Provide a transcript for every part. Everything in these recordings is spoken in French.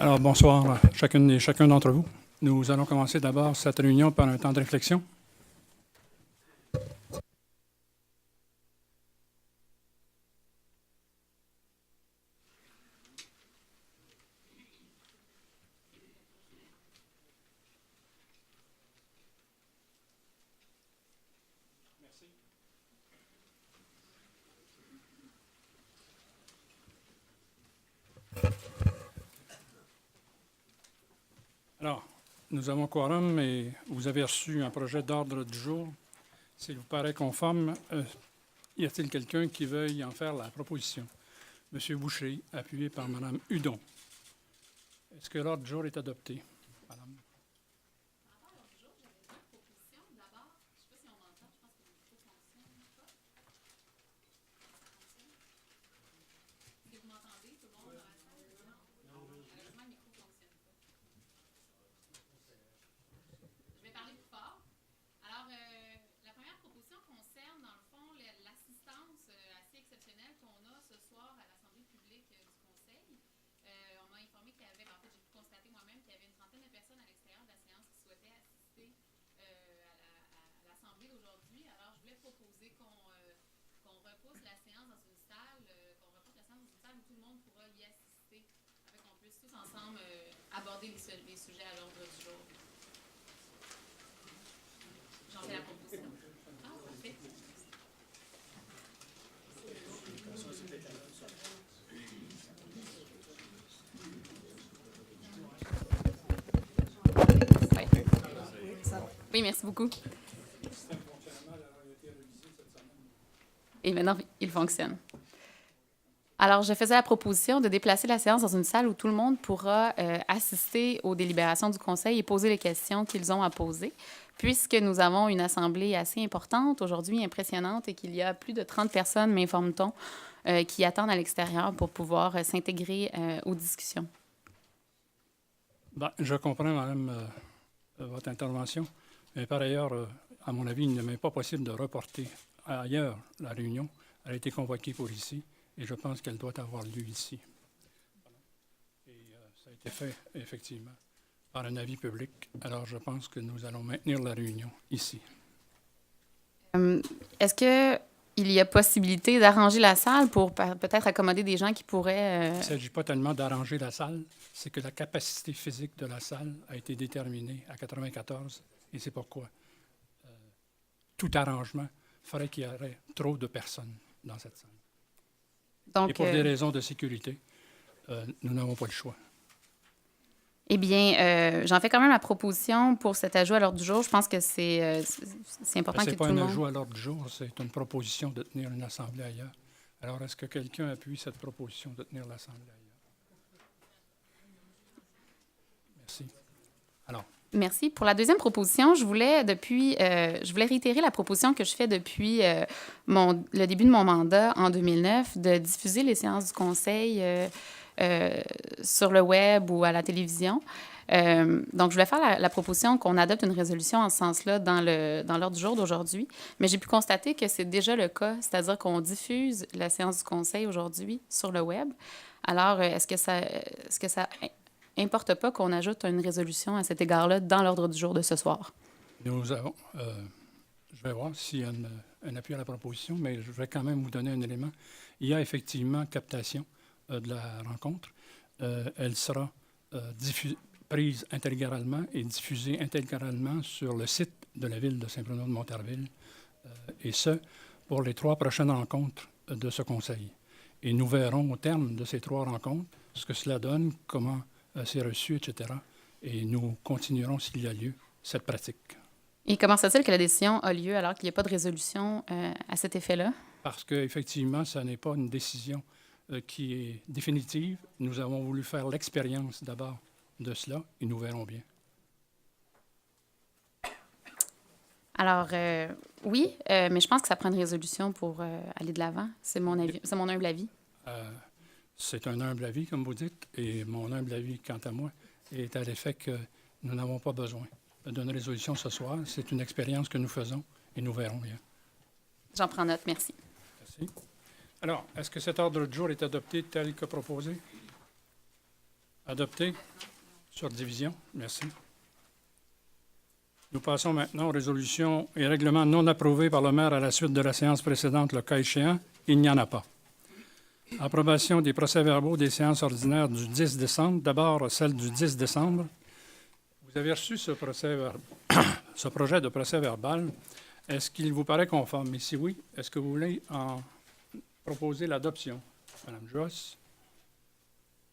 Alors, bonsoir à chacune et chacun d'entre vous. Nous allons commencer d'abord cette réunion par un temps de réflexion. Alors, nous avons quorum et vous avez reçu un projet d'ordre du jour. S'il vous paraît conforme, y a-t-il quelqu'un qui veuille en faire la proposition? Monsieur Boucher, appuyé par Madame Hudon. Est-ce que l'ordre du jour est adopté? Madame. Aborder les sujets à l'ordre du jour. J'en fais la proposition. Ah, parfait. Oui, merci beaucoup. Et maintenant, il fonctionne. Alors, je faisais la proposition de déplacer la séance dans une salle où tout le monde pourra assister aux délibérations du Conseil et poser les questions qu'ils ont à poser, puisque nous avons une assemblée assez importante aujourd'hui, impressionnante, et qu'il y a plus de 30 personnes, m'informe-t-on, qui attendent à l'extérieur pour pouvoir s'intégrer aux discussions. Ben, je comprends, Madame, votre intervention, mais par ailleurs, à mon avis, il n'est même pas possible de reporter ailleurs la réunion. Elle a été convoquée pour ici. Et je pense qu'elle doit avoir lieu ici. Et ça a été fait, effectivement, par un avis public. Alors, je pense que nous allons maintenir la réunion ici. Est-ce qu'il y a possibilité d'arranger la salle pour peut-être accommoder des gens qui pourraient... Il ne s'agit pas tellement d'arranger la salle, c'est que la capacité physique de la salle a été déterminée à 94, et c'est pourquoi tout arrangement ferait qu'il y aurait trop de personnes dans cette salle. Donc, et pour des raisons de sécurité, nous n'avons pas le choix. Eh bien, j'en fais quand même la proposition pour cet ajout à l'ordre du jour. Je pense que c'est important que tout le monde... Ce n'est pas un ajout à l'ordre du jour, c'est une proposition de tenir une assemblée ailleurs. Alors, est-ce que quelqu'un appuie cette proposition de tenir l'assemblée ailleurs? Merci. Alors. Merci. Pour la deuxième proposition, je voulais réitérer la proposition que je fais depuis le début de mon mandat en 2009, de diffuser les séances du Conseil sur le web ou à la télévision. Donc, je voulais faire la proposition qu'on adopte une résolution en ce sens-là dans l'ordre du jour d'aujourd'hui. Mais j'ai pu constater que c'est déjà le cas, c'est-à-dire qu'on diffuse la séance du Conseil aujourd'hui sur le web. Alors, est-ce que ça importe pas qu'on ajoute une résolution à cet égard-là dans l'ordre du jour de ce soir? Nous avons... je vais voir s'il y a un appui à la proposition, mais je vais quand même vous donner un élément. Il y a effectivement captation de la rencontre. Elle sera prise intégralement et diffusée intégralement sur le site de la ville de Saint-Bruno de Montarville, et ce, pour les 3 prochaines rencontres de ce conseil. Et nous verrons au terme de ces 3 rencontres ce que cela donne, comment c'est reçu, etc. Et nous continuerons, s'il y a lieu, cette pratique. Et comment se fait-il que la décision a lieu alors qu'il n'y a pas de résolution à cet effet-là? Parce qu'effectivement, ce n'est pas une décision qui est définitive. Nous avons voulu faire l'expérience d'abord de cela et nous verrons bien. Alors, oui, mais je pense que ça prend une résolution pour aller de l'avant. C'est mon humble avis. C'est un humble avis, comme vous dites, et mon humble avis, quant à moi, est à l'effet que nous n'avons pas besoin d'une résolution ce soir. C'est une expérience que nous faisons et nous verrons bien. J'en prends note. Merci. Merci. Alors, est-ce que cet ordre du jour est adopté tel que proposé? Adopté. Sur division. Merci. Nous passons maintenant aux résolutions et règlements non approuvés par le maire à la suite de la séance précédente, le cas échéant. Il n'y en a pas. Approbation des procès-verbaux des séances ordinaires du 10 décembre. D'abord, celle du 10 décembre. Vous avez reçu ce projet de procès-verbal. Est-ce qu'il vous paraît conforme? Et si oui, est-ce que vous voulez en proposer l'adoption? Mme Josse.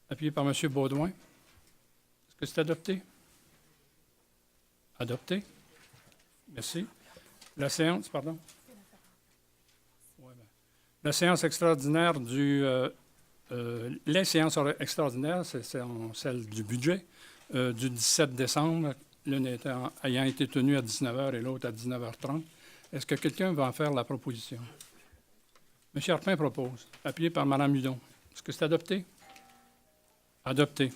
Appuyé par M. Baudouin. Est-ce que c'est adopté? Adopté. Merci. La séance, pardon. La séance extraordinaire les séances extraordinaires, c'est celle du budget, du 17 décembre, l'une ayant été tenue à 19h et l'autre à 19h30. Est-ce que quelqu'un va en faire la proposition? M. Arpin propose, appuyé par Mme Hudon. Est-ce que c'est adopté? Adopté.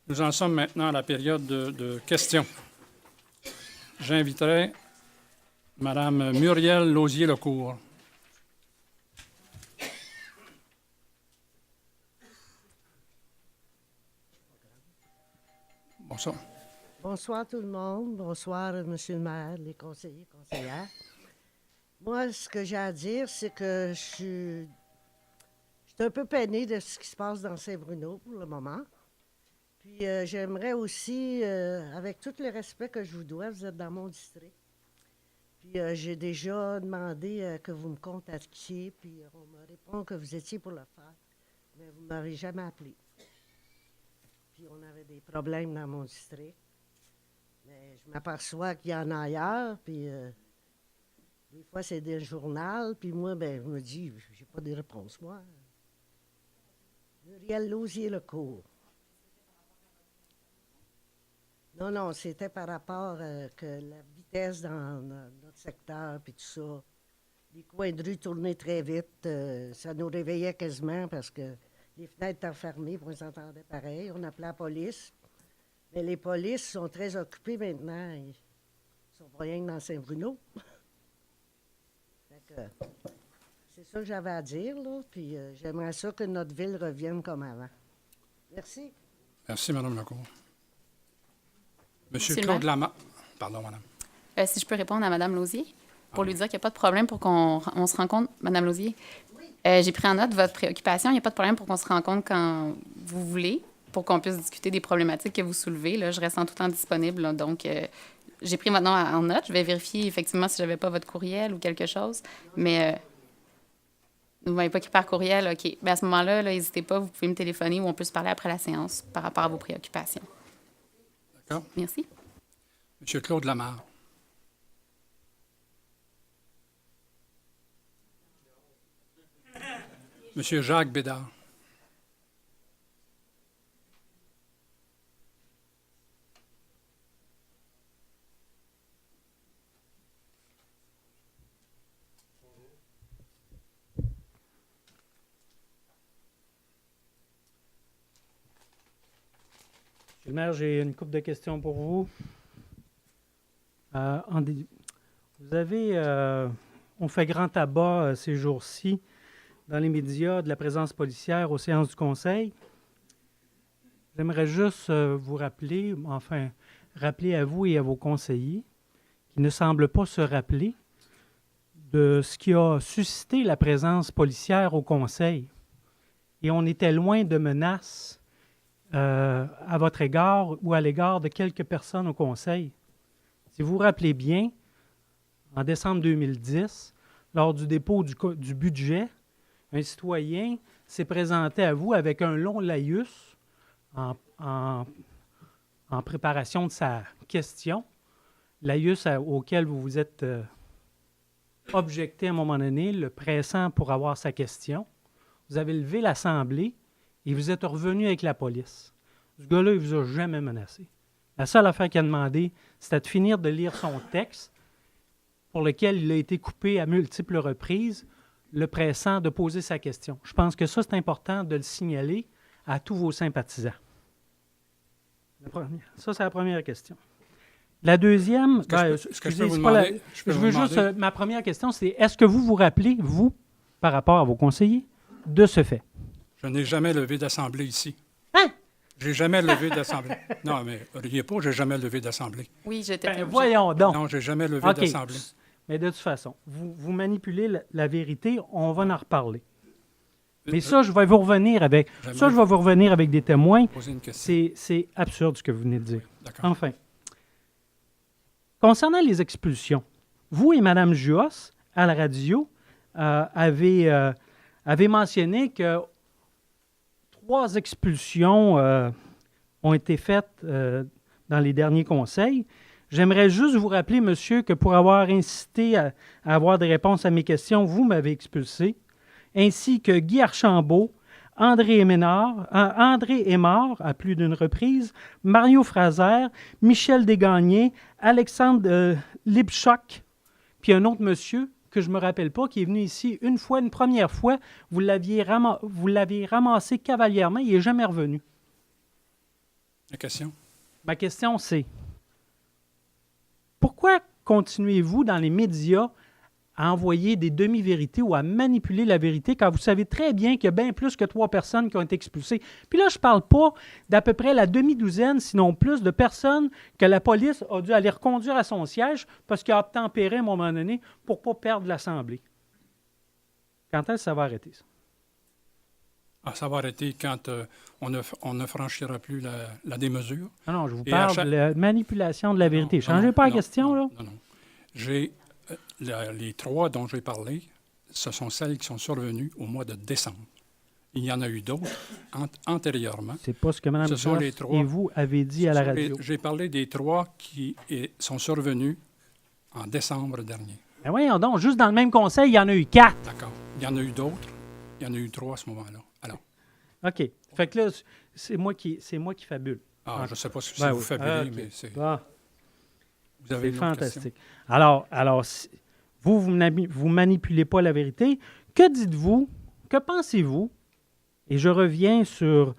Nous en sommes maintenant à la période de questions. J'inviterai Mme Muriel Lausier-Lecourt. Bonsoir. Bonsoir tout le monde. Bonsoir, Monsieur le maire, les conseillers, conseillères. Moi, ce que j'ai à dire, c'est que je suis un peu peinée de ce qui se passe dans Saint-Bruno pour le moment. Puis j'aimerais aussi, avec tout le respect que je vous dois, vous êtes dans mon district. Puis j'ai déjà demandé que vous me contactiez, puis on me répond que vous étiez pour le faire. Mais vous ne m'avez jamais appelé. Puis on avait des problèmes dans mon district. Mais je m'aperçois qu'il y en a ailleurs, puis des fois c'est des journaux, puis moi, ben, je me dis, j'ai pas de réponse, moi. Muriel Lausier-Lecourt. Non, c'était par rapport que la vitesse dans notre secteur, puis tout ça. Les coins de rue tournaient très vite, ça nous réveillait quasiment parce que les fenêtres étaient fermées, puis on s'entendait pareil. On appelait la police. Mais les polices sont très occupées maintenant. Ils sont pas rien que dans Saint-Bruno. C'est ça que j'avais à dire, là. Puis j'aimerais ça que notre ville revienne comme avant. Merci. Merci, Mme Lecourt. Monsieur Claude Lamar. Pardon, madame. Si je peux répondre à Mme Lausier, pour lui dire qu'il n'y a pas de problème pour qu'on se rencontre. Mme Lausier, j'ai pris en note votre préoccupation. Il n'y a pas de problème pour qu'on se rencontre quand vous voulez, pour qu'on puisse discuter des problématiques que vous soulevez. Là, je reste en tout temps disponible. Là, donc, j'ai pris maintenant en note. Je vais vérifier effectivement si je n'avais pas votre courriel ou quelque chose. Mais vous ne m'avez pas écrit par courriel. OK. Mais à ce moment-là, n'hésitez pas. Vous pouvez me téléphoner ou on peut se parler après la séance par rapport à vos préoccupations. D'accord. Merci. Monsieur Claude Lamar. Monsieur Jacques Bédard. Monsieur le maire, j'ai une couple de questions pour vous. Vous avez, on fait grand tabac ces jours-ci dans les médias de la présence policière aux séances du Conseil. J'aimerais juste vous rappeler, rappeler à vous et à vos conseillers qui ne semblent pas se rappeler de ce qui a suscité la présence policière au Conseil. Et on était loin de menaces à votre égard ou à l'égard de quelques personnes au Conseil. Si vous vous rappelez bien, en décembre 2010, lors du dépôt du budget, un citoyen s'est présenté à vous avec un long laïus en préparation de sa question, laïus auquel vous vous êtes objecté à un moment donné, le pressant pour avoir sa question. Vous avez levé l'Assemblée et vous êtes revenu avec la police. Ce gars-là, il ne vous a jamais menacé. La seule affaire qu'il a demandé, c'était de finir de lire son texte pour lequel il a été coupé à multiples reprises, le pressant de poser sa question. Je pense que ça, c'est important de le signaler à tous vos sympathisants. Ça, c'est la première question. La deuxième, ma première question, c'est est-ce que vous vous rappelez, vous, par rapport à vos conseillers, de ce fait? Je n'ai jamais levé d'assemblée ici. J'ai jamais levé d'assemblée. Non, mais riez pas, j'ai jamais levé d'assemblée. Oui, j'étais Ben, très obligée. voyons donc. Non, j'ai jamais levé OK. d'assemblée. Mais de toute façon, vous manipulez la vérité, on va en reparler. Mais ça, je vais vous revenir avec. J'aimerais Ça, je vais vous revenir avec des témoins. poser une question. C'est absurde ce que vous venez de dire. D'accord. Enfin. Concernant les expulsions, vous et Mme Juos, à la radio, avez mentionné que 3 expulsions ont été faites dans les derniers conseils. J'aimerais juste vous rappeler, monsieur, que pour avoir incité à avoir des réponses à mes questions, vous m'avez expulsé, ainsi que Guy Archambault, André Aymard à plus d'une reprise, Mario Fraser, Michel Desgagnés, Alexandre Lipchuk, puis un autre monsieur que je ne me rappelle pas, qui est venu ici une première fois, vous l'aviez ramassé cavalièrement, il n'est jamais revenu. La question? Ma question, c'est pourquoi continuez-vous dans les médias à envoyer des demi-vérités ou à manipuler la vérité quand vous savez très bien qu'il y a bien plus que 3 personnes qui ont été expulsées? Puis là, je ne parle pas d'à peu près la demi-douzaine, sinon plus, de personnes que la police a dû aller reconduire à son siège parce qu'il a obtempéré à un moment donné pour ne pas perdre l'Assemblée. Quand est-ce que ça va arrêter, ça? Ah, ça va arrêter quand on ne franchira plus la démesure. Non, je vous Et à parle chaque- de la manipulation de la vérité. Non, Changez non, pas la non, question, là. Non. J'ai les 3 dont j'ai parlé, ce sont celles qui sont survenues au mois de décembre. Il y en a eu d'autres antérieurement. C'est pas ce que Mme Ce sont Joss les 3. et vous avez dit à la radio. J'ai parlé des 3 qui sont survenus en décembre dernier. Ben voyons donc, juste dans le même conseil, il y en a eu 4. D'accord. Il y en a eu d'autres. Il y en a eu 3 à ce moment-là. Alors, OK. Fait que là, c'est moi qui fabule. je ne sais pas si Ben vous oui. fabulez, OK. mais c'est... Ah, Vous avez c'est une autre question? fantastique. Alors vous manipulez pas la vérité. Que dites-vous? Que pensez-vous? Et je reviens sur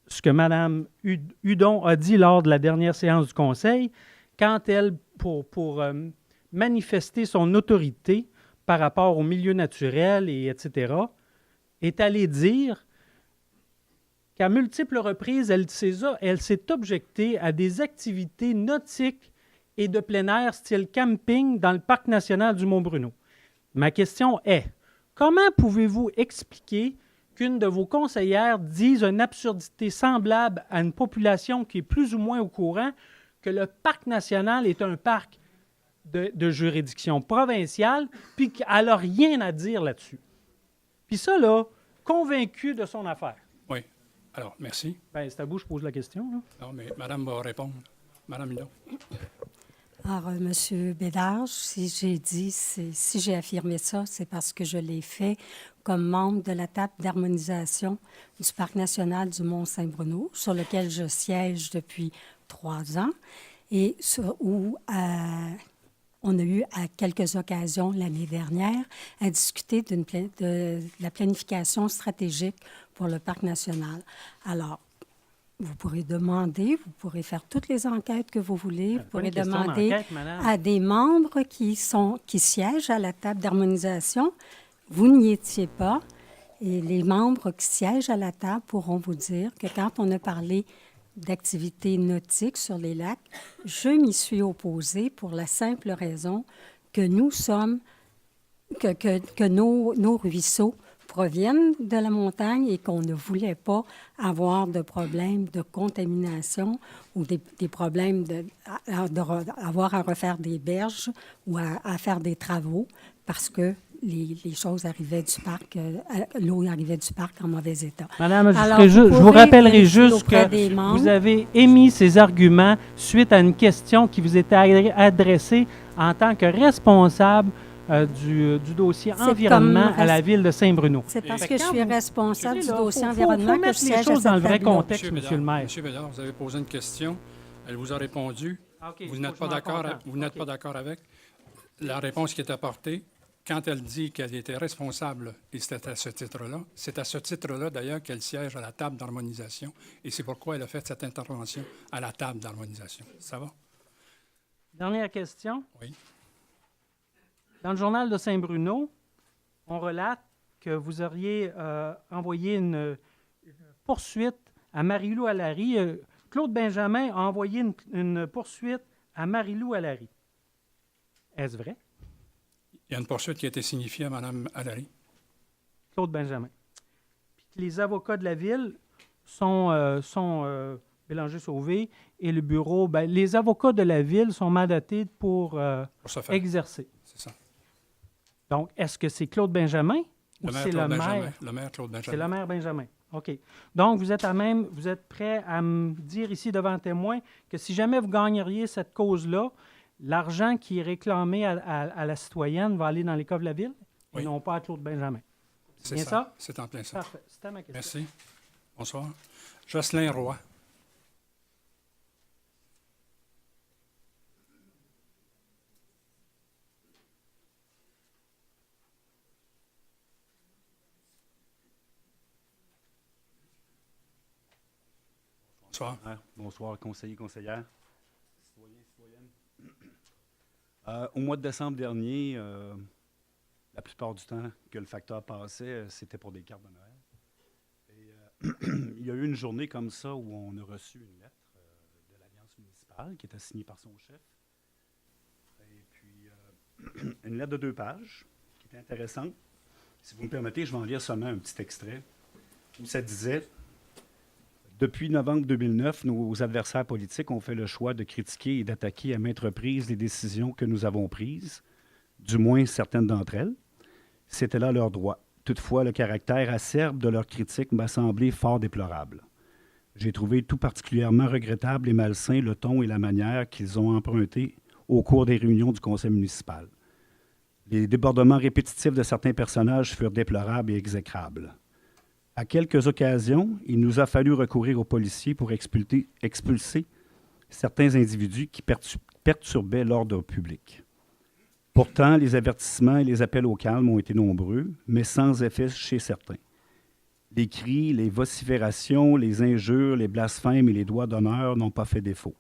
ce que Mme Hudon a dit lors de la dernière séance du Conseil, quand elle, pour manifester son autorité par rapport au milieu naturel, et etc., est allée dire qu'à multiples reprises, elle s'est objectée à des activités nautiques et de plein air, style camping, dans le parc national du Mont-Bruno. Ma question est, comment pouvez-vous expliquer qu'une de vos conseillères dise une absurdité semblable à une population qui est plus ou moins au courant que le parc national est un parc de juridiction provinciale, puis qu'elle n'a rien à dire là-dessus? Puis ça, là, convaincu de son affaire. Oui. Alors, merci. Bien, c'est à vous que je pose la question, là. Non, mais Madame va répondre. Madame Hudon. Alors, M. Bédard, si j'ai affirmé ça, c'est parce que je l'ai fait comme membre de la table d'harmonisation du Parc national du Mont-Saint-Bruno, sur lequel je siège depuis 3 ans, et où on a eu à quelques occasions l'année dernière à discuter de la planification stratégique pour le Parc national. Alors, vous pourrez demander, vous pourrez faire toutes les enquêtes que vous voulez, vous pourrez demander à des membres qui siègent à la table d'harmonisation. Vous n'y étiez pas, et les membres qui siègent à la table pourront vous dire que quand on a parlé d'activités nautiques sur les lacs, je m'y suis opposée pour la simple raison que nos ruisseaux proviennent de la montagne et qu'on ne voulait pas avoir de problèmes de contamination ou des problèmes d'avoir à refaire des berges ou à faire des travaux parce que les choses arrivaient du parc, l'eau arrivait du parc en mauvais état. Madame, Alors, je vous rappellerai vérifier juste auprès que des membres. vous avez émis ces arguments suite à une question qui vous était adressée en tant que responsable du dossier C'est environnement comme à la ville de Saint-Bruno. C'est parce Fait que je quand suis vous- responsable du Là, dossier faut environnement que je mettre les siège à choses dans le cette vrai table-là. contexte, monsieur le maire. Monsieur Bédard, vous avez posé une question. Elle vous a répondu. OK, Vous faut n'êtes que pas je m'en d'accord. contente. Vous n'êtes OK. pas d'accord avec la réponse qui est apportée. Quand elle dit qu'elle était responsable, et c'est à ce titre-là, c'est à ce titre-là, d'ailleurs, qu'elle siège à la table d'harmonisation, et c'est pourquoi elle a fait cette intervention à la table d'harmonisation. Ça va? Dernière question. Oui. Dans le journal de Saint-Bruno, on relate que vous auriez envoyé une poursuite à Marie-Lou Allary. Claude Benjamin a envoyé une poursuite à Marie-Lou Allary. Est-ce vrai? Il y a une poursuite qui a été signifiée à Mme Allary. Claude Benjamin. Puis que les avocats de la ville sont Bélanger-Sauvé et le bureau. Ben, les avocats de la ville sont mandatés pour Pour ce faire. exercer. C'est ça. Donc, est-ce que c'est Claude Benjamin ou c'est le maire? Le maire Claude Benjamin. C'est le maire Benjamin. OK. Donc, vous êtes prêt à me dire ici devant témoin que si jamais vous gagneriez cette cause-là, l'argent qui est réclamé à la citoyenne va aller dans les coffres de la ville Oui. et non pas à Claude Benjamin. C'est bien ça. ça? C'est en plein ça. Parfait. C'était ma question. Merci. Bonsoir. Jocelyn Roy. Bonsoir. Bonsoir, conseillers, conseillères, citoyens, citoyennes. Au mois de décembre dernier, la plupart du temps que le facteur passait, c'était pour des cartes de Noël. Et, il y a eu une journée comme ça où on a reçu une lettre de l'Alliance municipale qui était signée par son chef. Et puis, une lettre de 2 pages qui était intéressante. Si vous me permettez, je vais en lire seulement un petit extrait où ça disait... Depuis novembre 2009, nos adversaires politiques ont fait le choix de critiquer et d'attaquer à maintes reprises les décisions que nous avons prises, du moins certaines d'entre elles. C'était là leur droit. Toutefois, le caractère acerbe de leurs critiques m'a semblé fort déplorable. J'ai trouvé tout particulièrement regrettable et malsain le ton et la manière qu'ils ont empruntés au cours des réunions du conseil municipal. Les débordements répétitifs de certains personnages furent déplorables et exécrables. À quelques occasions, il nous a fallu recourir aux policiers pour expulser certains individus qui perturbaient l'ordre public. Pourtant, les avertissements et les appels au calme ont été nombreux, mais sans effet chez certains. Les cris, les vociférations, les injures, les blasphèmes et les doigts d'honneur n'ont pas fait défaut.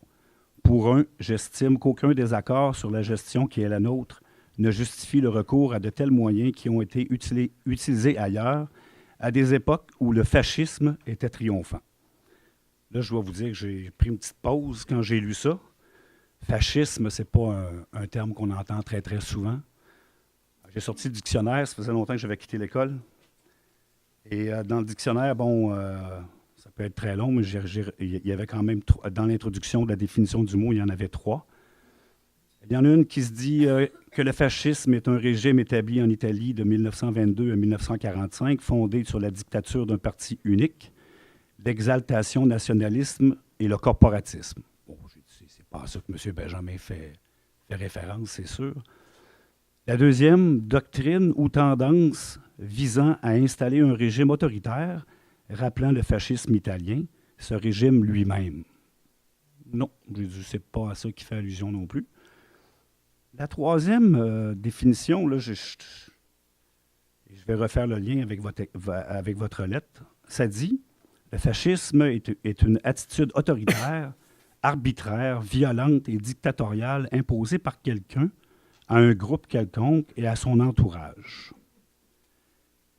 Pour eux, j'estime qu'aucun désaccord sur la gestion qui est la nôtre ne justifie le recours à de tels moyens qui ont été utilisés ailleurs, à des époques où le fascisme était triomphant. Là, je dois vous dire que j'ai pris une petite pause quand j'ai lu ça. Fascisme, ce n'est pas un terme qu'on entend très, très souvent. J'ai sorti le dictionnaire, ça faisait longtemps que j'avais quitté l'école. Et dans le dictionnaire, ça peut être très long, mais il y avait quand même, dans l'introduction de la définition du mot, il y en avait 3. Il y en a une qui se dit que le fascisme est un régime établi en Italie de 1922 à 1945, fondé sur la dictature d'un parti unique, l'exaltation nationalisme et le corporatisme. Bon, c'est pas à ça que M. Benjamin fait référence, c'est sûr. La deuxième, doctrine ou tendance visant à installer un régime autoritaire, rappelant le fascisme italien, ce régime lui-même. Non, c'est pas à ça qu'il fait allusion non plus. La troisième définition, là, je vais refaire le lien avec votre lettre. Ça dit « Le fascisme est une attitude autoritaire, arbitraire, violente et dictatoriale imposée par quelqu'un à un groupe quelconque et à son entourage. »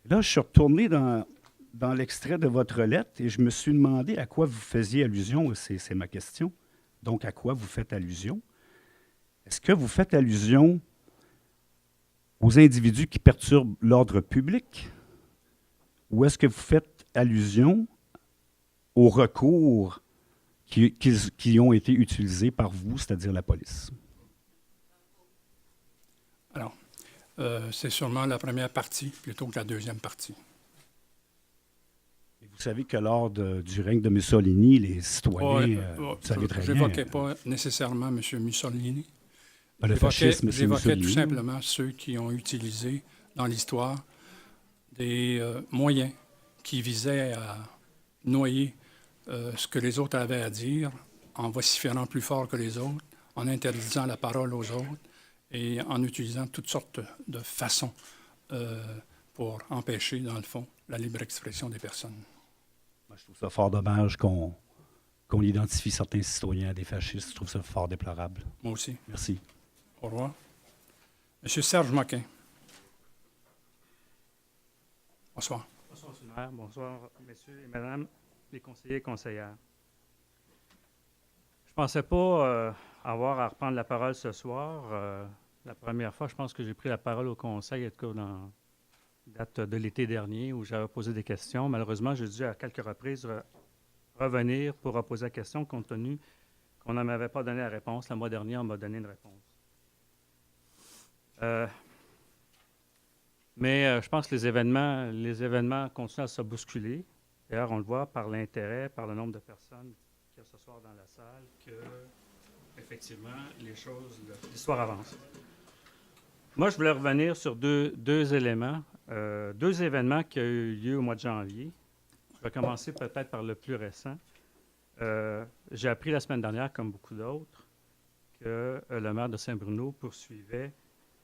Là, je suis retourné dans l'extrait de votre lettre et je me suis demandé à quoi vous faisiez allusion. C'est ma question. Donc, à quoi vous faites allusion? Est-ce que vous faites allusion aux individus qui perturbent l'ordre public ou est-ce que vous faites allusion aux recours qui ont été utilisés par vous, c'est-à-dire la police? Alors, c'est sûrement la première partie plutôt que la deuxième partie. Et vous savez que lors du règne de Mussolini, les citoyens, vous savez très je bien... n'évoquais pas nécessairement M. Mussolini. Le fascisme, c'est J'évoquais Mussolini. tout simplement ceux qui ont utilisé dans l'histoire des moyens qui visaient à noyer ce que les autres avaient à dire en vociférant plus fort que les autres, en interdisant la parole aux autres et en utilisant toutes sortes de façons pour empêcher, dans le fond, la libre expression des personnes. Moi, je trouve ça fort dommage qu'on identifie certains citoyens à des fascistes. Je trouve ça fort déplorable. Moi aussi. Merci. Au revoir. Monsieur Serge Moquin. Bonsoir. Bonsoir, M. le maire. Bonsoir, messieurs et madame les conseillers et conseillères. Je ne pensais pas avoir à reprendre la parole ce soir. La première fois, je pense que j'ai pris la parole au conseil, en tout cas dans date de l'été dernier, où j'avais posé des questions. Malheureusement, j'ai dû à quelques reprises revenir pour reposer la question, compte tenu qu'on ne m'avait pas donné la réponse. Le mois dernier, on m'a donné une réponse. Mais je pense que les événements continuent à se bousculer. D'ailleurs, on le voit par l'intérêt, par le nombre de personnes qu'il y a ce soir dans la salle, que, effectivement, l'histoire avance. Moi, je voulais revenir sur deux éléments, deux événements qui ont eu lieu au mois de janvier. Je vais commencer peut-être par le plus récent. J'ai appris la semaine dernière, comme beaucoup d'autres, que le maire de Saint-Bruno poursuivait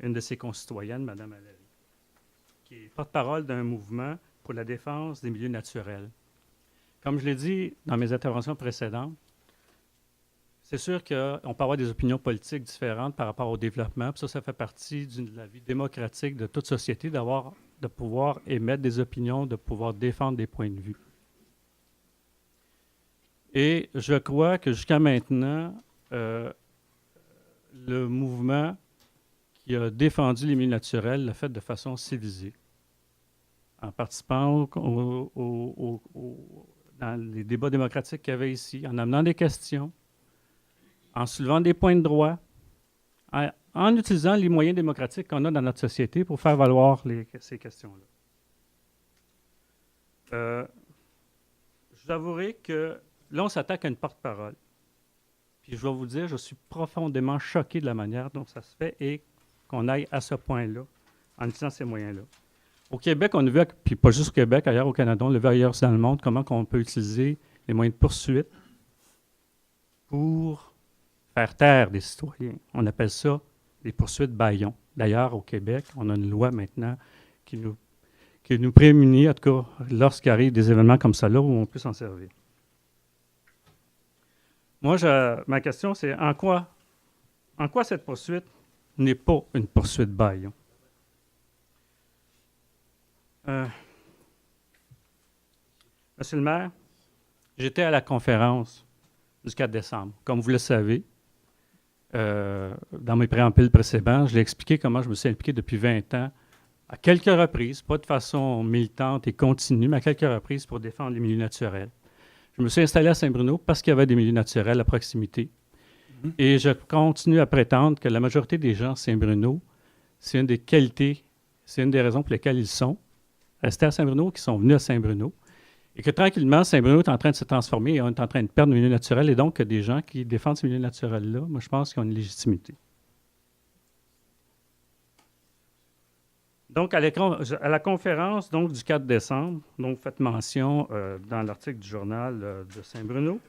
une de ses concitoyennes, Mme Valérie, qui est porte-parole d'un mouvement pour la défense des milieux naturels. Comme je l'ai dit dans mes interventions précédentes, c'est sûr qu'on peut avoir des opinions politiques différentes par rapport au développement, puis ça fait partie de la vie démocratique de toute société, de pouvoir émettre des opinions, de pouvoir défendre des points de vue. Et je crois que jusqu'à maintenant, le mouvement qui a défendu les milieux naturels l'a fait de façon civilisée, en participant dans les débats démocratiques qu'il y avait ici, en amenant des questions, en soulevant des points de droit, en utilisant les moyens démocratiques qu'on a dans notre société pour faire valoir ces questions-là. Je vous avouerai que là, on s'attaque à une porte-parole. Puis je vais vous dire, je suis profondément choqué de la manière dont ça se fait et qu'on aille à ce point-là, en utilisant ces moyens-là. Au Québec, on a vu, puis pas juste au Québec, ailleurs au Canada, on l'a vu ailleurs dans le monde, comment on peut utiliser les moyens de poursuite pour faire taire des citoyens. On appelle ça les poursuites bâillons. D'ailleurs, au Québec, on a une loi maintenant qui nous prémunit, en tout cas, lorsqu'il arrive des événements comme ça, là, où on peut s'en servir. Moi, ma question, c'est en quoi cette poursuite n'est pas une poursuite bâillon? Monsieur le maire, j'étais à la conférence du 4 décembre. Comme vous le savez, dans mes préambules précédents, je l'ai expliqué comment je me suis impliqué depuis 20 ans, à quelques reprises, pas de façon militante et continue, mais à quelques reprises pour défendre les milieux naturels. Je me suis installé à Saint-Bruno parce qu'il y avait des milieux naturels à proximité. Et je continue à prétendre que la majorité des gens à Saint-Bruno, c'est une des qualités, c'est une des raisons pour lesquelles ils sont restés à Saint-Bruno, qui sont venus à Saint-Bruno, et que tranquillement, Saint-Bruno est en train de se transformer et on est en train de perdre le milieu naturel, et donc que des gens qui défendent ce milieu naturel-là, moi, je pense qu'ils ont une légitimité. Donc, à la conférence donc, du 4 décembre, dont vous faites mention dans l'article du journal de Saint-Bruno,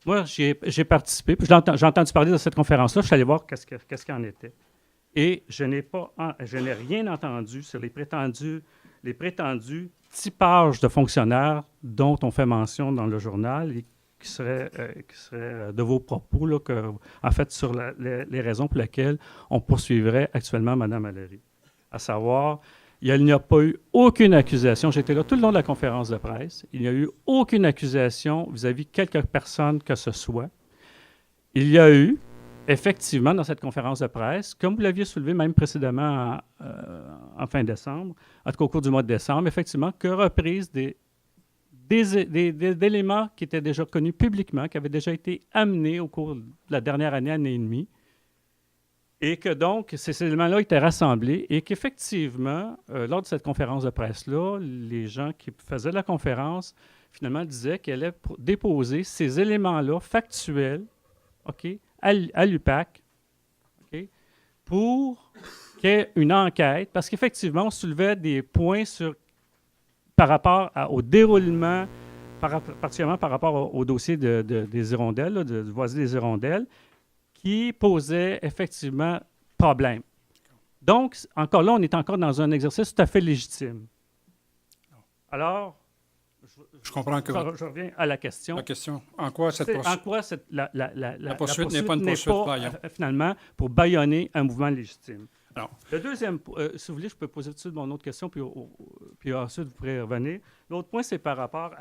moi, j'ai participé, puis j'ai entendu parler de cette conférence-là, je suis allé voir qu'est-ce qu'il en était. Et je n'ai rien entendu sur les prétendus typages de fonctionnaires dont on fait mention dans le journal et qui seraient de vos propos, là, en fait, sur les raisons pour lesquelles on poursuivrait actuellement Mme Valérie. À savoir, il n'y a pas eu aucune accusation. J'étais là tout le long de la conférence de presse. Il n'y a eu aucune accusation vis-à-vis de quelque personne que ce soit. Il y a eu, effectivement, dans cette conférence de presse, comme vous l'aviez soulevé même précédemment en fin décembre, en tout cas au cours du mois de décembre, effectivement, que reprise d'éléments qui étaient déjà connus publiquement, qui avaient déjà été amenés au cours de la dernière année et demie, et que donc ces éléments-là étaient rassemblés et qu'effectivement, lors de cette conférence de presse-là, les gens qui faisaient la conférence, finalement, disaient qu'elle allait déposer ces éléments-là factuels, OK, à l'UPAC, OK, pour qu'il y ait une enquête, parce qu'effectivement, on soulevait des points par rapport au déroulement, particulièrement par rapport au dossier des hirondelles, là, du voisin des hirondelles, qui posait effectivement problème. Donc, encore là, on est encore dans un exercice tout à fait légitime. Alors, je comprends que je reviens à la question. La question, en quoi cette poursuite? En quoi la poursuite n'est pas une poursuite bâillon? Finalement, pour bâillonner un mouvement légitime. Alors, Le deuxième, si vous voulez, je peux poser tout de suite mon autre question, puis ensuite vous pourrez revenir. L'autre point, c'est par rapport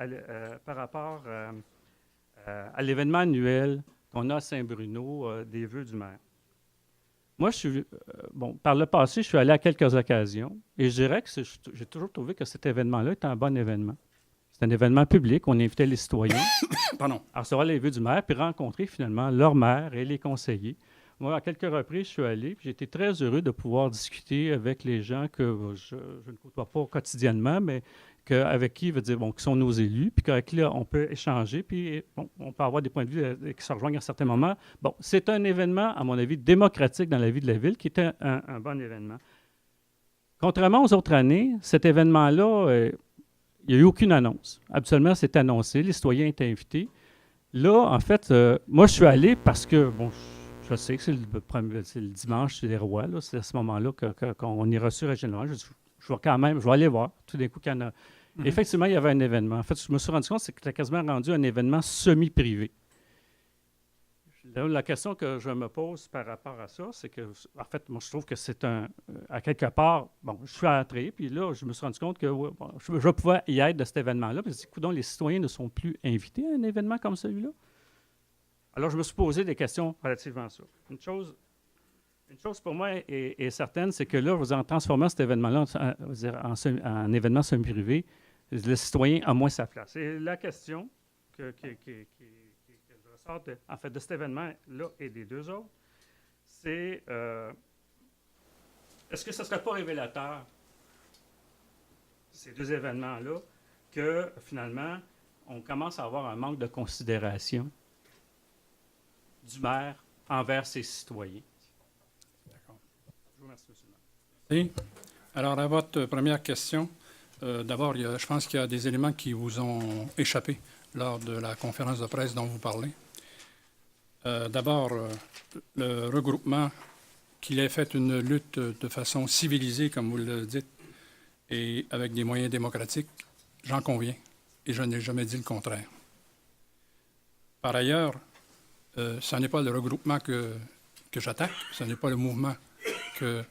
à l'événement annuel qu'on a à Saint-Bruno des vœux du maire. Moi, par le passé, je suis allé à quelques occasions et je dirais que j'ai toujours trouvé que cet événement-là est un bon événement. C'est un événement public. On invitait les citoyens à recevoir les vœux du maire puis rencontrer finalement leur maire et les conseillers. Moi, à quelques reprises, je suis allé puis j'ai été très heureux de pouvoir discuter avec les gens que je ne côtoie pas quotidiennement, mais avec qui, qui sont nos élus, puis avec qui là, on peut échanger, puis on peut avoir des points de vue qui se rejoignent à certains moments. Bon, c'est un événement, à mon avis, démocratique dans la vie de la ville, qui était un bon événement. Contrairement aux autres années, cet événement-là, il n'y a eu aucune annonce. Habituellement, c'est annoncé, les citoyens étaient invités. Là, en fait, moi, je suis allé parce que, je sais que c'est le dimanche des rois, là, c'est à ce moment-là qu'on est reçu régionalement. Je vais aller voir, tout d'un coup, qu'il y en a. Effectivement, il y avait un événement. En fait, je me suis rendu compte que c'était quasiment rendu un événement semi-privé. Là, la question que je me pose par rapport à ça, c'est que, en fait, moi, je trouve que c'est à quelque part, je suis entré, puis là, je me suis rendu compte que je pouvais y être de cet événement-là, parce que, les citoyens ne sont plus invités à un événement comme celui-là. Alors, je me suis posé des questions relativement à ça. Une chose pour moi est certaine, c'est que là, en transformant cet événement-là en événement semi-privé, le citoyen a moins sa place. Et la question que ressort de cet événement-là et des deux autres, c'est est-ce que ce ne serait pas révélateur, ces deux événements-là, que finalement, on commence à avoir un manque de considération du maire envers ses citoyens? D'accord. Je vous remercie, M. le maire. Alors, à votre première question, d'abord, je pense qu'il y a des éléments qui vous ont échappé lors de la conférence de presse dont vous parlez. D'abord, le regroupement, qu'il ait fait une lutte de façon civilisée, comme vous le dites, et avec des moyens démocratiques, j'en conviens, et je n'ai jamais dit le contraire. Par ailleurs, ce n'est pas le regroupement que j'attaque, ce n'est pas le mouvement que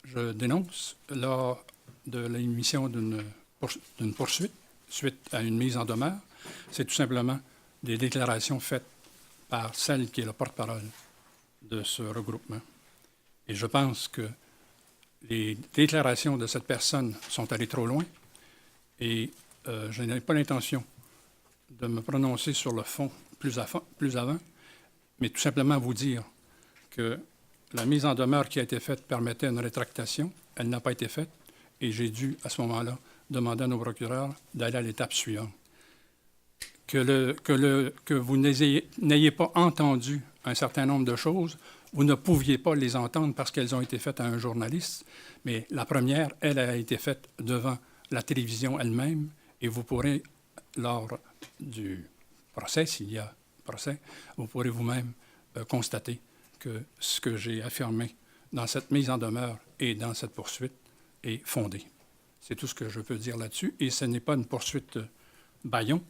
je dénonce lors de l'émission d'une poursuite suite à une mise en demeure. C'est tout simplement des déclarations faites par celle qui est le porte-parole de ce regroupement. Et je pense que les déclarations de cette personne sont allées trop loin et je n'ai pas l'intention de me prononcer sur le fond plus avant, mais tout simplement vous dire que la mise en demeure qui a été faite permettait une rétractation. Elle n'a pas été faite et j'ai dû, à ce moment-là, demander à nos procureurs d'aller à l'étape suivante. Que vous n'ayez pas entendu un certain nombre de choses, vous ne pouviez pas les entendre parce qu'elles ont été faites à un journaliste, mais la première, elle a été faite devant la télévision elle-même et vous pourrez, lors du procès, s'il y a procès, vous pourrez vous-même constater que ce que j'ai affirmé dans cette mise en demeure et dans cette poursuite est fondé. C'est tout ce que je peux dire là-dessus. Et ce n'est pas une poursuite bâillon.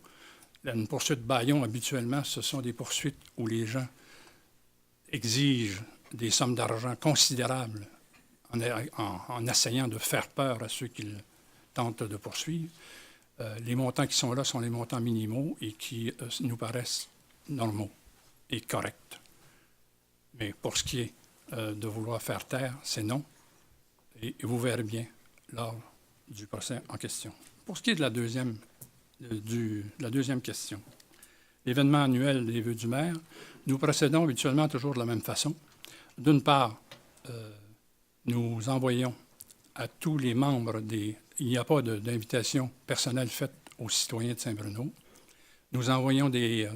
Une poursuite bâillon, habituellement, ce sont des poursuites où les gens exigent des sommes d'argent considérables en essayant de faire peur à ceux qu'ils tentent de poursuivre. Les montants qui sont là sont les montants minimaux et qui nous paraissent normaux et corrects. Mais pour ce qui est de vouloir faire taire, c'est non. Et vous verrez bien lors du procès en question. Pour ce qui est de la deuxième question, l'événement annuel des vœux du maire, nous procédons habituellement toujours de la même façon. D'une part, nous envoyons à tous les membres il n'y a pas d'invitation personnelle faite aux citoyens de Saint-Bruno. Nous envoyons des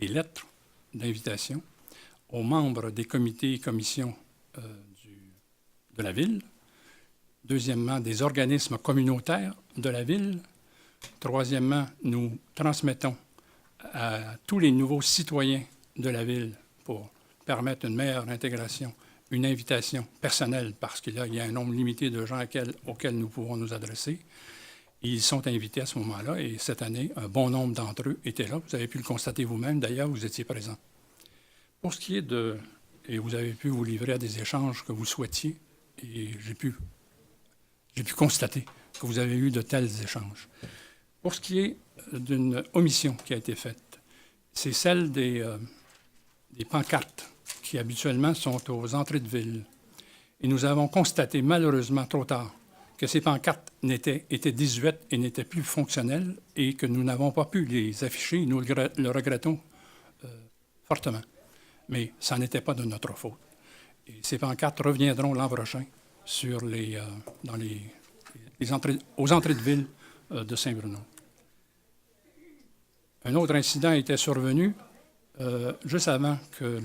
lettres d'invitation aux membres des comités et commissions de la ville. Deuxièmement, des organismes communautaires de la ville. Troisièmement, nous transmettons à tous les nouveaux citoyens de la ville pour permettre une meilleure intégration, une invitation personnelle parce qu'il y a un nombre limité de gens auxquels nous pouvons nous adresser. Et ils sont invités à ce moment-là et cette année, un bon nombre d'entre eux étaient là. Vous avez pu le constater vous-même, d'ailleurs, vous étiez présents. Pour ce qui est et vous avez pu vous livrer à des échanges que vous souhaitiez et j'ai pu constater que vous avez eu de tels échanges. Pour ce qui est d'une omission qui a été faite, c'est celle des pancartes qui habituellement sont aux entrées de ville. Et nous avons constaté, malheureusement trop tard, que ces pancartes étaient désuètes et n'étaient plus fonctionnelles et que nous n'avons pas pu les afficher. Nous le regrettons fortement. Mais ça n'était pas de notre faute. Et ces pancartes reviendront l'an prochain sur aux entrées de ville de Saint-Bruno. Un autre incident était survenu juste avant que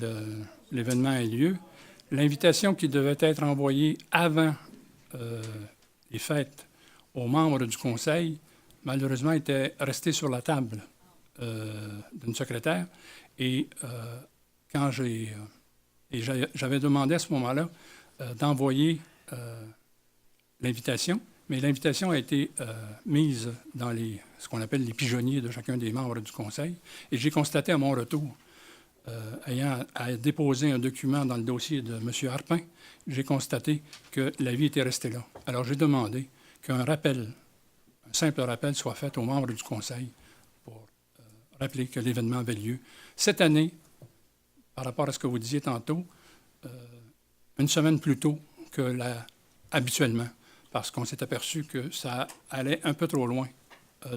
l'événement ait lieu. L'invitation qui devait être envoyée avant les fêtes aux membres du conseil, malheureusement, était restée sur la table d'une secrétaire. Et quand j'avais demandé à ce moment-là d'envoyer l'invitation, mais l'invitation a été mise dans ce qu'on appelle les pigeonniers de chacun des membres du conseil. Et j'ai constaté à mon retour, ayant à déposer un document dans le dossier de M. Harpin, j'ai constaté que l'avis était resté là. Alors j'ai demandé qu'un simple rappel soit fait aux membres du conseil pour rappeler que l'événement avait lieu. Cette année, par rapport à ce que vous disiez tantôt, une semaine plus tôt que habituellement, parce qu'on s'est aperçu que ça allait un peu trop loin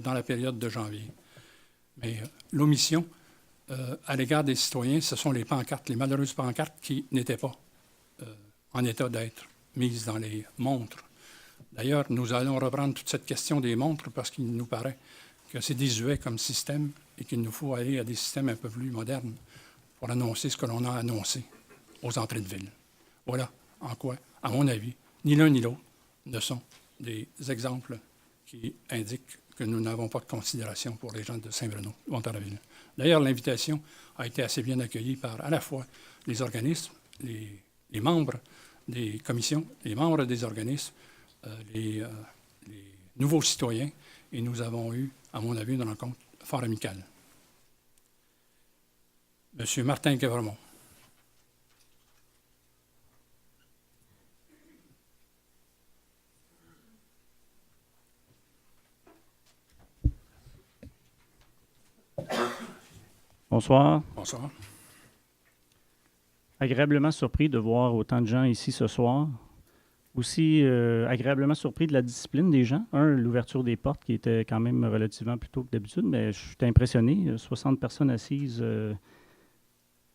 dans la période de janvier. Mais l'omission à l'égard des citoyens, ce sont les pancartes, les malheureuses pancartes qui n'étaient pas en état d'être mises dans les montres. D'ailleurs, nous allons reprendre toute cette question des montres parce qu'il nous paraît que c'est désuet comme système et qu'il nous faut aller à des systèmes un peu plus modernes pour annoncer ce que l'on a annoncé aux entrées de ville. Voilà en quoi, à mon avis, ni l'un ni l'autre ne sont des exemples qui indiquent que nous n'avons pas de considération pour les gens de Saint-Bruno, Montarville. D'ailleurs, l'invitation a été assez bien accueillie par à la fois les organismes, les membres des commissions, les membres des organismes, les nouveaux citoyens, et nous avons eu, à mon avis, une rencontre fort amicale. M. Martin Guévremont. Bonsoir. Bonsoir. Agréablement surpris de voir autant de gens ici ce soir. Aussi agréablement surpris de la discipline des gens. L'ouverture des portes qui était quand même relativement plus tôt que d'habitude, mais je suis impressionné. 60 personnes assises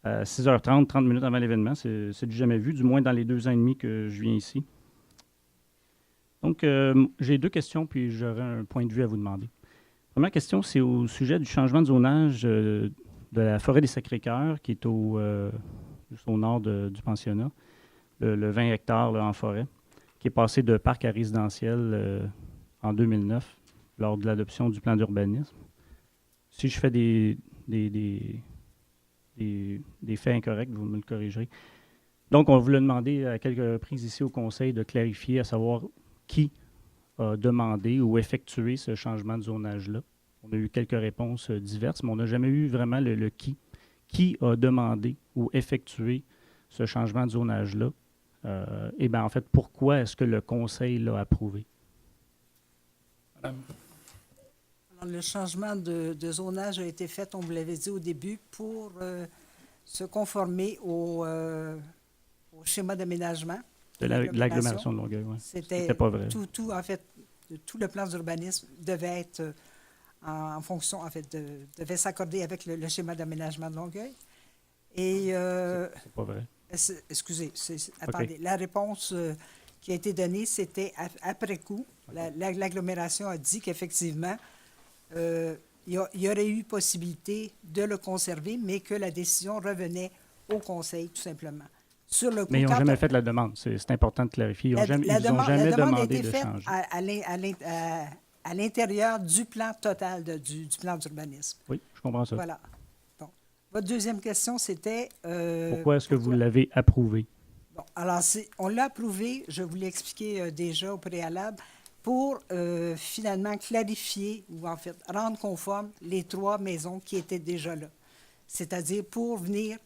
à 6h30, 30 minutes avant l'événement. C'est du jamais vu, du moins dans les 2 ans et demi que je viens ici. Donc, j'ai 2 questions, puis j'aurai un point de vue à vous demander. Première question, c'est au sujet du changement de zonage de la forêt des Sacré-Cœurs, qui est juste au nord du pensionnat, le 20 hectares là, en forêt, qui est passé de parc à résidentiel en 2009, lors de l'adoption du plan d'urbanisme. Si je fais des faits incorrects, vous me le corrigerez. Donc, on voulait demander à quelques reprises ici au Conseil de clarifier, à savoir qui a demandé ou effectué ce changement de zonage-là. On a eu quelques réponses diverses, mais on n'a jamais eu vraiment le qui. Qui a demandé ou effectué ce changement de zonage-là? Et bien, en fait, pourquoi est-ce que le Conseil l'a approuvé? Madame. Alors, le changement de zonage a été fait, on vous l'avait dit au début, pour se conformer au schéma d'aménagement. De l'agglomération de Longueuil, oui. C'était pas vrai. En fait, tout le plan d'urbanisme devait être en fonction, en fait, devait s'accorder avec le schéma d'aménagement de Longueuil. Et c'est pas vrai. Excusez, attendez. La réponse qui a été donnée, c'était après coup. Okay. L'agglomération a dit qu'effectivement, il y aurait eu possibilité de le conserver, mais que la décision revenait au Conseil, tout simplement. Sur le coup, mais ils n'ont jamais fait la demande. C'est important de clarifier. Ils n'ont jamais demandé de changer. À l'intérieur du plan total du plan d'urbanisme. Oui, je comprends ça. Voilà. Bon. Votre deuxième question, c'était... pourquoi est-ce que vous l'avez approuvé? Bon, alors, on l'a approuvé, je vous l'ai expliqué déjà au préalable, pour finalement clarifier ou en fait rendre conforme les 3 maisons qui étaient déjà là. C'est-à-dire pour venir,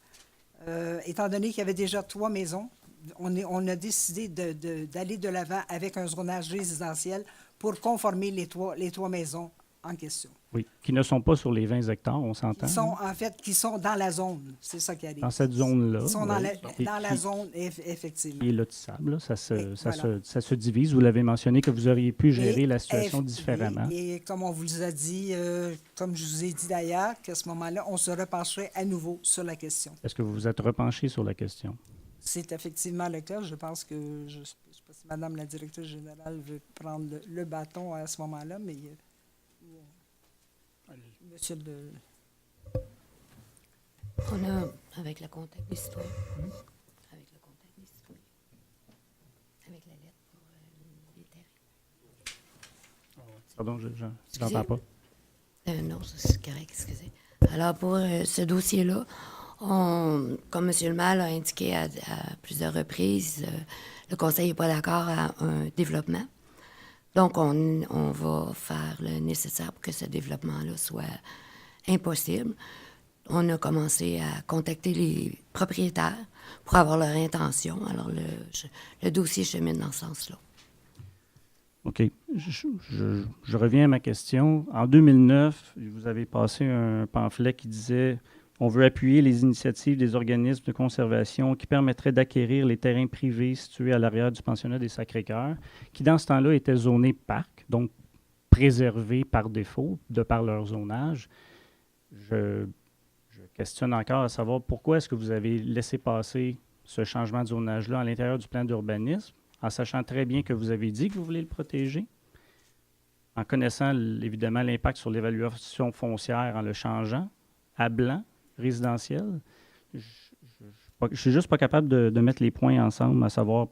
étant donné qu'il y avait déjà 3 maisons on a décidé d'aller de l'avant avec un zonage résidentiel pour conformer les trois maisons en question. Oui, qui ne sont pas sur les 20 hectares, on s'entend. Qui sont dans la zone, c'est ça qui arrive. Dans cette zone-là. Ils sont dans oui. la zone, effectivement. Qui est lotissable, là, ça voilà. se divise. Vous l'avez mentionné que vous auriez pu gérer la situation différemment. Et comme on vous a dit, comme je vous ai dit d'ailleurs, qu'à ce moment-là, on se repencherait à nouveau sur la question. Est-ce que vous vous êtes repenché sur la question? C'est effectivement le cas. Je pense que, je ne sais pas si Mme la directrice générale veut prendre le bâton à ce moment-là, mais monsieur le... On a, avec le contact des citoyens, avec le contact des citoyens, avec la lettre pour les terrains. Pardon, je n'entends pas. Non, c'est correct, excusez. Alors, pour ce dossier-là, comme M. le maire l'a indiqué à plusieurs reprises, le Conseil n'est pas d'accord à un développement. Donc, on va faire le nécessaire pour que ce développement-là soit impossible. On a commencé à contacter les propriétaires pour avoir leur intention. Alors, le dossier chemine dans ce sens-là. OK. Je reviens à ma question. En 2009, vous avez passé un pamphlet qui disait « On veut appuyer les initiatives des organismes de conservation qui permettraient d'acquérir les terrains privés situés à l'arrière du pensionnat des Sacré-Cœur, qui dans ce temps-là étaient zonés parcs, donc préservés par défaut, de par leur zonage. » Je questionne encore à savoir pourquoi est-ce que vous avez laissé passer ce changement de zonage-là à l'intérieur du plan d'urbanisme, en sachant très bien que vous avez dit que vous voulez le protéger, en connaissant évidemment l'impact sur l'évaluation foncière en le changeant à blanc, résidentiel. Je ne suis juste pas capable de mettre les points ensemble, à savoir,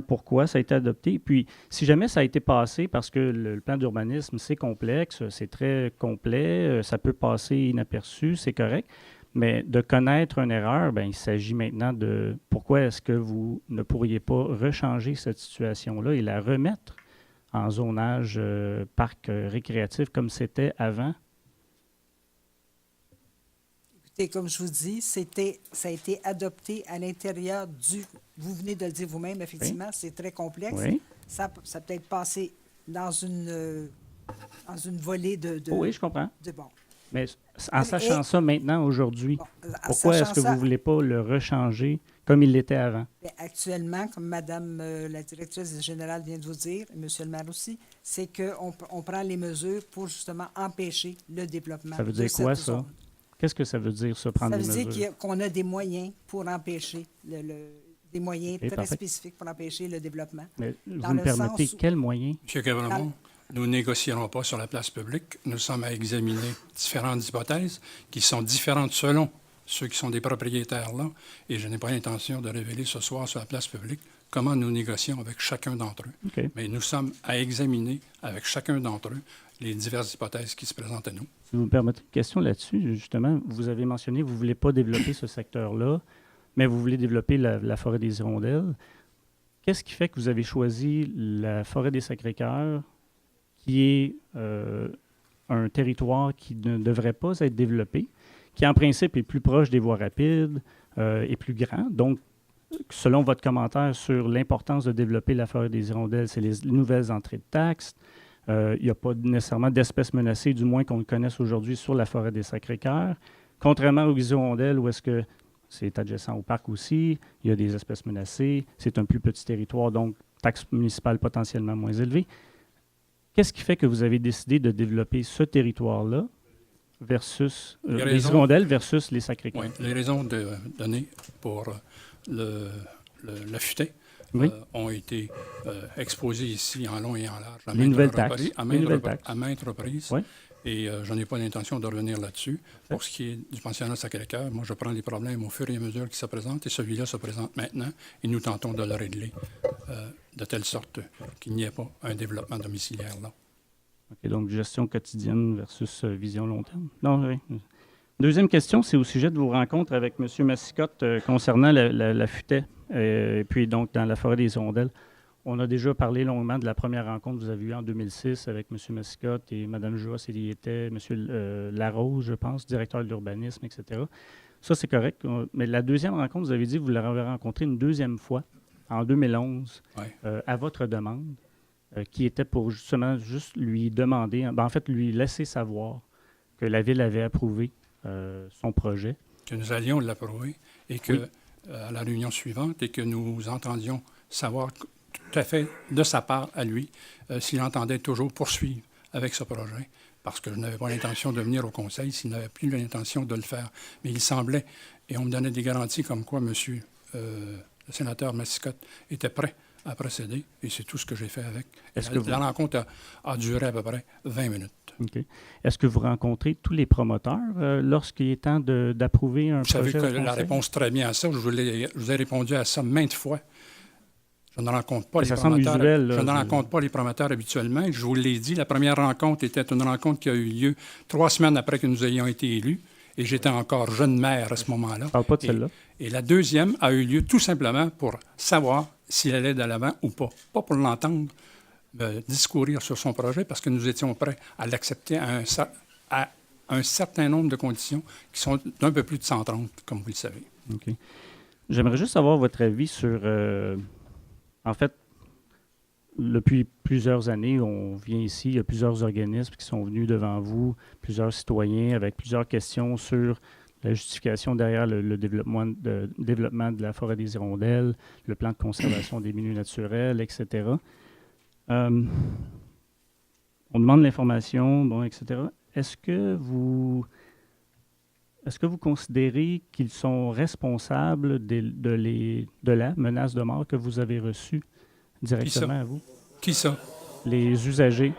pourquoi ça a été adopté. Puis, si jamais ça a été passé, parce que le plan d'urbanisme, c'est complexe, c'est très complet, ça peut passer inaperçu, c'est correct, mais de connaître une erreur, bien, il s'agit maintenant de pourquoi est-ce que vous ne pourriez pas rechanger cette situation-là et la remettre en zonage parc récréatif comme c'était avant? Écoutez, comme je vous dis, ça a été adopté à l'intérieur du... Vous venez de le dire vous-même, effectivement, oui. C'est très complexe. Oui. Ça peut être passé dans une volée de... Oui, je comprends. Bon. Mais en sachant ça maintenant, aujourd'hui, pourquoi est-ce que vous ne voulez pas le rechanger comme il l'était avant? Actuellement, comme Mme la directrice générale vient de vous dire, et M. le maire aussi, c'est qu'on prend les mesures pour justement empêcher le développement. Ça veut dire quoi, ça? Zone. Qu'est-ce que ça veut dire, ça, prendre des mesures? Ça veut dire qu'on a des moyens pour empêcher, des moyens très spécifiques pour empêcher le développement. Mais vous me permettez, quels moyens? M. Cabramont, nous ne négocierons pas sur la place publique. Nous sommes à examiner différentes hypothèses qui sont différentes selon ceux qui sont des propriétaires là. Et je n'ai pas l'intention de révéler ce soir sur la place publique comment nous négocions avec chacun d'entre eux. Okay. Mais nous sommes à examiner avec chacun d'entre eux les diverses hypothèses qui se présentent à nous. Si vous me permettez une question là-dessus, justement, vous avez mentionné que vous ne voulez pas développer ce secteur-là, mais vous voulez développer la forêt des Hirondelles. Qu'est-ce qui fait que vous avez choisi la forêt des Sacré-Cœurs, qui est un territoire qui ne devrait pas être développé, qui en principe est plus proche des voies rapides et plus grand? Donc, selon votre commentaire sur l'importance de développer la forêt des Hirondelles, c'est les nouvelles entrées de taxes. Il n'y a pas nécessairement d'espèces menacées, du moins qu'on le connaisse aujourd'hui, sur la forêt des Sacré-Cœurs. Contrairement aux Hirondelles, où est-ce que c'est adjacent au parc aussi, il y a des espèces menacées, c'est un plus petit territoire, donc taxes municipales potentiellement moins élevées. Qu'est-ce qui fait que vous avez décidé de développer ce territoire-là versus les Hirondelles versus les Sacré-Cœurs? Oui, les raisons données pour la futaie oui. Ont été exposées ici en long et en large les nouvelles taxes. À maintes reprises. Oui. Et je n'ai pas l'intention de revenir là-dessus. Pour ce qui est du pensionnat Sacré-Cœur, moi, je prends les problèmes au fur et à mesure qu'ils se présentent, et celui-là se présente maintenant, et nous tentons de le régler de telle sorte qu'il n'y ait pas un développement domiciliaire là. OK, donc gestion quotidienne versus vision long terme. Non, oui. Deuxième question, c'est au sujet de vos rencontres avec M. Massicotte concernant la futaie, et puis donc dans la forêt des Hirondelles. On a déjà parlé longuement de la première rencontre que vous avez eue en 2006 avec M. Massicotte et Mme Joas, il y était M. Larose, je pense, directeur de l'urbanisme, etc. Ça, c'est correct. Mais la deuxième rencontre, vous avez dit que vous l'avez rencontré une deuxième fois, en 2011, Ouais. à votre demande, qui était pour justement juste lui demander, en fait, lui laisser savoir que la Ville avait approuvé son projet. Que nous allions l'approuver et que, Oui. à la réunion suivante, et que nous entendions savoir tout à fait de sa part à lui s'il entendait toujours poursuivre avec ce projet, parce que je n'avais pas l'intention de venir au Conseil s'il n'avait plus l'intention de le faire. Mais il semblait, et on me donnait des garanties comme quoi monsieur le sénateur Massicotte était prêt à procéder, et c'est tout ce que j'ai fait avec. La rencontre a duré à peu près 20 minutes. OK. Est-ce que vous rencontrez tous les promoteurs lorsqu'il est temps d'approuver un projet? Vous savez que au la Conseil? réponse très bien à ça, je vous ai répondu à ça maintes fois. Je ne rencontre pas Mais les ça semble promoteurs. usuel, là, Je ne rencontre pas les promoteurs habituellement. Je vous l'ai dit, la première rencontre était une rencontre qui a eu lieu 3 semaines après que nous ayons été élus. Et j'étais encore jeune maire à ce moment-là. Je ne parle pas de celle-là. Et la deuxième a eu lieu tout simplement pour savoir s'il allait de l'avant ou pas. Pas pour l'entendre discourir sur son projet, parce que nous étions prêts à l'accepter à un certain nombre de conditions qui sont d'un peu plus de 130, comme vous le savez. OK. J'aimerais juste avoir votre avis sur... en fait, depuis plusieurs années, on vient ici, il y a plusieurs organismes qui sont venus devant vous, plusieurs citoyens avec plusieurs questions sur la justification derrière le développement de la forêt des hirondelles, le plan de conservation des milieux naturels, etc. On demande l'information, bon, etc. Est-ce que vous considérez qu'ils sont responsables de la menace de mort que vous avez reçue directement à vous? Qui ça? Les usagers.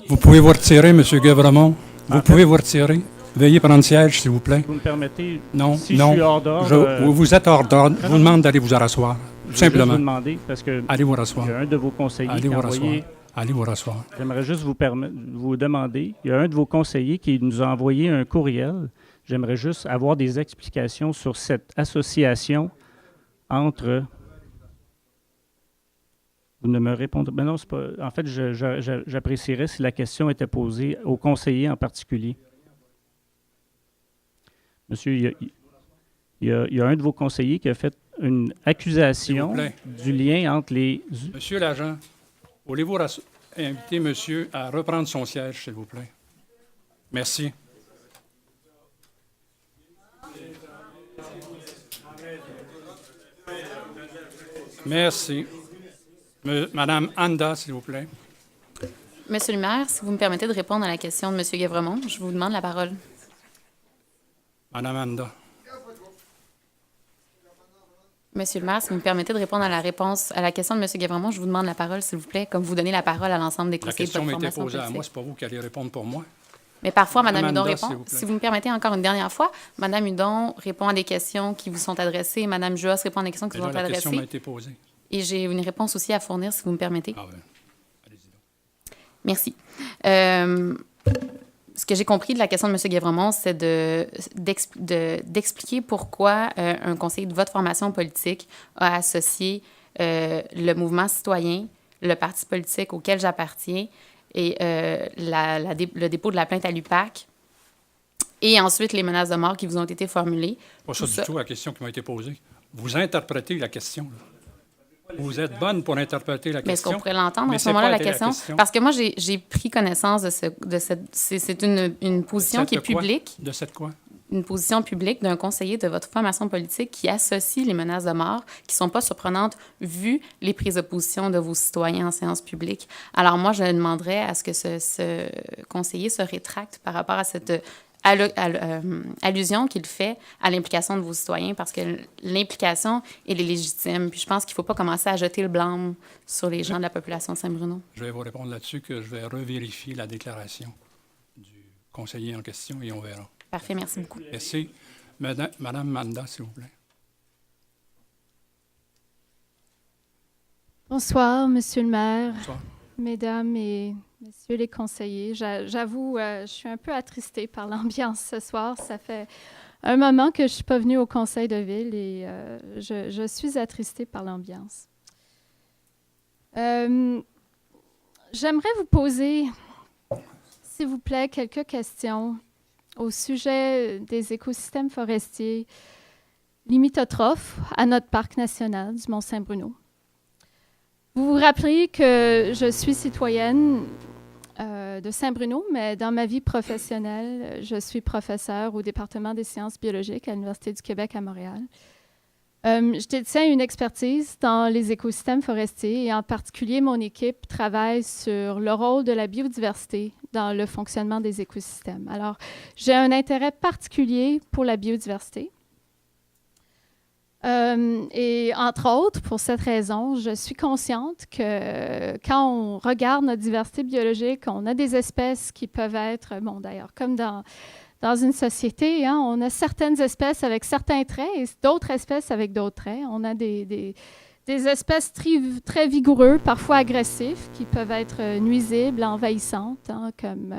Vous pouvez vous retirer, M. Guévremont. Vous pouvez vous retirer. Veuillez prendre siège, s'il vous plaît. Vous me permettez? Non, si non. Je suis hors d'ordre, vous êtes hors d'ordre. Je vous demande d'aller vous rasseoir. Je Simplement. vais juste vous demander, parce que allez vous rasseoir. Il y a un de vos conseillers allez qui a vous envoyé... rasseoir. Allez vous rasseoir. J'aimerais juste vous demander, il y a un de vos conseillers qui nous a envoyé un courriel. J'aimerais juste avoir des explications sur cette association entre... Vous ne me répondez pas. Non, c'est pas... En fait, j'apprécierais si la question était posée au conseiller en particulier. Monsieur, il y a un de vos conseillers qui a fait une accusation du lien entre les... Monsieur l'agent, voulez-vous inviter monsieur à reprendre son siège, s'il vous plaît? Merci. Merci. Madame Anda, s'il vous plaît. Monsieur le maire, si vous me permettez de répondre à la question de Monsieur Guévremont, je vous demande la parole. Madame Anda. Monsieur le maire, si vous me permettez de répondre à la question de Monsieur Guévremont, je vous demande la parole, s'il vous plaît, comme vous donnez la parole à l'ensemble des conseillers de votre formation. La question formation m'était posée à moi, politique. c'est pas vous qui allez répondre pour moi. Mais parfois, Mme Hudon Anda, répond. Si vous me permettez encore une dernière fois, Mme Hudon répond à des questions qui vous sont adressées. Mme Juos répond à des questions qui vous sont adressées. La question m'a été posée. Et j'ai une réponse aussi à fournir, si vous me permettez. Ah oui. Allez-y donc. Merci. Ce que j'ai compris de la question de M. Guévremont, c'est d'expliquer pourquoi un conseiller de votre formation politique a associé le mouvement citoyen, le parti politique auquel j'appartiens et le dépôt de la plainte à l'UPAC et ensuite les menaces de mort qui vous ont été formulées. Pas ça du tout, la question qui m'a été posée. Vous interprétez la question, là. Vous êtes bonne pour interpréter la question. Mais est-ce qu'on pourrait l'entendre à ce moment-là, la question? Parce que moi, j'ai pris connaissance de cette... C'est une position qui est publique. De cette quoi? Une position publique d'un conseiller de votre formation politique qui associe les menaces de mort, qui ne sont pas surprenantes vu les prises de position de vos citoyens en séance publique. Alors moi, je demanderais à ce que ce conseiller se rétracte par rapport à cette allusion qu'il fait à l'implication de vos citoyens, parce que l'implication, elle est légitime. Puis je pense qu'il ne faut pas commencer à jeter le blâme sur les gens de la population de Saint-Bruno. Je vais vous répondre là-dessus que je vais revérifier la déclaration du conseiller en question et on verra. Parfait, merci beaucoup. Merci. Madame Manda, s'il vous plaît. Bonsoir, Monsieur le maire. Bonsoir. Mesdames et messieurs les conseillers, j'avoue, je suis un peu attristée par l'ambiance ce soir. Ça fait un moment que je ne suis pas venue au conseil de ville et je suis attristée par l'ambiance. J'aimerais vous poser, s'il vous plaît, quelques questions au sujet des écosystèmes forestiers limitotrophes à notre parc national du Mont-Saint-Bruno. Vous vous rappelez que je suis citoyenne de Saint-Bruno, mais dans ma vie professionnelle, je suis professeure au département des sciences biologiques à l'Université du Québec à Montréal. Je détiens une expertise dans les écosystèmes forestiers et en particulier, mon équipe travaille sur le rôle de la biodiversité dans le fonctionnement des écosystèmes. Alors, j'ai un intérêt particulier pour la biodiversité. Et entre autres, pour cette raison, je suis consciente que quand on regarde notre diversité biologique, on a des espèces qui peuvent être, bon d'ailleurs, comme dans une société, hein, on a certaines espèces avec certains traits et d'autres espèces avec d'autres traits. On a des espèces très vigoureuses, parfois agressifs, qui peuvent être nuisibles, envahissantes, hein, comme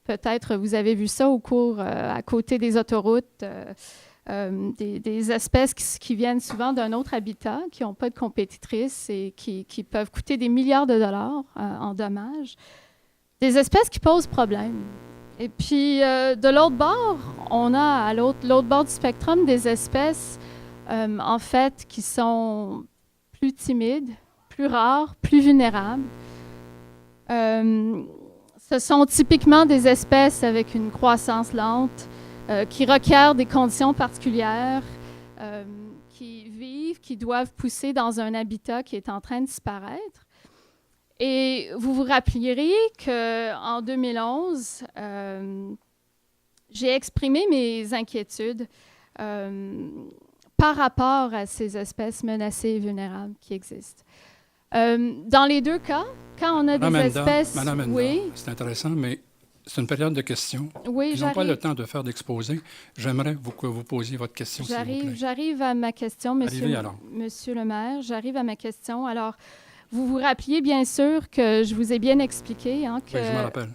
peut-être vous avez vu ça au cours, à côté des autoroutes, des espèces qui viennent souvent d'un autre habitat, qui n'ont pas de compétitrices et qui peuvent coûter des milliards de dollars en dommages. Des espèces qui posent problème. Et puis, de l'autre bord, on a à l'autre bord du spectrum des espèces, en fait, qui sont plus timides, plus rares, plus vulnérables. Ce sont typiquement des espèces avec une croissance lente, qui requièrent des conditions particulières, qui vivent, qui doivent pousser dans un habitat qui est en train de disparaître. Et vous vous rappellerez qu'en 2011, j'ai exprimé mes inquiétudes par rapport à ces espèces menacées et vulnérables qui existent. Dans les deux cas, quand on a des espèces... Madame Enda, oui. C'est intéressant, mais c'est une période de questions. Oui, Ils n'ont pas le temps de faire d'exposé. J'aimerais que vous posiez votre question, s'il vous plaît. J'arrive à ma question, monsieur le maire. J'arrive à ma question. Alors, vous vous rappeliez bien sûr que je vous ai bien expliqué hein, que oui, je me rappelle.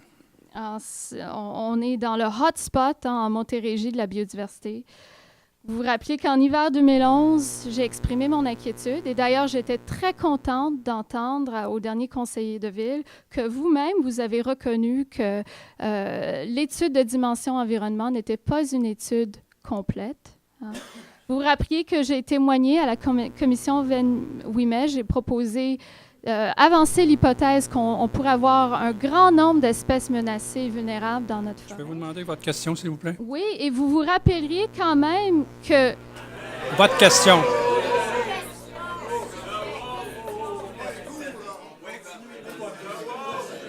On est dans le hotspot en Montérégie de la biodiversité. Vous vous rappelez qu'en hiver 2011, j'ai exprimé mon inquiétude et d'ailleurs, j'étais très contente d'entendre au dernier conseiller de ville que vous-même, vous avez reconnu que l'étude de dimension environnement n'était pas une étude complète. Hein. Vous vous rappeliez que j'ai témoigné à la commission Ouimet, j'ai proposé avancer l'hypothèse qu'on pourrait avoir un grand nombre d'espèces menacées et vulnérables dans notre forêt. Je peux vous demander votre question, s'il vous plaît? Oui, et vous vous rappelleriez quand même que... Votre question.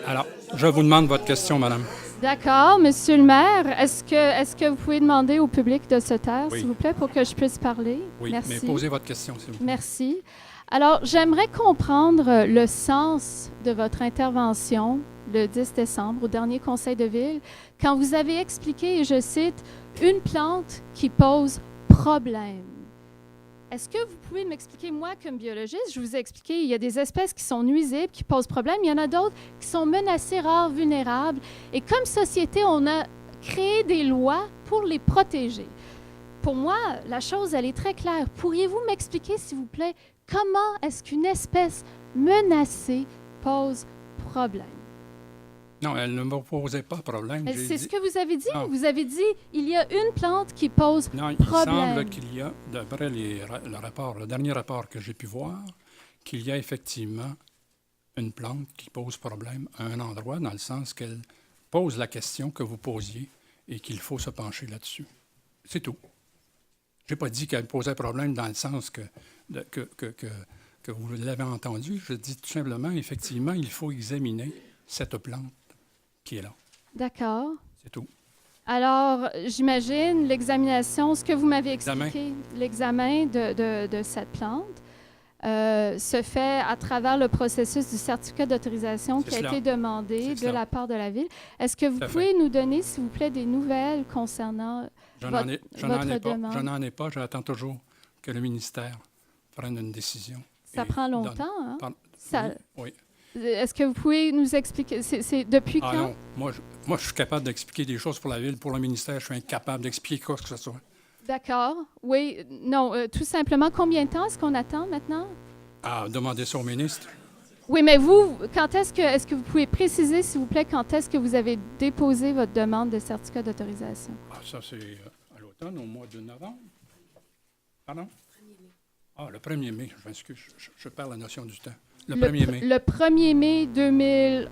Alors, je vous demande votre question, madame. D'accord. Monsieur le maire, est-ce que vous pouvez demander au public de se taire, oui. s'il vous plaît, pour que je puisse parler? Oui, merci. Mais posez votre question, s'il vous plaît. Merci. Alors, j'aimerais comprendre le sens de votre intervention le 10 décembre au dernier conseil de ville, quand vous avez expliqué, et je cite, « une plante qui pose problème ». Est-ce que vous pouvez m'expliquer, moi, comme biologiste, je vous ai expliqué, il y a des espèces qui sont nuisibles, qui posent problème, il y en a d'autres qui sont menacées, rares, vulnérables, et comme société, on a créé des lois pour les protéger. Pour moi, la chose, elle est très claire. Pourriez-vous m'expliquer, s'il vous plaît, comment est-ce qu'une espèce menacée pose problème? Non, elle ne me posait pas problème. C'est ce que vous avez dit? Non. Vous avez dit il y a une plante qui pose problème. Non, il semble qu'il y a, d'après le dernier rapport que j'ai pu voir, qu'il y a effectivement une plante qui pose problème à un endroit, dans le sens qu'elle pose la question que vous posiez et qu'il faut se pencher là-dessus. C'est tout. Je n'ai pas dit qu'elle posait problème dans le sens que vous l'avez entendu. Je dis tout simplement, effectivement, il faut examiner cette plante qui est là. D'accord. C'est tout. Alors, j'imagine l'examination, ce que vous m'avez expliqué, l'examen de cette plante se fait à travers le processus du certificat d'autorisation qui a été demandé de la part de la Ville. Est-ce que vous pouvez nous donner, s'il vous plaît, des nouvelles concernant votre demande? Je n'en ai pas. J'attends toujours que le ministère prenne une décision. Ça prend longtemps, hein? Oui. Est-ce que vous pouvez nous expliquer, c'est depuis quand? Non, moi, je suis capable d'expliquer des choses pour la Ville. Pour le ministère, je suis incapable d'expliquer quoi que ce soit. D'accord. Oui, non, tout simplement, combien de temps est-ce qu'on attend maintenant? Ah, demandez ça au ministre. Oui, mais vous, est-ce que vous pouvez préciser, s'il vous plaît, quand est-ce que vous avez déposé votre demande de certificat d'autorisation? Ah, ça, c'est à l'automne, au mois de novembre. Pardon? Ah, le 1er mai, je m'excuse, je perds la notion du temps. Le 1er mai. Le 1er mai 2012?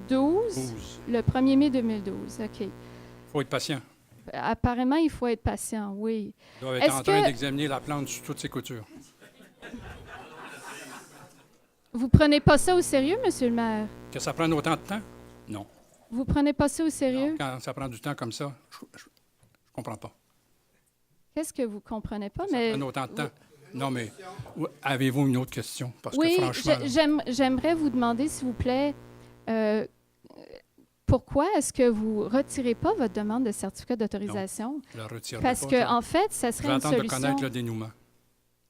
12. Le 1er mai 2012, OK. Il faut être patient. Apparemment, il faut être patient, oui. Ils doivent être en train d'examiner la plante sous toutes ses coutures. Vous prenez pas ça au sérieux, Monsieur le maire? Que ça prenne autant de temps? Non. Vous prenez pas ça au sérieux? Non, quand ça prend du temps comme ça, je comprends pas. Qu'est-ce que vous comprenez pas? Ça prend autant de temps. Non, mais avez-vous une autre question? Parce oui, que franchement... j'aimerais vous demander, s'il vous plaît, pourquoi est-ce que vous ne retirez pas votre demande de certificat d'autorisation? Non, je la retire Parce pas. que, en fait, ça serait une solution... Je vais attendre de connaître le dénouement.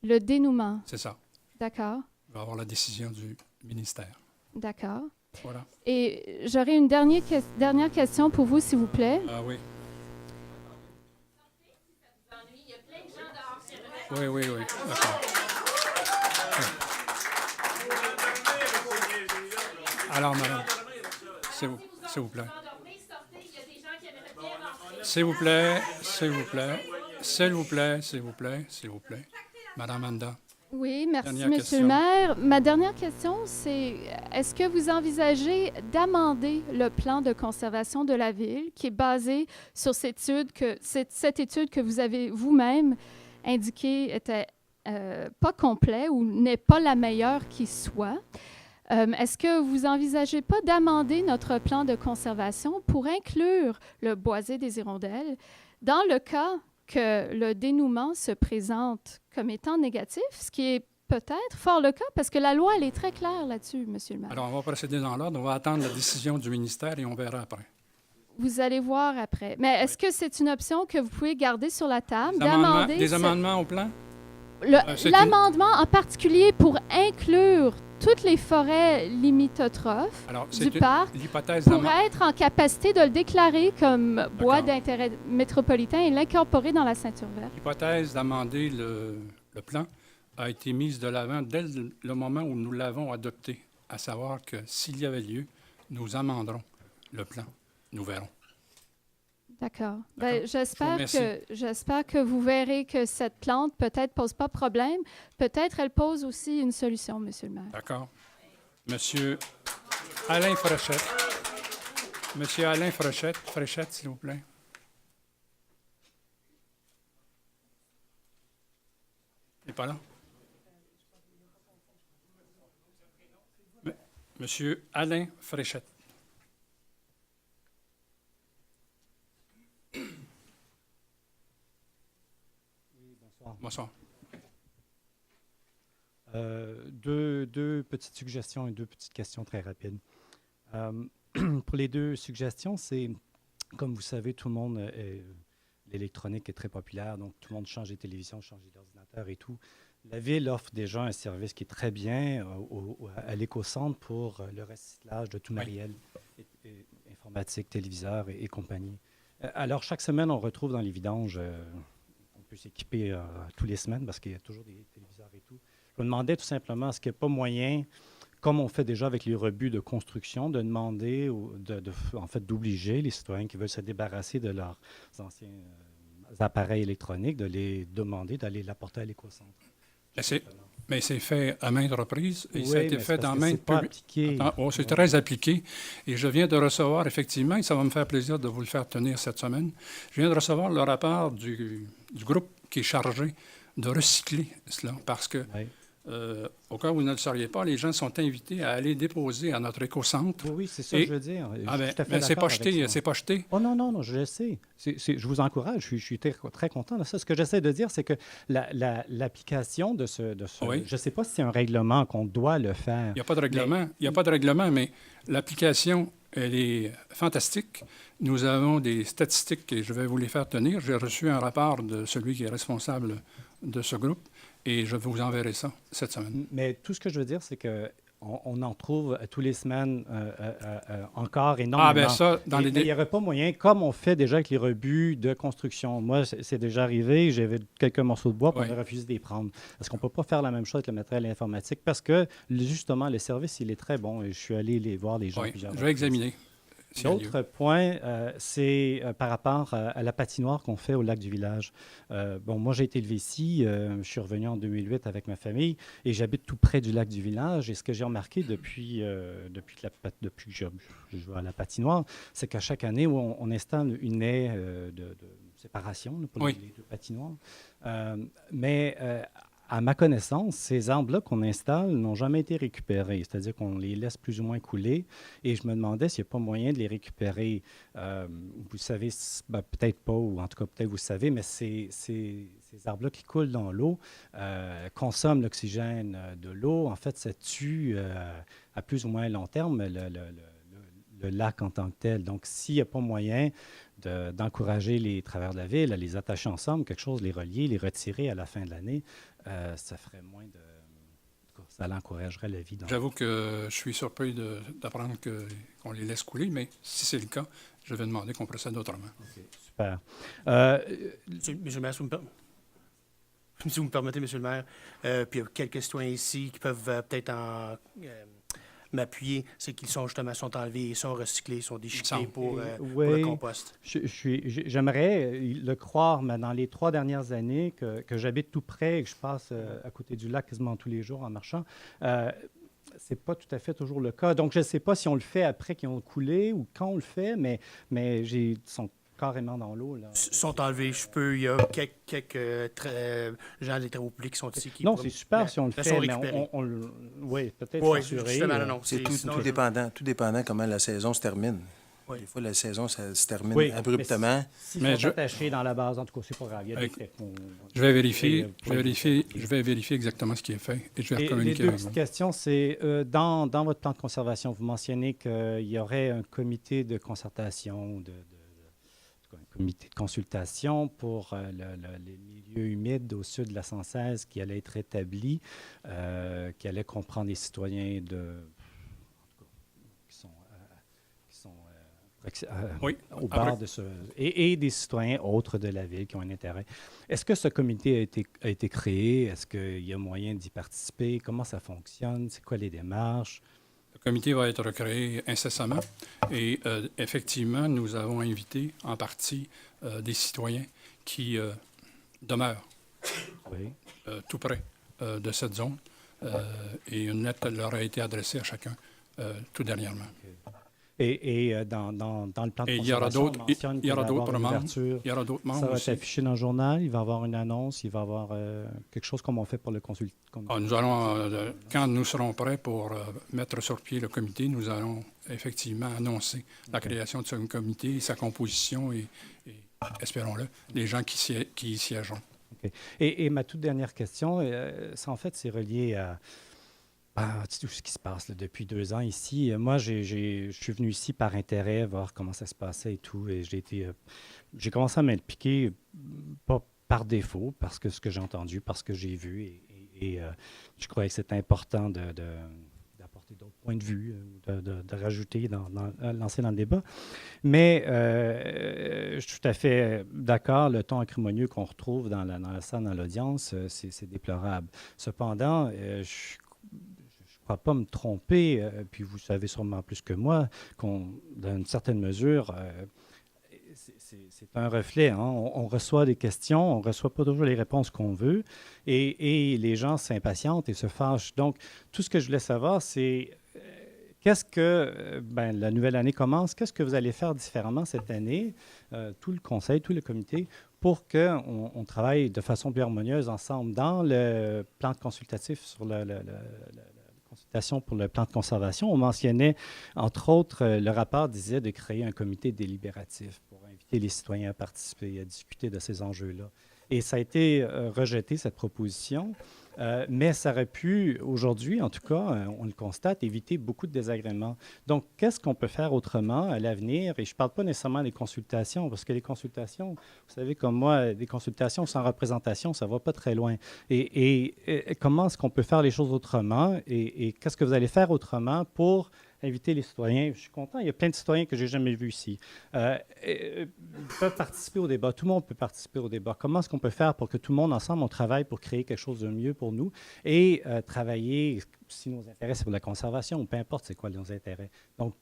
Le dénouement. C'est ça. D'accord. Je vais avoir la décision du ministère. D'accord. Voilà. Et j'aurais une dernière question pour vous, s'il vous plaît. Ah oui. Oui, oui, oui. D'accord. Alors, madame, s'il vous plaît. S'il vous plaît, s'il vous plaît, s'il vous plaît, s'il vous plaît, s'il vous plaît. Madame Anda. Oui, merci, Dernière Monsieur question. le maire. Ma dernière question, c'est est-ce que vous envisagez d'amender le plan de conservation de la ville qui est basé sur cette étude que vous avez vous-même indiquée était pas complet ou n'est pas la meilleure qui soit? Est-ce que vous envisagez pas d'amender notre plan de conservation pour inclure le boisé des hirondelles dans le cas que le dénouement se présente comme étant négatif, ce qui est peut-être fort le cas, parce que la loi, elle est très claire là-dessus, Monsieur le maire. Alors, on va procéder dans l'ordre. On va attendre la décision du ministère et on verra après. Vous allez voir après. Mais est-ce que c'est une option que vous pouvez garder sur la table, d'amender... Des amendements au plan? L'amendement en particulier pour inclure toutes les forêts limitotrophes du parc pour être en capacité de le déclarer comme bois d'intérêt métropolitain et l'incorporer dans la ceinture verte. L'hypothèse d'amender le plan a été mise de l'avant dès le moment où nous l'avons adopté, à savoir que s'il y avait lieu, nous amenderons le plan. Nous verrons. D'accord. Ben, j'espère que vous verrez que cette plante peut-être pose pas problème. Peut-être elle pose aussi une solution, Monsieur le maire. D'accord. Monsieur Alain Fréchette. Monsieur Alain Fréchette, s'il vous plaît. Il n'est pas là? Monsieur Alain Fréchette. Bonsoir. Deux petites suggestions et deux petites questions très rapides. Pour les deux suggestions, c'est, comme vous savez, tout le monde, l'électronique est très populaire, donc tout le monde change les télévisions, change les ordinateurs et tout. La Ville offre déjà un service qui est très bien à l'éco-centre pour le recyclage de tout matériel informatique, téléviseur et compagnie. Alors, chaque semaine, on retrouve dans les vidanges... on peut s'équiper tous les semaines parce qu'il y a toujours des téléviseurs et tout. Je me demandais tout simplement, est-ce qu'il n'y a pas moyen, comme on fait déjà avec les rebuts de construction, de demander, en fait, d'obliger les citoyens qui veulent se débarrasser de leurs anciens appareils électroniques, de les demander d'aller l'apporter à l'éco-centre? Mais c'est fait à maintes reprises et ça a été fait dans maintes publics. C'est très appliqué. Et je viens de recevoir, effectivement, et ça va me faire plaisir de vous le faire tenir cette semaine, je viens de recevoir le rapport du groupe qui est chargé de recycler cela. Parce que, au cas où vous ne le sauriez pas, les gens sont invités à aller déposer à notre éco-centre. Oui, c'est ça que je veux dire. Mais c'est pas jeté, c'est pas jeté. Oh non, je le sais. Je vous encourage, je suis très content de ça. Ce que j'essaie de dire, c'est que l'application de ce je ne sais pas si c'est un règlement qu'on doit le faire. Il n'y a pas de règlement. Il n'y a pas de règlement, mais l'application, elle est fantastique. Nous avons des statistiques et je vais vous les faire tenir. J'ai reçu un rapport de celui qui est responsable de ce groupe et je vous enverrai ça cette semaine. Mais tout ce que je veux dire, c'est que on en trouve tous les semaines encore énormément. Ah, bien ça, dans les... Il n'y aurait pas moyen, comme on fait déjà avec les rebuts de construction. Moi, c'est déjà arrivé, j'avais quelques morceaux de bois, puis on a refusé de les prendre. Parce qu'on ne peut pas faire la même chose avec le matériel informatique, parce que, justement, le service, il est très bon. Et je suis allé les voir, les gens. Oui, je vais examiner. L'autre point, c'est par rapport à la patinoire qu'on fait au lac du village. Moi, j'ai été élevé ici. Je suis revenu en 2008 avec ma famille et j'habite tout près du lac du village. Et ce que j'ai remarqué depuis que je joue à la patinoire, c'est qu'à chaque année, on installe une haie de séparation là, pour les deux patinoires. À ma connaissance, ces arbres-là qu'on installe n'ont jamais été récupérés, c'est-à-dire qu'on les laisse plus ou moins couler. Et je me demandais s'il n'y a pas moyen de les récupérer. Vous savez, peut-être pas, ou en tout cas peut-être vous savez, mais ces arbres-là qui coulent dans l'eau consomment l'oxygène de l'eau. En fait, ça tue à plus ou moins long terme le lac en tant que tel. Donc, s'il n'y a pas moyen d'encourager les travailleurs de la ville à les attacher ensemble, quelque chose, les relier, les retirer à la fin de l'année, ça ferait moins de... Ça l'encouragerait la vie. J'avoue que je suis surpris d'apprendre qu'on les laisse couler, mais si c'est le cas, je vais demander qu'on procède autrement. Okay, super. Monsieur le maire, si vous me permettez, monsieur le maire, puis il y a quelques citoyens ici qui peuvent peut-être m'appuyer, c'est qu'ils sont enlevés, ils sont recyclés, ils sont déchiquetés pour le compost. J'aimerais le croire, mais dans les 3 dernières années que j'habite tout près et que je passe à côté du lac quasiment tous les jours en marchant, c'est pas tout à fait toujours le cas. Donc, je ne sais pas si on le fait après qu'ils ont coulé ou quand on le fait, mais ils sont carrément dans l'eau. Là. Sont enlevés. Il y a quelques gens des travaux publics qui sont ici. Non, c'est super si on le fait, mais oui, peut-être censurer. C'est tout dépendant comment la saison se termine. Oui. Des fois, la saison, ça se termine abruptement. Mais sont attachés dans la base, en tout cas, c'est pas grave. Je vais vérifier exactement ce qui est fait et je vais communiquer avec vous. Les deux questions, c'est dans votre plan de conservation, vous mentionnez qu'il y aurait un comité de concertation, un comité de consultation pour les milieux humides au sud de la 116 qui allait être établi, qui allait comprendre les citoyens au bord de ce... Et des citoyens autres de la ville qui ont un intérêt. Est-ce que ce comité a été créé? Est-ce qu'il y a moyen d'y participer? Comment ça fonctionne? C'est quoi les démarches? Le comité va être créé incessamment et effectivement, nous avons invité en partie des citoyens qui demeurent tout près de cette zone et une lettre leur a été adressée à chacun tout dernièrement. Okay. Et dans le plan de il y aura d'autres membres ça va aussi. être affiché dans le journal, il va y avoir une annonce, il va y avoir quelque chose comme on fait pour le consultant. Nous allons, quand nous serons prêts pour mettre sur pied le comité, nous allons effectivement annoncer la création de ce comité, sa composition et espérons-le, les gens qui y siégeront. Okay. Et ma toute dernière question, c'est relié à tout ce qui se passe là, depuis 2 ans ici. Moi, je suis venu ici par intérêt, voir comment ça se passait et tout. Et j'ai commencé à m'impliquer, pas par défaut, parce que ce que j'ai entendu, parce que j'ai vu. Et je croyais que c'était important d'apporter d'autres points de vue, de rajouter, lancer dans le débat. Mais je suis tout à fait d'accord. Le ton acrimonieux qu'on retrouve dans la salle, dans l'audience, c'est déplorable. Cependant, je ne crois pas me tromper, puis vous savez sûrement plus que moi, dans une certaine mesure, c'est un reflet. Hein? On reçoit des questions, on ne reçoit pas toujours les réponses qu'on veut, et les gens s'impatientent et se fâchent. Donc, tout ce que je voulais savoir, c'est qu'est-ce que, la nouvelle année commence, qu'est-ce que vous allez faire différemment cette année, tout le conseil, tout le comité, pour qu'on travaille de façon plus harmonieuse ensemble dans le plan consultatif sur consultation pour le plan de conservation. On mentionnait, entre autres, le rapport disait de créer un comité délibératif pour inviter les citoyens à participer, à discuter de ces enjeux-là. Et ça a été rejeté, cette proposition. Mais ça aurait pu, aujourd'hui, en tout cas, on le constate, éviter beaucoup de désagréments. Donc, qu'est-ce qu'on peut faire autrement à l'avenir? Et je ne parle pas nécessairement des consultations, parce que les consultations, vous savez comme moi, des consultations sans représentation, ça ne va pas très loin. Et comment est-ce qu'on peut faire les choses autrement? Et qu'est-ce que vous allez faire autrement pour inviter les citoyens? Je suis content, il y a plein de citoyens que je n'ai jamais vus ici. Ils peuvent participer au débat, tout le monde peut participer au débat. Comment est-ce qu'on peut faire pour que tout le monde, ensemble, on travaille pour créer quelque chose de mieux pour nous et travailler, si nos intérêts, c'est pour la conservation, ou peu importe c'est quoi nos intérêts. Donc,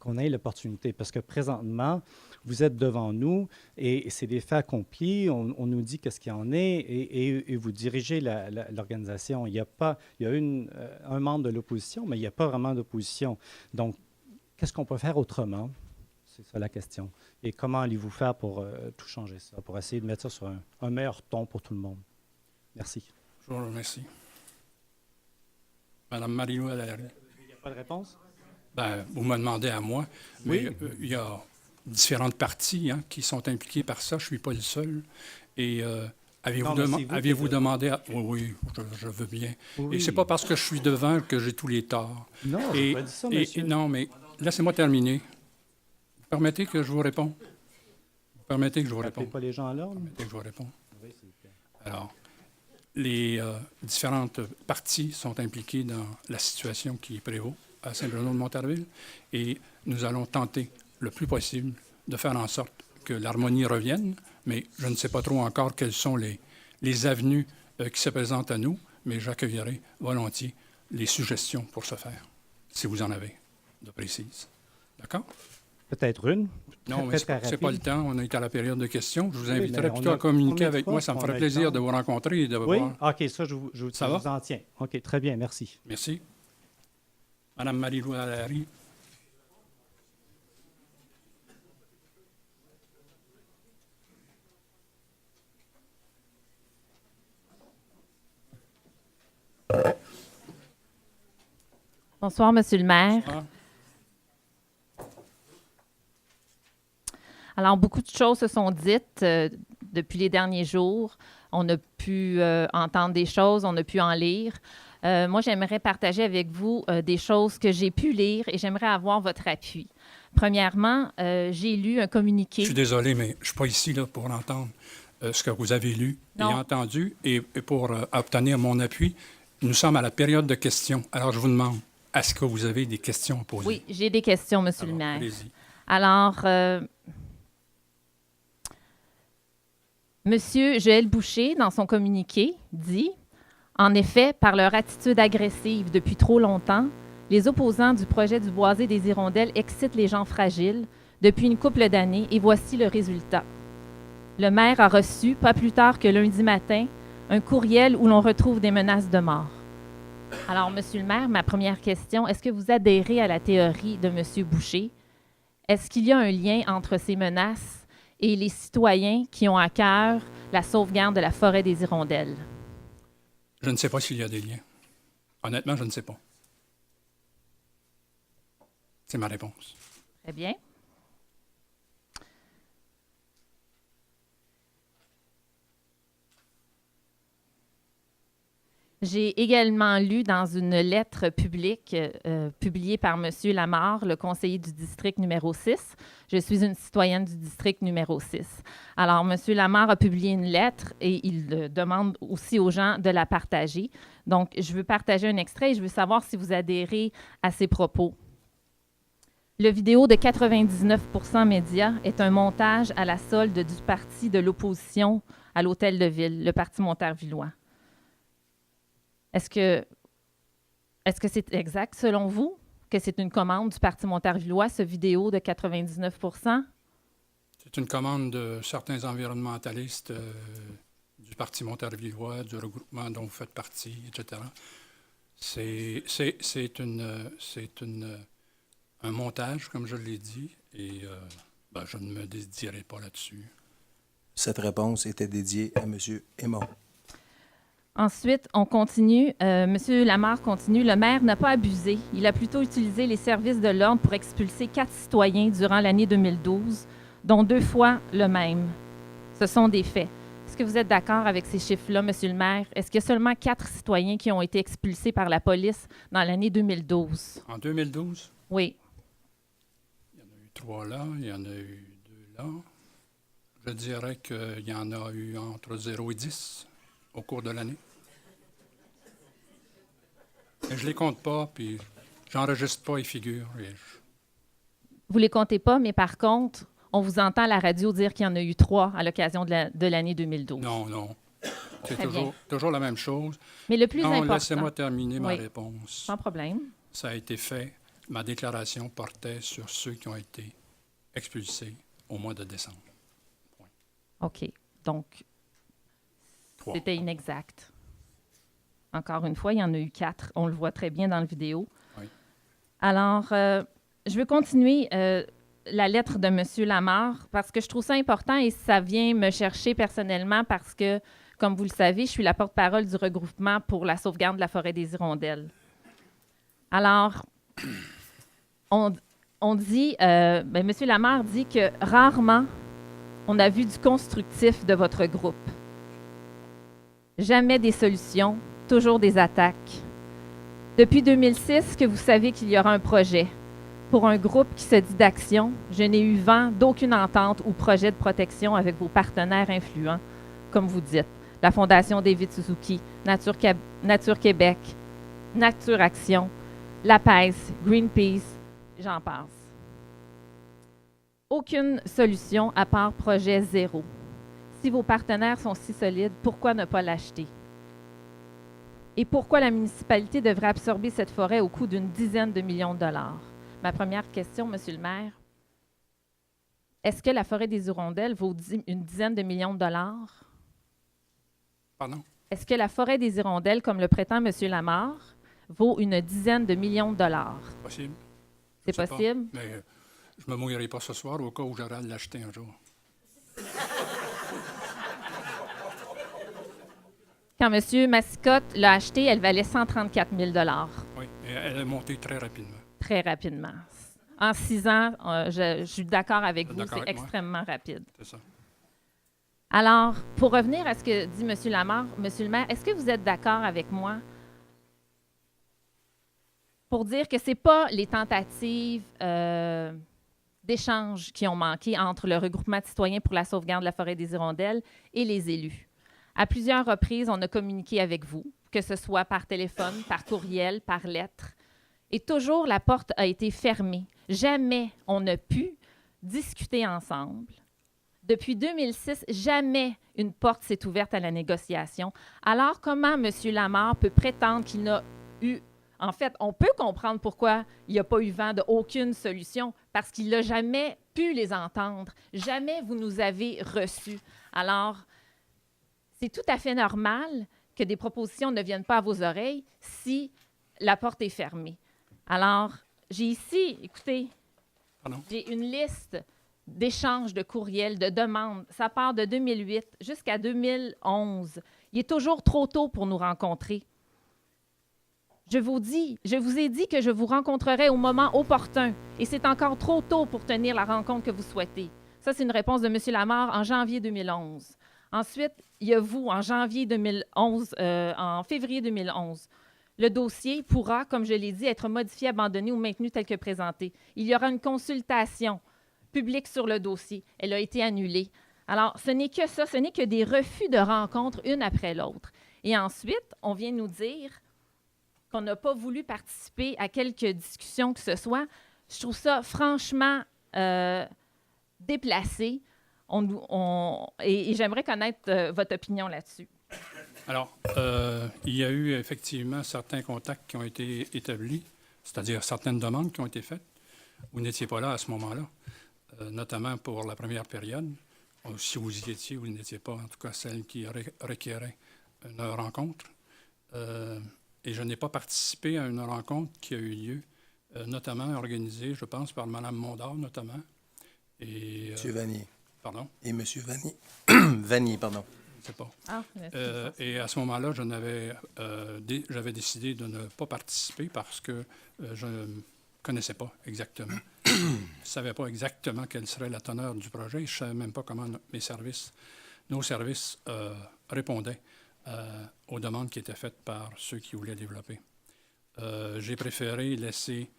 qu'on ait l'opportunité, parce que présentement, vous êtes devant nous et c'est des faits accomplis, on nous dit qu'est-ce qu'il y en est et vous dirigez l'organisation. Il y a un membre de l'opposition, mais il n'y a pas vraiment d'opposition. Donc, qu'est-ce qu'on peut faire autrement? C'est ça la question. Et comment allez-vous faire pour tout changer ça, pour essayer de mettre ça sur un meilleur ton pour tout le monde? Merci. Je vous remercie. Madame Marie-Lou Allary. Il n'y a pas de réponse? Ben, vous me demandez à moi, mais il y a différentes parties qui sont impliquées par ça. Je ne suis pas le seul. Et avez-vous demandé à... Oui, je veux bien. Oui. Et ce n'est pas parce que je suis devant que j'ai tous les torts. Non, je n'ai pas dit ça, monsieur. Non, mais laissez-moi terminer. Vous permettez que je vous réponde? Vous permettez que je vous réponde? Pas les gens à l'ordre? Vous permettez que je vous réponde? Oui, s'il vous plaît. Alors, les différentes parties sont impliquées dans la situation qui prévaut à Saint-Bruno-de-Montarville et nous allons tenter le plus possible de faire en sorte que l'harmonie revienne, mais je ne sais pas trop encore quelles sont les avenues qui se présentent à nous, mais j'accueillerai volontiers les suggestions pour ce faire, si vous en avez de précises. D'accord? Peut-être une. Non, mais ce n'est pas le temps. On est à la période de questions. Je vous inviterai plutôt à communiquer avec moi. Ça me ferait plaisir de vous rencontrer et de vous voir. OK, ça, je vous en tiens. OK, très bien, merci. Merci. Madame Marie-Lou Allary. Bonsoir, Monsieur le maire. Bonsoir. Alors, beaucoup de choses se sont dites depuis les derniers jours. On a pu entendre des choses, on a pu en lire. Moi, j'aimerais partager avec vous des choses que j'ai pu lire et j'aimerais avoir votre appui. Premièrement, j'ai lu un communiqué. Je suis désolé, mais je ne suis pas ici là, pour entendre ce que vous avez lu et entendu et pour obtenir mon appui. Nous sommes à la période de questions. Alors, je vous demande, est-ce que vous avez des questions à poser? Oui, j'ai des questions, Monsieur le maire. Allez-y. Alors, Monsieur Joël Boucher, dans son communiqué, dit « En effet, par leur attitude agressive depuis trop longtemps, les opposants du projet du boisé des Hirondelles excitent les gens fragiles depuis une couple d'années et voici le résultat. Le maire a reçu, pas plus tard que lundi matin, un courriel où l'on retrouve des menaces de mort. » Alors, Monsieur le maire, ma première question, est-ce que vous adhérez à la théorie de Monsieur Boucher? Est-ce qu'il y a un lien entre ces menaces et les citoyens qui ont à cœur la sauvegarde de la forêt des Hirondelles? Je ne sais pas s'il y a des liens. Honnêtement, je ne sais pas. C'est ma réponse. Très bien. J'ai également lu dans une lettre publique publiée par M. Lamarre, le conseiller du district numéro 6. Je suis une citoyenne du district numéro 6. Alors, M. Lamarre a publié une lettre et il demande aussi aux gens de la partager. Donc, je veux partager un extrait et je veux savoir si vous adhérez à ces propos. Le vidéo de 99% Médias est un montage à la solde du parti de l'opposition à l'Hôtel de Ville, le Parti montarvillois. Est-ce que c'est exact, selon vous, que c'est une commande du Parti montarvillois, ce vidéo de 99%? C'est une commande de certains environnementalistes du Parti montarvillois, du regroupement dont vous faites partie, etc. C'est un montage, comme je l'ai dit, et je ne me dédierai pas là-dessus. Cette réponse était dédiée à M. Aymon. Ensuite, on continue. Monsieur Lamarre continue. Le maire n'a pas abusé. Il a plutôt utilisé les services de l'ordre pour expulser 4 citoyens durant l'année 2012, dont 2 fois le même. Ce sont des faits. est-ce que vous êtes d'accord avec ces chiffres-là, Monsieur le maire? Est-ce qu'il y a seulement 4 citoyens qui ont été expulsés par la police dans l'année 2012? En 2012, Oui. il y en a eu 3 là, il y en a eu 2 là. Je dirais qu'il y en a eu entre 0 et 10 au cours de l'année. Mais je ne les compte pas, puis j'enregistre pas les figures. Vous ne les comptez pas, mais par contre, on vous entend à la radio dire qu'il y en a eu 3 à l'occasion de l'année 2012. Non, non. C'est Très bien. toujours la même chose. Mais le plus non, important... laissez-moi terminer ma Oui. réponse. Sans problème. Ça a été fait. Ma déclaration portait sur ceux qui ont été expulsés au mois de décembre. OK. Donc, 3. c'était inexact. Encore une fois, il y en a eu 4. On le voit très bien dans la vidéo. Oui. Alors, je veux continuer la lettre de M. Lamarre parce que je trouve ça important et ça vient me chercher personnellement parce que, comme vous le savez, je suis la porte-parole du regroupement pour la sauvegarde de la forêt des Hirondelles. Alors, M. Lamarre dit que rarement on a vu du constructif de votre groupe. Jamais des solutions, toujours des attaques. Depuis 2006 que vous savez qu'il y aura un projet. Pour un groupe qui se dit d'action, je n'ai eu vent d'aucune entente ou projet de protection avec vos partenaires influents, comme vous dites, la Fondation David Suzuki, Nature Québec, Nature Action, l'APES, Greenpeace, j'en passe. Aucune solution à part projet zéro. Si vos partenaires sont si solides, pourquoi ne pas l'acheter? Et pourquoi la municipalité devrait absorber cette forêt au coût d'une dizaine de millions de dollars? Ma première question, Monsieur le maire, est-ce que la forêt des Hirondelles vaut une dizaine de millions de dollars? Pardon? Est-ce que la forêt des Hirondelles, comme le prétend Monsieur Lamarre, vaut une dizaine de millions de dollars? Possible. C'est Je sais possible? pas, mais je me mouillerai pas ce soir au cas où j'aurai à l'acheter un jour. Quand M. Massicotte l'a achetée, elle valait 134 000 $. Oui, et elle est montée très rapidement. Très rapidement. En 6 ans, je suis d'accord avec vous, D'accord c'est avec moi? extrêmement rapide. C'est ça. Alors, pour revenir à ce que dit M. Lamarre, M. le maire, est-ce que vous êtes d'accord avec moi pour dire que ce n'est pas les tentatives d'échange qui ont manqué entre le regroupement de citoyens pour la sauvegarde de la forêt des Hirondelles et les élus? À plusieurs reprises, on a communiqué avec vous, que ce soit par téléphone, par courriel, par lettre. Et toujours, la porte a été fermée. Jamais on n'a pu discuter ensemble. Depuis 2006, jamais une porte s'est ouverte à la négociation. Alors, comment M. Lamarre peut prétendre qu'il n'a eu... En fait, on peut comprendre pourquoi il n'y a pas eu vent d'aucune solution, parce qu'il n'a jamais pu les entendre. Jamais vous nous avez reçus. Alors, c'est tout à fait normal que des propositions ne viennent pas à vos oreilles si la porte est fermée. Alors, j'ai ici, écoutez, j'ai une liste d'échanges de courriels, de demandes. Ça part de 2008 jusqu'à 2011. Il est toujours trop tôt pour nous rencontrer. Je vous ai dit que je vous rencontrerai au moment opportun et c'est encore trop tôt pour tenir la rencontre que vous souhaitez. Ça, c'est une réponse de M. Lamarre en janvier 2011. Ensuite, il y a vous, en février 2011. Le dossier pourra, comme je l'ai dit, être modifié, abandonné ou maintenu tel que présenté. Il y aura une consultation publique sur le dossier. Elle a été annulée. Alors, ce n'est que ça, ce n'est que des refus de rencontres une après l'autre. Et ensuite, on vient nous dire qu'on n'a pas voulu participer à quelque discussion que ce soit. Je trouve ça franchement déplacé. Et j'aimerais connaître votre opinion là-dessus. Alors, il y a eu effectivement certains contacts qui ont été établis, c'est-à-dire certaines demandes qui ont été faites. Vous n'étiez pas là à ce moment-là, notamment pour la première période. Si vous y étiez, vous n'étiez pas, en tout cas celle qui requérait une rencontre. Et je n'ai pas participé à une rencontre qui a eu lieu, notamment organisée, je pense, par Mme Mondard, notamment. Et, M. Vanier. Pardon? Et M. Vanier. Vanier, pardon. Je ne sais pas. Ah, et à ce moment-là, j'avais décidé de ne pas participer parce que je ne connaissais pas exactement. Je ne savais pas exactement quelle serait la teneur du projet. Je ne savais même pas comment mes services nos services répondaient aux demandes qui étaient faites par ceux qui voulaient développer. J'ai préféré laisser,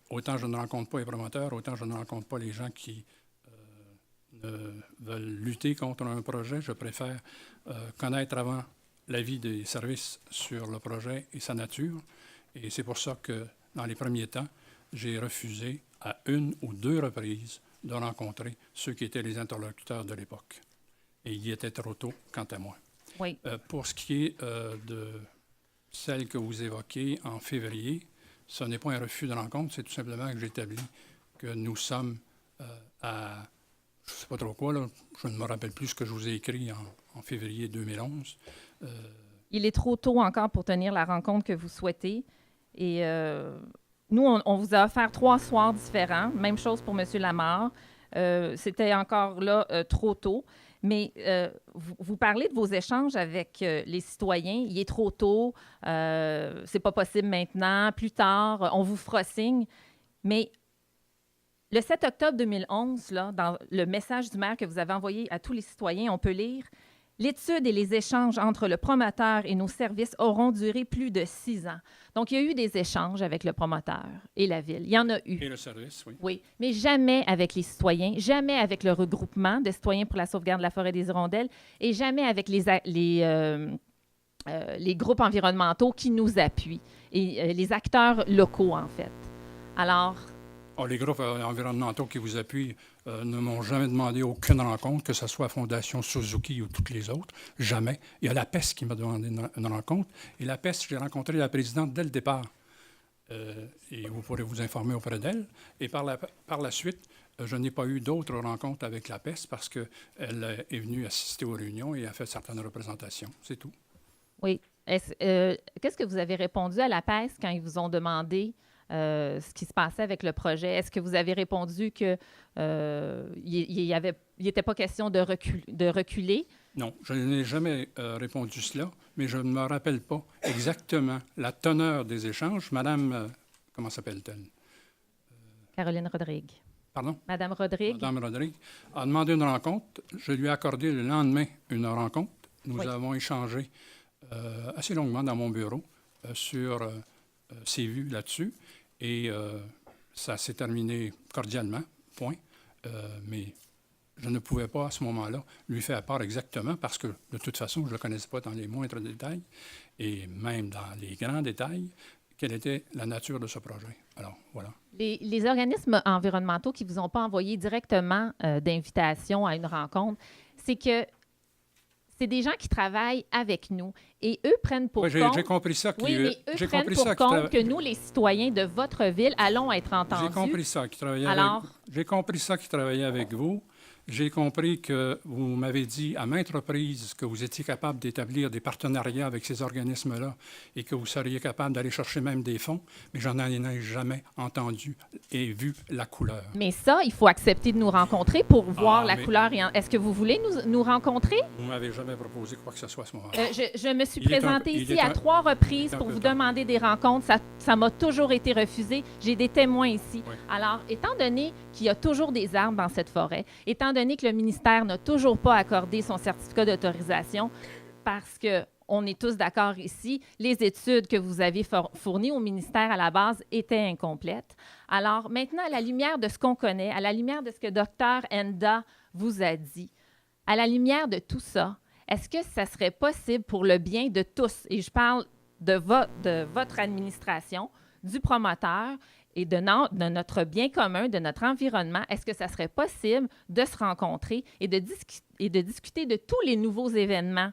autant je ne rencontre pas les promoteurs, autant je ne rencontre pas les gens qui veulent lutter contre un projet. Je préfère connaître avant l'avis des services sur le projet et sa nature. Et c'est pour ça que, dans les premiers temps, j'ai refusé à 1 ou 2 reprises de rencontrer ceux qui étaient les interlocuteurs de l'époque. Et il y était trop tôt, quant à moi. Oui. Pour ce qui est de celle que vous évoquez en février, ce n'est pas un refus de rencontre, c'est tout simplement que j'établis que nous sommes à, je ne sais pas trop quoi, là, je ne me rappelle plus ce que je vous ai écrit en février 2011. Il est trop tôt encore pour tenir la rencontre que vous souhaitez. Et nous, on vous a offert 3 soirs différents. Même chose pour M. Lamarre. C'était encore là trop tôt. Mais vous parlez de vos échanges avec les citoyens. Il est trop tôt. C'est pas possible maintenant. Plus tard, on vous fera signe. Mais le 7 octobre 2011, là, dans le message du maire que vous avez envoyé à tous les citoyens, on peut lire « L'étude et les échanges entre le promoteur et nos services auront duré plus de 6 ans. » Donc, il y a eu des échanges avec le promoteur et la Ville. Il y en a eu. Et le service, oui. Oui, mais jamais avec les citoyens, jamais avec le regroupement de citoyens pour la sauvegarde de la forêt des hirondelles et jamais avec les groupes environnementaux qui nous appuient et les acteurs locaux, en fait. Alors... Oh, les groupes environnementaux qui vous appuient ne m'ont jamais demandé aucune rencontre, que ce soit Fondation Suzuki ou toutes les autres. Jamais. Il y a la PES qui m'a demandé une rencontre. Et la PES, j'ai rencontré la présidente dès le départ. Et vous pourrez vous informer auprès d'elle. Et par la suite, je n'ai pas eu d'autres rencontres avec la PES parce qu'elle est venue assister aux réunions et a fait certaines représentations. C'est tout. Oui. Qu'est-ce que vous avez répondu à la PES quand ils vous ont demandé ce qui se passait avec le projet? Est-ce que vous avez répondu qu'il n'était pas question de reculer? Non, je n'ai jamais répondu cela, mais je ne me rappelle pas exactement la teneur des échanges. Madame, comment s'appelle-t-elle? Caroline Rodrigue. Pardon? Madame Rodrigue. Madame Rodrigue a demandé une rencontre. Je lui ai accordé le lendemain une rencontre. Nous avons échangé assez longuement dans mon bureau sur ses vues là-dessus. Et ça s'est terminé cordialement, point. Mais je ne pouvais pas, à ce moment-là, lui faire part exactement parce que, de toute façon, je ne le connaissais pas dans les moindres détails et même dans les grands détails, quelle était la nature de ce projet. Alors, voilà. Les organismes environnementaux qui ne vous ont pas envoyé directement d'invitation à une rencontre, c'est que c'est des gens qui travaillent avec nous et eux prennent pour compte... J'ai compris ça. Oui, mais eux prennent pour compte que nous, les citoyens de votre ville, allons être entendus. J'ai compris ça, qui travaillait J'ai compris ça, qui travaillait avec vous. J'ai compris que vous m'avez dit à maintes reprises que vous étiez capable d'établir des partenariats avec ces organismes-là et que vous seriez capable d'aller chercher même des fonds, mais j'en ai jamais entendu et vu la couleur. Mais ça, il faut accepter de nous rencontrer pour voir la couleur. Est-ce que vous voulez nous rencontrer? Vous ne m'avez jamais proposé quoi que ce soit à ce moment-là. Je me suis présentée ici à 3 reprises pour vous demander des rencontres. Ça m'a toujours été refusé. J'ai des témoins ici. Oui. Alors, étant donné qu'il y a toujours des arbres dans cette forêt, étant donné que le ministère n'a toujours pas accordé son certificat d'autorisation, parce qu'on est tous d'accord ici, les études que vous avez fournies au ministère à la base étaient incomplètes. Alors maintenant, à la lumière de ce qu'on connaît, à la lumière de ce que Dr. Enda vous a dit, à la lumière de tout ça, est-ce que ça serait possible pour le bien de tous, et je parle de votre administration, du promoteur, et de notre bien commun, de notre environnement, est-ce que ça serait possible de se rencontrer et de discuter de tous les nouveaux événements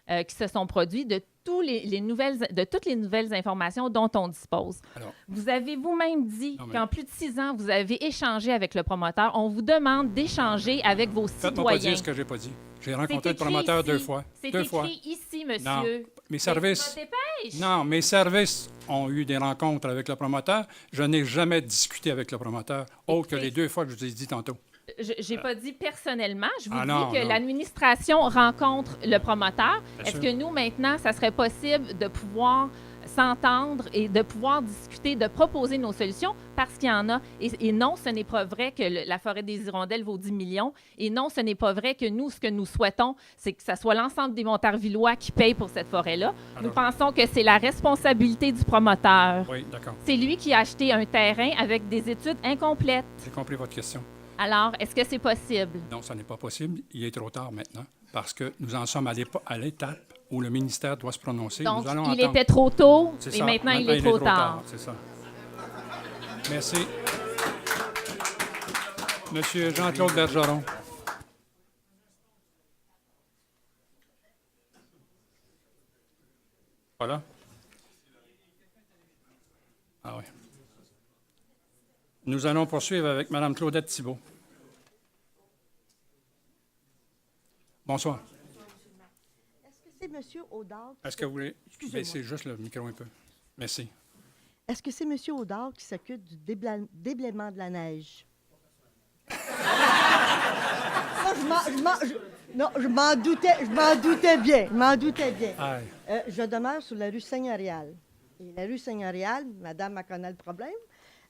qui se sont produits, de toutes les nouvelles informations dont on dispose? Alors, vous avez vous-même dit qu'en plus de 6 ans, vous avez échangé avec le promoteur. On vous demande d'échanger avec vos citoyens. Faites-moi pas dire ce que je n'ai pas dit. J'ai rencontré le promoteur ici. 2 fois. C'est écrit ici, monsieur. Non, mes services... Non, mes services ont eu des rencontres avec le promoteur. Je n'ai jamais discuté avec le promoteur, autre que les 2 fois que je vous ai dit tantôt. Je n'ai pas dit personnellement. Je vous dis que l'administration rencontre le promoteur. Est-ce que nous, maintenant, ça serait possible de pouvoir s'entendre et de pouvoir discuter, de proposer nos solutions parce qu'il y en a. Et non, ce n'est pas vrai que la forêt des Hirondelles vaut 10 millions. Et non, ce n'est pas vrai que nous, ce que nous souhaitons, c'est que ce soit l'ensemble des Montarvillois qui payent pour cette forêt-là. Nous pensons que c'est la responsabilité du promoteur. Oui, d'accord. C'est lui qui a acheté un terrain avec des études incomplètes. J'ai compris votre question. Alors, est-ce que c'est possible? Non, ça n'est pas possible. Il est trop tard maintenant parce que nous en sommes à l'étape où le ministère doit se prononcer. Donc, nous allons il attendre. était trop tôt C'est et ça. maintenant, il est trop tard. C'est ça. Merci. Monsieur Jean-Claude Bergeron. Voilà. Ah oui. Nous allons poursuivre avec Mme Claudette Thibault. Bonsoir. Est-ce que c'est M. Audard? Est-ce que vous voulez Excusez-moi. baisser juste le micro un peu? Merci. Est-ce que c'est M. Audard qui s'occupe du déblaiement de la neige? Ça, je m'en doutais bien. Aïe. Je demeure sur la rue Seigneurial. Et la rue Seigneurial, madame connaît le problème.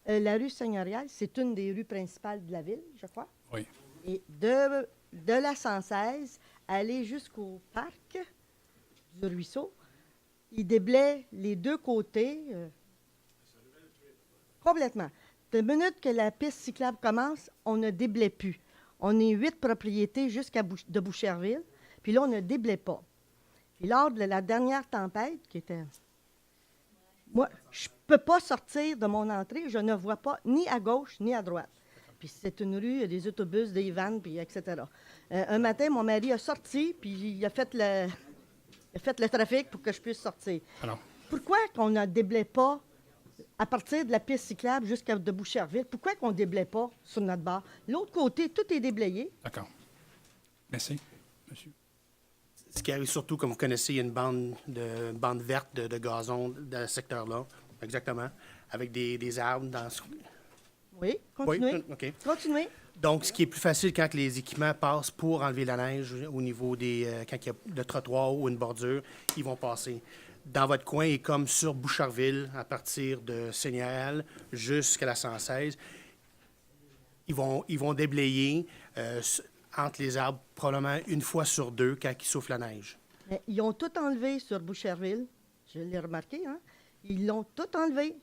La rue Seigneurial, c'est une des rues principales de la ville, je crois. Oui. Et de la 116, aller jusqu'au parc du ruisseau, il déblaye les deux côtés complètement. De minute que la piste cyclable commence, on ne déblaye plus. On est 8 propriétés jusqu'à de Boucherville, puis là, on ne déblaye pas. Puis lors de la dernière tempête, qui était... Moi, je ne peux pas sortir de mon entrée, je ne vois pas ni à gauche ni à droite. Puis c'est une rue, il y a des autobus, des vannes, puis etc. Un matin, mon mari a sorti, puis il a fait le trafic pour que je puisse sortir. Alors. Pourquoi qu'on ne déblaye pas à partir de la piste cyclable jusqu'à de Boucherville? Pourquoi qu'on ne déblaye pas sur notre bord? L'autre côté, tout est déblayé. D'accord. Merci, monsieur. Ce qui arrive surtout, comme vous connaissez, il y a une bande verte de gazon dans ce secteur-là, exactement, avec des arbres dans ce... Oui, continuez. Oui, OK. Continuez. Donc, ce qui est plus facile quand les équipements passent pour enlever la neige au niveau des... quand il y a le trottoir ou une bordure, ils vont passer. Dans votre coin, et comme sur Boucherville, à partir de Seigneurial jusqu'à la 116, ils vont déblayer entre les arbres probablement une fois sur deux quand il souffle la neige. Mais ils ont tout enlevé sur Boucherville. Je l'ai remarqué, hein? Ils l'ont tout enlevé.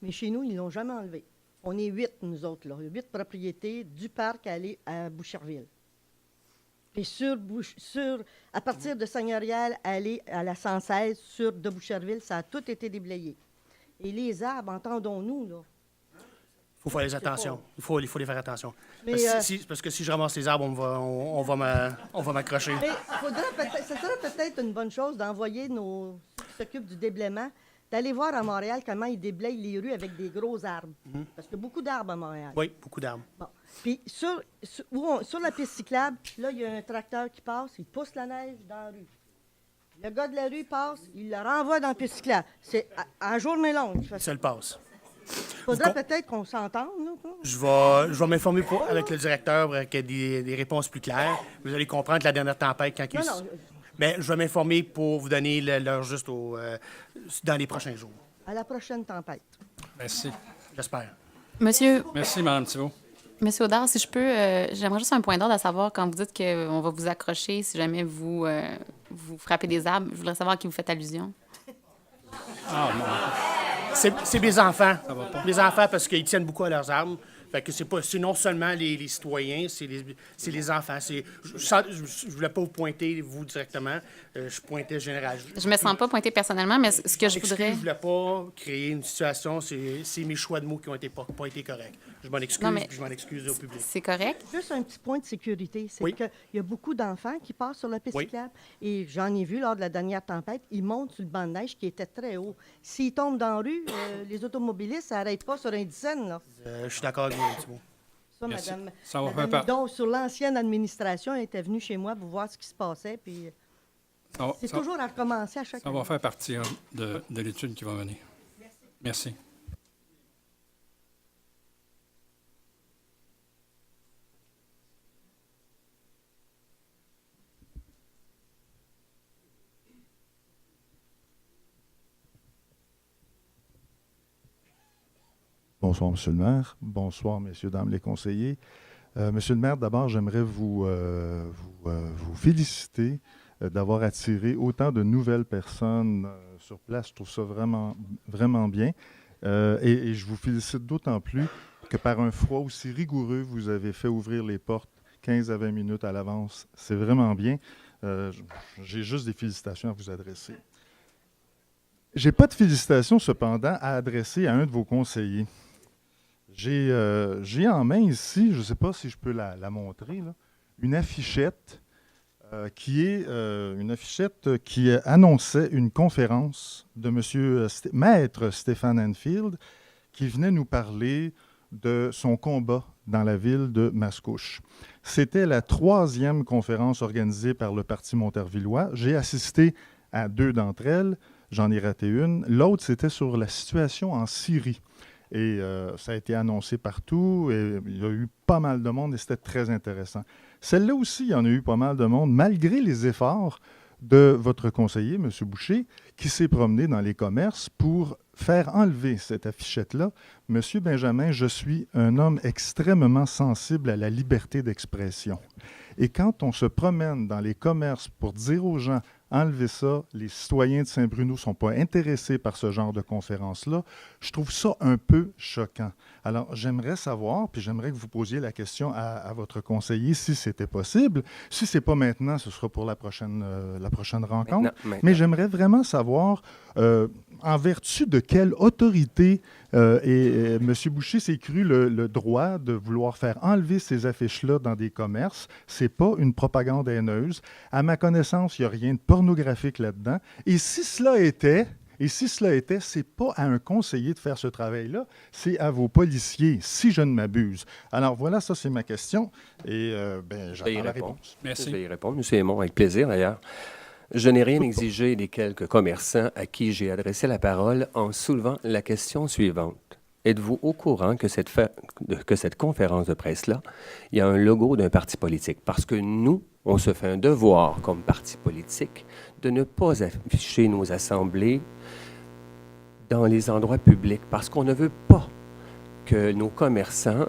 Mais chez nous, ils ne l'ont jamais enlevé. On est 8, nous autres, là. 8 propriétés du parc à aller à Boucherville. Puis à partir de Seigneurial, aller à la 116, sur de Boucherville, ça a tout été déblayé. Et les arbres, entendons-nous, là. Il faut faire les attentions. Il faut les faire attention. Mais, parce que si je ramasse les arbres, on va m'accrocher. Mais ce serait peut-être une bonne chose d'envoyer ceux qui s'occupent du déblaiement, d'aller voir à Montréal comment ils déblayent les rues avec des gros arbres. Parce qu'il y a beaucoup d'arbres à Montréal. Oui, beaucoup d'arbres. Bon. Puis sur la piste cyclable, là, il y a un tracteur qui passe, il pousse la neige dans la rue. Le gars de la rue passe, il le renvoie dans la piste cyclable. C'est à journée longue. Ça le passe. Il faudrait peut-être qu'on s'entende. Là. Je vais m'informer avec le directeur pour qu'il y ait des réponses plus claires. Vous allez comprendre que la dernière tempête, quand il... Mais je vais m'informer pour vous donner l'heure juste dans les prochains jours. À la prochaine tempête. Merci. J'espère. Monsieur... Merci, Mme Thibault. Monsieur Audard, si je peux, j'aimerais juste un point d'ordre à savoir quand vous dites qu'on va vous accrocher si jamais vous frappez des arbres. Je voudrais savoir à qui vous faites allusion. Ah, non. C'est mes enfants. Mes enfants, parce qu'ils tiennent beaucoup à leurs arbres. Fait que c'est non seulement les citoyens, c'est les enfants. Je voulais pas vous pointer, vous, directement. Je pointais général. Je me sens pas pointée personnellement, mais ce que je voudrais... Je voulais pas créer une situation, c'est mes choix de mots qui ont pas été corrects. Je m'en excuse, puis je m'en excuse au public. C'est correct. Juste un petit point de sécurité, c'est qu'il y a beaucoup d'enfants qui passent sur la piste cyclable. Et j'en ai vu lors de la dernière tempête, ils montent sur le banc de neige qui était très haut. S'ils tombent dans la rue, les automobilistes n'arrêtent pas sur un dizaine, là. Je suis d'accord avec vous, Thibault. Ça, Merci. madame donc, sur l'ancienne administration, elle était venue chez moi pour voir ce qui se passait, puis c'est toujours à recommencer à chaque année. Ça va faire partie de l'étude qui va venir. Merci. Bonsoir, Monsieur le maire. Bonsoir, messieurs, dames les conseillers. Monsieur le maire, d'abord, j'aimerais vous féliciter d'avoir attiré autant de nouvelles personnes sur place. Je trouve ça vraiment, vraiment bien. Et je vous félicite d'autant plus que par un froid aussi rigoureux, vous avez fait ouvrir les portes 15 à 20 minutes à l'avance. C'est vraiment bien. J'ai juste des félicitations à vous adresser. Je n'ai pas de félicitations, cependant, à adresser à un de vos conseillers. J'ai en main ici, je ne sais pas si je peux la montrer, là, une affichette qui annonçait une conférence de M. Maître Stéphane Enfield qui venait nous parler de son combat dans la ville de Mascouche. C'était la 3e conférence organisée par le Parti montervillois. J'ai assisté à 2 d'entre elles, j'en ai raté une. L'autre, c'était sur la situation en Syrie. Et ça a été annoncé partout, et il y a eu pas mal de monde, et c'était très intéressant. Celle-là aussi, il y en a eu pas mal de monde, malgré les efforts de votre conseiller, M. Boucher, qui s'est promené dans les commerces pour faire enlever cette affichette-là. Monsieur Benjamin, je suis un homme extrêmement sensible à la liberté d'expression. Et quand on se promène dans les commerces pour dire aux gens « enlevez ça », les citoyens de Saint-Bruno ne sont pas intéressés par ce genre de conférence-là, je trouve ça un peu choquant. Alors, j'aimerais savoir, puis j'aimerais que vous posiez la question à votre conseiller si c'était possible. Si ce n'est pas maintenant, ce sera pour la prochaine rencontre. Maintenant. Mais j'aimerais vraiment savoir, en vertu de quelle autorité M. Boucher s'est cru le droit de vouloir faire enlever ces affiches-là dans des commerces. Ce n'est pas une propagande haineuse. À ma connaissance, il n'y a rien de pornographique là-dedans. Et si cela était, ce n'est pas à un conseiller de faire ce travail-là, c'est à vos policiers, si je ne m'abuse. Alors voilà, ça c'est ma question, et j'attends la réponse. Merci. Je vais y répondre, M. Aymon, avec plaisir d'ailleurs. Je n'ai rien exigé des quelques commerçants à qui j'ai adressé la parole en soulevant la question suivante. Êtes-vous au courant que cette conférence de presse-là, il y a un logo d'un parti politique? Parce que nous, on se fait un devoir comme parti politique de ne pas afficher nos assemblées dans les endroits publics parce qu'on ne veut pas que nos commerçants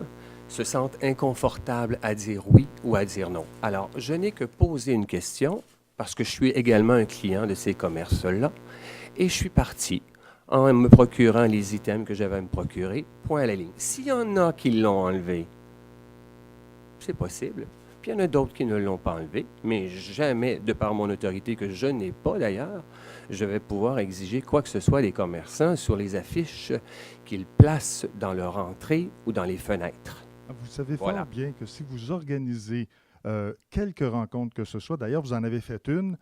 se sentent inconfortables à dire oui ou à dire non. Alors, je n'ai que posé une question parce que je suis également un client de ces commerces-là et je suis parti en me procurant les items que j'avais à me procurer, point à la ligne. S'il y en a qui l'ont enlevé, c'est possible. Puis il y en a d'autres qui ne l'ont pas enlevé, mais jamais, de par mon autorité que je n'ai pas d'ailleurs, je vais pouvoir exiger quoi que ce soit des commerçants sur les affiches qu'ils placent dans leur entrée ou dans les fenêtres. Vous savez fort bien que si vous organisez quelques rencontres que ce soit. D'ailleurs, vous en avez fait une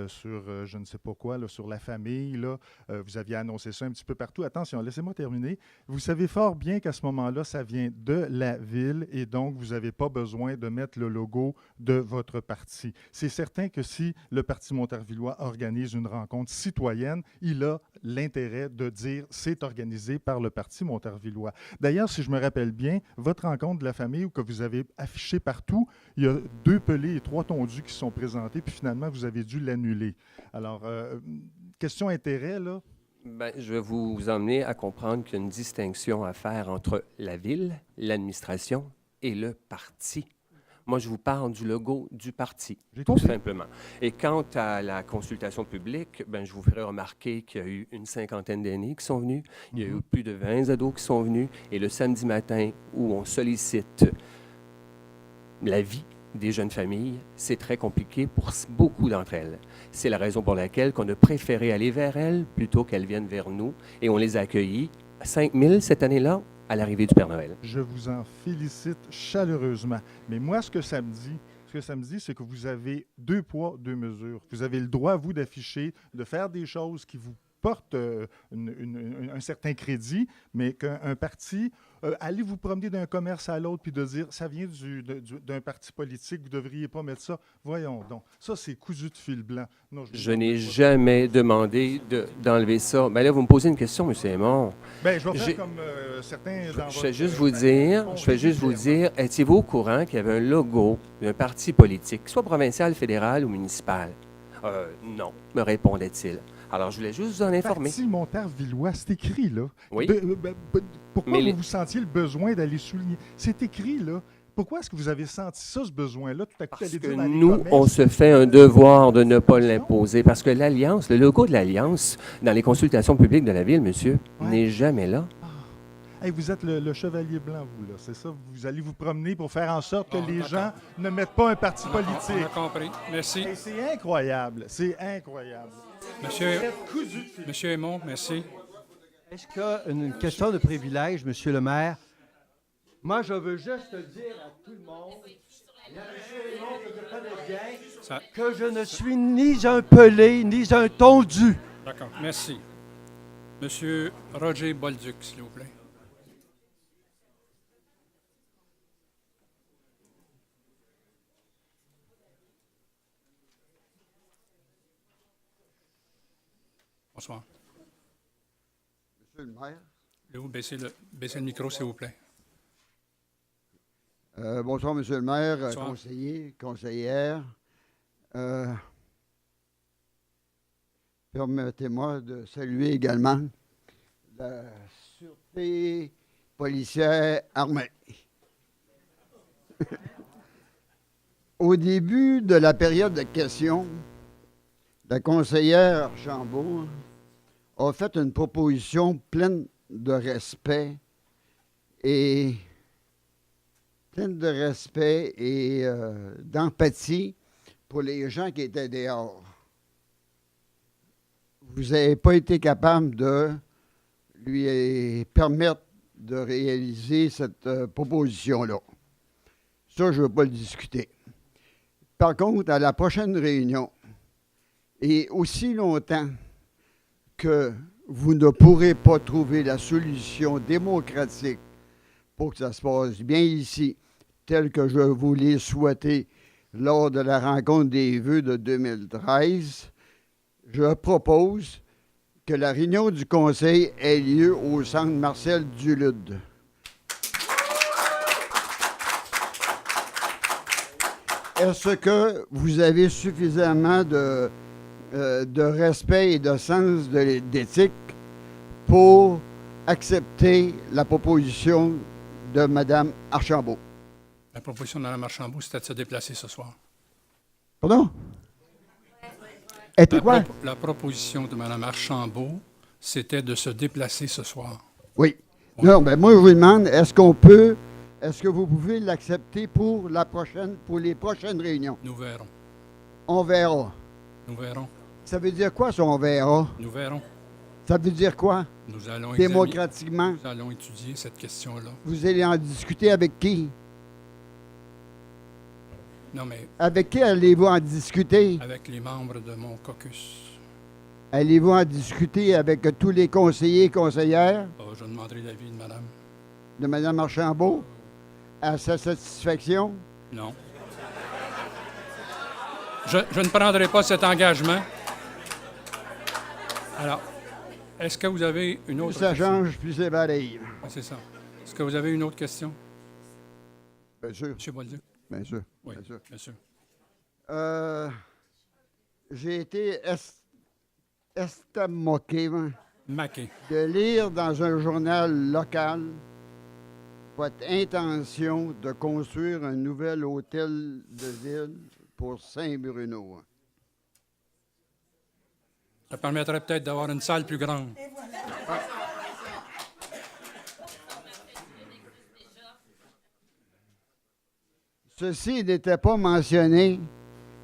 sur je ne sais pas quoi, là, sur la famille. Là. Vous aviez annoncé ça un petit peu partout. Attention, laissez-moi terminer. Vous savez fort bien qu'à ce moment-là, ça vient de la ville et donc vous n'avez pas besoin de mettre le logo de votre parti. C'est certain que si le Parti montervillois organise une rencontre citoyenne, il a l'intérêt de dire c'est organisé par le Parti montervillois. D'ailleurs, si je me rappelle bien, votre rencontre de la famille que vous avez affiché partout, il y a 2 pelés et 3 tondus qui sont présentés, puis finalement, vous avez dû l'annuler. Alors, question intérêt, là? Bien, je vais vous emmener à comprendre qu'il y a une distinction à faire entre la ville, l'administration et le parti. Moi, je vous parle du logo du parti, tout simplement. Et quant à la consultation publique, ben, je vous ferai remarquer qu'il y a eu une 50aine d'aînés qui sont venus, il y a eu plus de 20 ados qui sont venus, et le samedi matin, où on sollicite la vie des jeunes familles, c'est très compliqué pour beaucoup d'entre elles. C'est la raison pour laquelle on a préféré aller vers elles plutôt qu'elles viennent vers nous, et on les a accueillis, 5000 cette année-là, à l'arrivée du Père Noël. Je vous en félicite chaleureusement. Mais moi, ce que ça me dit, c'est que vous avez 2 poids, 2 mesures. Vous avez le droit, vous, d'afficher, de faire des choses qui vous portent un certain crédit, mais qu'un parti, allez vous promener d'un commerce à l'autre puis de dire, ça vient d'un parti politique, vous ne devriez pas mettre ça. Voyons donc. Ça, c'est cousu de fil blanc. Non, je n'ai jamais demandé d'enlever ça. Mais là, vous me posez une question, M. Aymon. Bien, je vais faire comme certains dans Je vais juste vous dire, étiez-vous au courant qu'il y avait un logo d'un parti politique, soit provincial, fédéral ou municipal? Non, me répondait-il. Alors, je voulais juste vous en informer. Parti Montarvillois, c'est écrit, là. Oui. Pourquoi Mais vous sentiez le besoin d'aller souligner? C'est écrit, là. Pourquoi est-ce que vous avez senti ça, ce besoin-là, tout à coup, d'aller dire dans les Nous, commerces? on se fait un devoir de ne pas l'imposer parce que l'Alliance, le logo de l'Alliance, dans les consultations publiques de la Ville, monsieur, n'est jamais là. Hey, vous êtes le chevalier blanc, vous, là. C'est ça? Vous allez vous promener pour faire en sorte que les gens ne mettent pas un parti politique. On a compris. Merci. Hey, c'est incroyable. C'est incroyable. Monsieur Aymon, merci. Est-ce qu'il y a une question de privilège, Monsieur le maire? Moi, je veux juste dire à tout le monde, et à M. Aymon, que je connais bien, que je ne suis ni un pelé, ni un tondu. D'accord, merci. Monsieur Roger Bolduc, s'il vous plaît. Bonsoir. Monsieur le maire. Voulez-vous baisser le micro, s'il vous plaît? Bonsoir, Monsieur le maire, Bonsoir. conseiller, conseillère. Permettez-moi de saluer également la sûreté policière armée. Au début de la période de questions, la conseillère Archambault a fait une proposition pleine de respect et d'empathie pour les gens qui étaient dehors. Vous n'avez pas été capable de lui permettre de réaliser cette proposition-là. Ça, je ne veux pas le discuter. Par contre, à la prochaine réunion, et aussi longtemps que vous ne pourrez pas trouver la solution démocratique pour que ça se passe bien ici, tel que je vous l'ai souhaité lors de la rencontre des vœux de 2013, je propose que la réunion du Conseil ait lieu au centre Marcel Dulude. Est-ce que vous avez suffisamment de respect et de sens d'éthique pour accepter la proposition de Mme Archambault? La proposition de Mme Archambault, c'était de se déplacer ce soir. Pardon? Était quoi? La proposition de Mme Archambault, c'était de se déplacer ce soir. Oui. Ouais. Non, ben moi, je vous demande, est-ce que vous pouvez l'accepter pour les prochaines réunions? Nous verrons. On verra. Nous verrons. Ça veut dire quoi, ça, on verra? Nous verrons. Ça veut dire quoi? Nous allons démocratiquement. Nous allons étudier cette question-là. Vous allez en discuter avec qui? Non, mais... Avec qui allez-vous en discuter? Avec les membres de mon caucus. Allez-vous en discuter avec tous les conseillers et conseillères? Je demanderai l'avis de madame. De Mme Archambault? À sa satisfaction? Non. Je ne prendrai pas cet engagement. Alors, est-ce que vous avez une autre question? Plus ça change, plus c'est pareil. Oui, c'est ça. Est-ce que vous avez une autre question? Bien sûr. M. Bolduc. Bien sûr. Oui, bien sûr. Bien sûr. J'ai été estomaqué Maqué. de lire dans un journal local votre intention de construire un nouvel hôtel de ville pour Saint-Bruno. Ça permettrait peut-être d'avoir une salle plus grande. Ceci n'était pas mentionné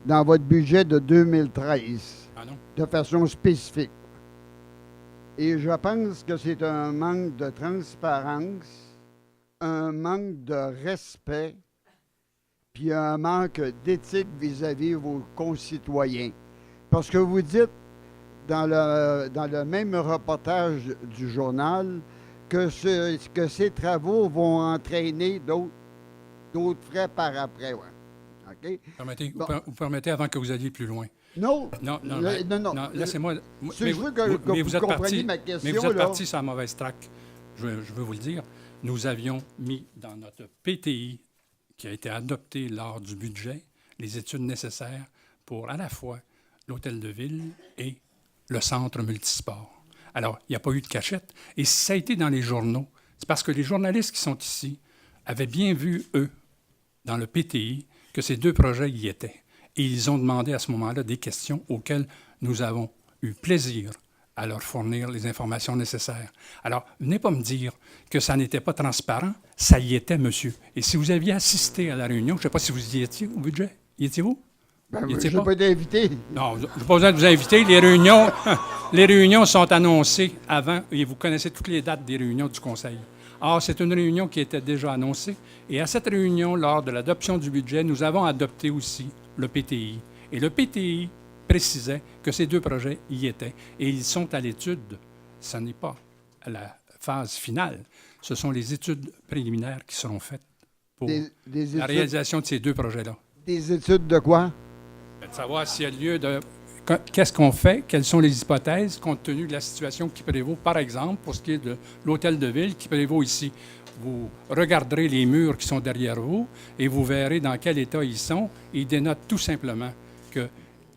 dans votre budget de 2013 de façon spécifique. Et je pense que c'est un manque de transparence, un manque de respect, puis un manque d'éthique vis-à-vis de vos concitoyens. Parce que vous dites dans le même reportage du journal que ces travaux vont entraîner d'autres frais par après. Ouais. Okay? Vous permettez avant que vous alliez plus loin. Non. Non, laissez-moi. Je veux que vous compreniez ma question. Mais vous êtes parti sur la mauvaise traque. Je veux vous le dire. Nous avions mis dans notre PTI, qui a été adopté lors du budget, les études nécessaires pour à la fois l'hôtel de ville et le centre multisport. Alors, il n'y a pas eu de cachette. Et si ça a été dans les journaux, c'est parce que les journalistes qui sont ici avaient bien vu, eux, dans le PTI, que ces 2 projets y étaient. Et ils ont demandé à ce moment-là des questions auxquelles nous avons eu plaisir à leur fournir les informations nécessaires. Alors, venez pas me dire que ça n'était pas transparent. Ça y était, monsieur. Et si vous aviez assisté à la réunion, je ne sais pas si vous y étiez au budget. Y étiez-vous? Ben, je n'ai pas été invité. Non, je n'ai pas besoin de vous inviter. Les réunions sont annoncées avant et vous connaissez toutes les dates des réunions du Conseil. Or, c'est une réunion qui était déjà annoncée. Et à cette réunion, lors de l'adoption du budget, nous avons adopté aussi le PTI. Et le PTI précisait que ces 2 projets y étaient. Et ils sont à l'étude. Ce n'est pas à la phase finale. Ce sont les études préliminaires qui seront faites pour la réalisation de ces 2 projets-là. Des études de quoi? De savoir s'il y a lieu de... Qu'est-ce qu'on fait? Quelles sont les hypothèses compte tenu de la situation qui prévaut? Par exemple, pour ce qui est de l'hôtel de ville qui prévaut ici. Vous regarderez les murs qui sont derrière vous et vous verrez dans quel état ils sont. Ils dénotent tout simplement que